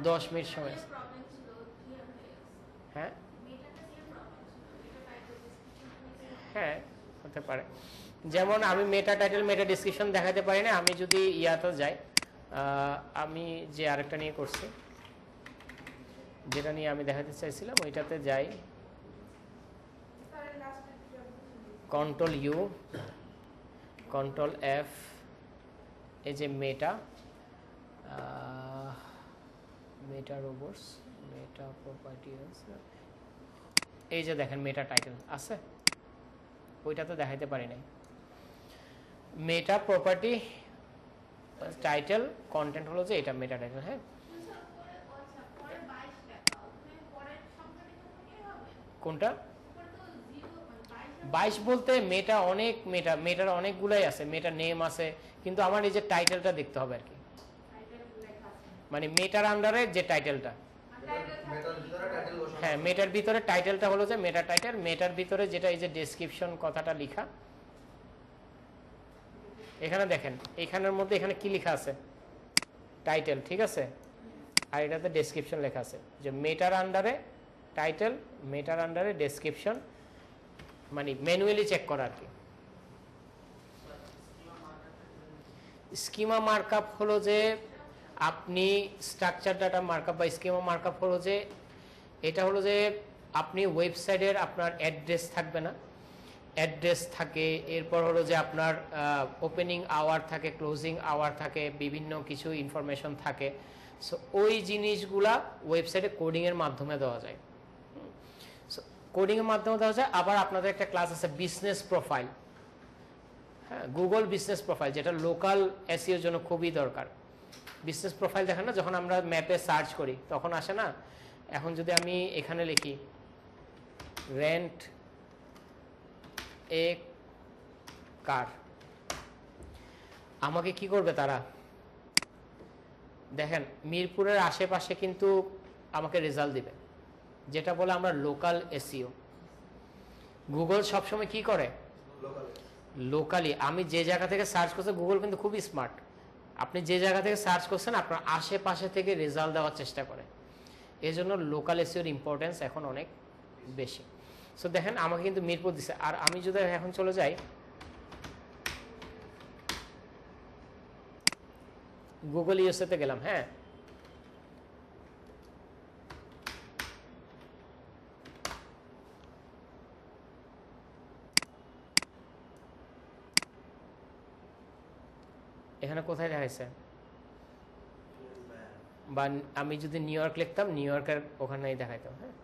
[SPEAKER 1] 10 মিনিট সময় আছে। হ্যাঁ হ্যাঁ হতে পারে, যেমন আমি মেটা টাইটেল মেটা ডিসক্রিপশন দেখাতে পারি না, আমি যদি ইয়াতে যাই, আমি যে আরেকটা নিয়ে করছি, যেটা নিয়ে আমি দেখাতে চাইছিলাম ওইটাতে যাই, কন্ট্রোল ইউ, কন্ট্রোল এফ, এই যে মেটা মেটা রোবটস, মেটা প্রপার্টিজ, এই যে দেখেন মেটা টাইটেল আছে, ওইটাতে দেখাইতে পারি নাই। মেটা প্রপার্টি টাইটেল কন্টেন্ট হলো যে এটা মেটা টাইটেল। হ্যাঁ কোনটা 22 বলতে মেটা অনেক, মেটার অনেকগুলাই আছে, মেটা নেম আছে, কিন্তু আমার এই যে টাইটেলটা দেখতে হবে আর কি, মানে মেটার আন্ডারে যে টাইটেলটা। হ্যাঁ মেটার ভিতরে টাইটেলটা হলো যে মেটা টাইটেল, মেটার ভিতরে যেটা এই যে ডেসক্রিপশন কথাটা লেখা, এখানে দেখেন এখানের মধ্যে এখানে কি লেখা আছে, টাইটেল, ঠিক আছে, আর এটাতে ডেসক্রিপশন লেখা আছে, যে মেটার আন্ডারে টাইটেল, মেটার আন্ডারে ডেসক্রিপশন, মানে ম্যানুয়ালি চেক করা আর কি। স্কিমা মার্কআপ হলো যে আপনি স্ট্রাকচার ডাটা মার্কআপ বা স্কিমা মার্কআপ হলো যে এটা হলো যে আপনি ওয়েবসাইটের আপনার অ্যাড্রেস থাকবে না, অ্যাড্রেস থাকে, এরপর হলো যে আপনার ওপেনিং আওয়ার থাকে, ক্লোজিং আওয়ার থাকে, বিভিন্ন কিছু ইনফরমেশন থাকে। সো ওই জিনিসগুলা ওয়েবসাইটে কোডিংয়ের মাধ্যমে দেওয়া যায়, সো কোডিংয়ের মাধ্যমে দেওয়া যায়। আবার আপনাদের একটা ক্লাস আছে বিজনেস প্রোফাইল, হ্যাঁ গুগল বিজনেস প্রোফাইল, যেটা লোকাল এসইওর জন্য খুবই দরকার। বিজনেস প্রোফাইল দেখেন না, যখন আমরা ম্যাপে সার্চ করি তখন আসে না, এখন যদি আমি এখানে লিখি রেন্ট এ কার, আমাকে কি করবে তারা, দেখেন মিরপুরের আশেপাশে কিন্তু আমাকে রেজাল্ট দিবে, যেটা বলে আমরা লোকাল এসইও। গুগল সবসময় কি করে, লোকালি আমি যে জায়গা থেকে সার্চ করছি, গুগল কিন্তু খুবই স্মার্ট, আপনি যে জায়গা থেকে সার্চ করছেন আপনার আশেপাশে থেকে রেজাল্ট দেওয়ার চেষ্টা করে, এই জন্য লোকাল এসইওর ইম্পর্টেন্স এখন অনেক বেশি। সো দেখেন আমাকে কিন্তু মিরপুর দিছে, আর আমি যদি এখন চলে যাই গুগল ইউএসএ তে গেলাম, হ্যাঁ এখানে কোথায় দেখাইছে? বা আমি যদি নিউ ইয়র্ক লিখতাম, নিউ ইয়র্কের ওখানেই দেখাইতাম। হ্যাঁ,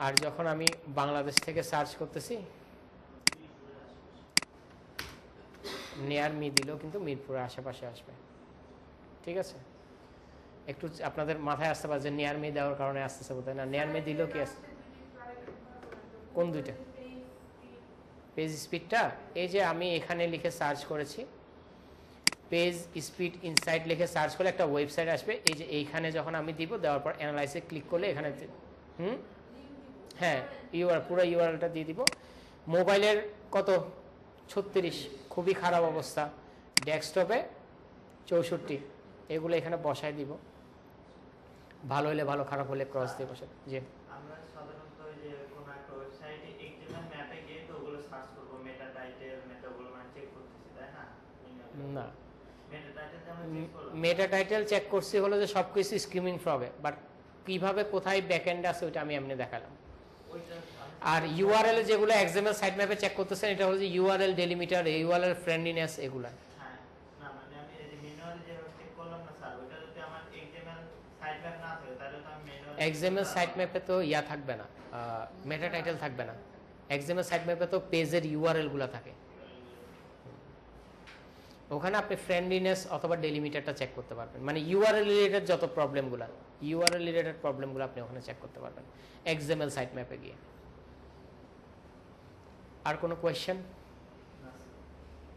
[SPEAKER 1] আর যখন আমি বাংলাদেশ থেকে সার্চ করতেছি, নিয়ার মি দিলেও কিন্তু মিরপুরের আশেপাশে আসবে। ঠিক আছে, একটু আপনাদের মাথায় আসতে পারে যে নিয়ার মি দেওয়ার কারণে আসতেছে বোধ হয়। না, নিয়ার মি দিলেও কি আসছে? কোন দুইটা? পেজ স্পিডটা, এই যে আমি এখানে লিখে সার্চ করেছি, পেজ স্পিড ইনসাইট লিখে সার্চ করলে একটা ওয়েবসাইট আসবে। এই যে এইখানে যখন আমি দিব, দেওয়ার পর অ্যানালাইসে ক্লিক করলে এখানে হ্যাঁ পুরো ইউআরএলটা দিয়ে দিব। মোবাইলের কত? 36, খুবই খারাপ অবস্থা। ডেস্কটপে 64, এগুলো এখানে বসায় দিব। ভালো হলে ভালো, খারাপ হলে ক্রস দিয়ে বসে। জি,
[SPEAKER 4] আমরা সাধারণত ওই যে কোনো একটা ওয়েবসাইটে এক্সএমএল ম্যাপে গিয়ে তো ওগুলো সার্চ করব, মেটা টাইটেল, মেটাগুলো মানে চেক করতেছি, তাই না?
[SPEAKER 1] না,
[SPEAKER 4] মেটা টাইটেল আমরা চেক করব।
[SPEAKER 1] মেটা টাইটেল চেক করছি হলো যে সবকিছু স্ক্রিমিং ফ্রবে, বাট কিভাবে কোথায় ব্যাকএন্ড আছে ওইটা আমি এমনি দেখালাম। আর ইউআরএল যেগুলো এক্সএমএল সাইট ম্যাপে চেক করতেছেন, এটা হলো যে ইউআরএল ডেলিমিটার, ইউআরএল ফ্রেন্ডলিনেস, এগুলা।
[SPEAKER 4] হ্যাঁ, না মানে আমি এই যে ম্যানুয়ালি যে চেক করলাম না স্যার, ওটা যদি আমার এক্সএমএল সাইট ম্যাপ না থাকে তাহলে তো আমি ম্যানুয়ালি
[SPEAKER 1] এক্সএমএল সাইট ম্যাপে তো ইয়া থাকবে না, মেটা টাইটেল থাকবে না। এক্সএমএল সাইট ম্যাপে তো পেজের ইউআরএল গুলা থাকে, ওখানে আপনি ফ্রেন্ডলিনেস অথবা ডেলিমিটারটা চেক করতে পারবেন। মানে ইউআরএল রিলেটেড যত প্রবলেমগুলো, ইউআরএল রিলেটেড প্রবলেমগুলো আপনি ওখানে চেক করতে পারবেন এক্সএমএল সাইট ম্যাপে গিয়ে। আর কোনো কোয়েশ্চেন?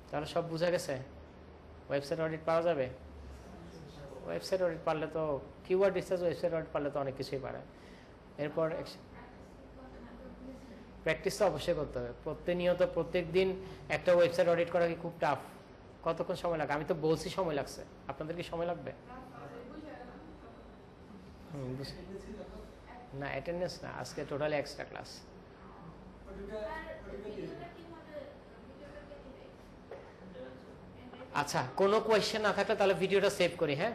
[SPEAKER 1] তাহলে সব বোঝা গেছে? ওয়েবসাইট অডিট পাওয়া যাবে? ওয়েবসাইট অডিট পারলে তো, কিওয়ার্ড রিসার্চ ওয়েবসাইট অডিট পারলে তো অনেক কিছুই পারে। এরপর প্র্যাকটিস তো অবশ্যই করতে হবে প্রতিনিয়ত। প্রত্যেক দিন একটা ওয়েবসাইট অডিট করা কি খুব টাফ? কতক্ষণ সময় লাগে? আমি তো বলছি সময় লাগছে, আপনাদের কি সময় লাগবে? না, অ্যাটেন্ডেন্স না, আজকে টোটালি এক্সট্রা ক্লাস। আচ্ছা, কোনো কোয়েশ্চেন না থাকলে তাহলে ভিডিওটা সেভ করি। হ্যাঁ।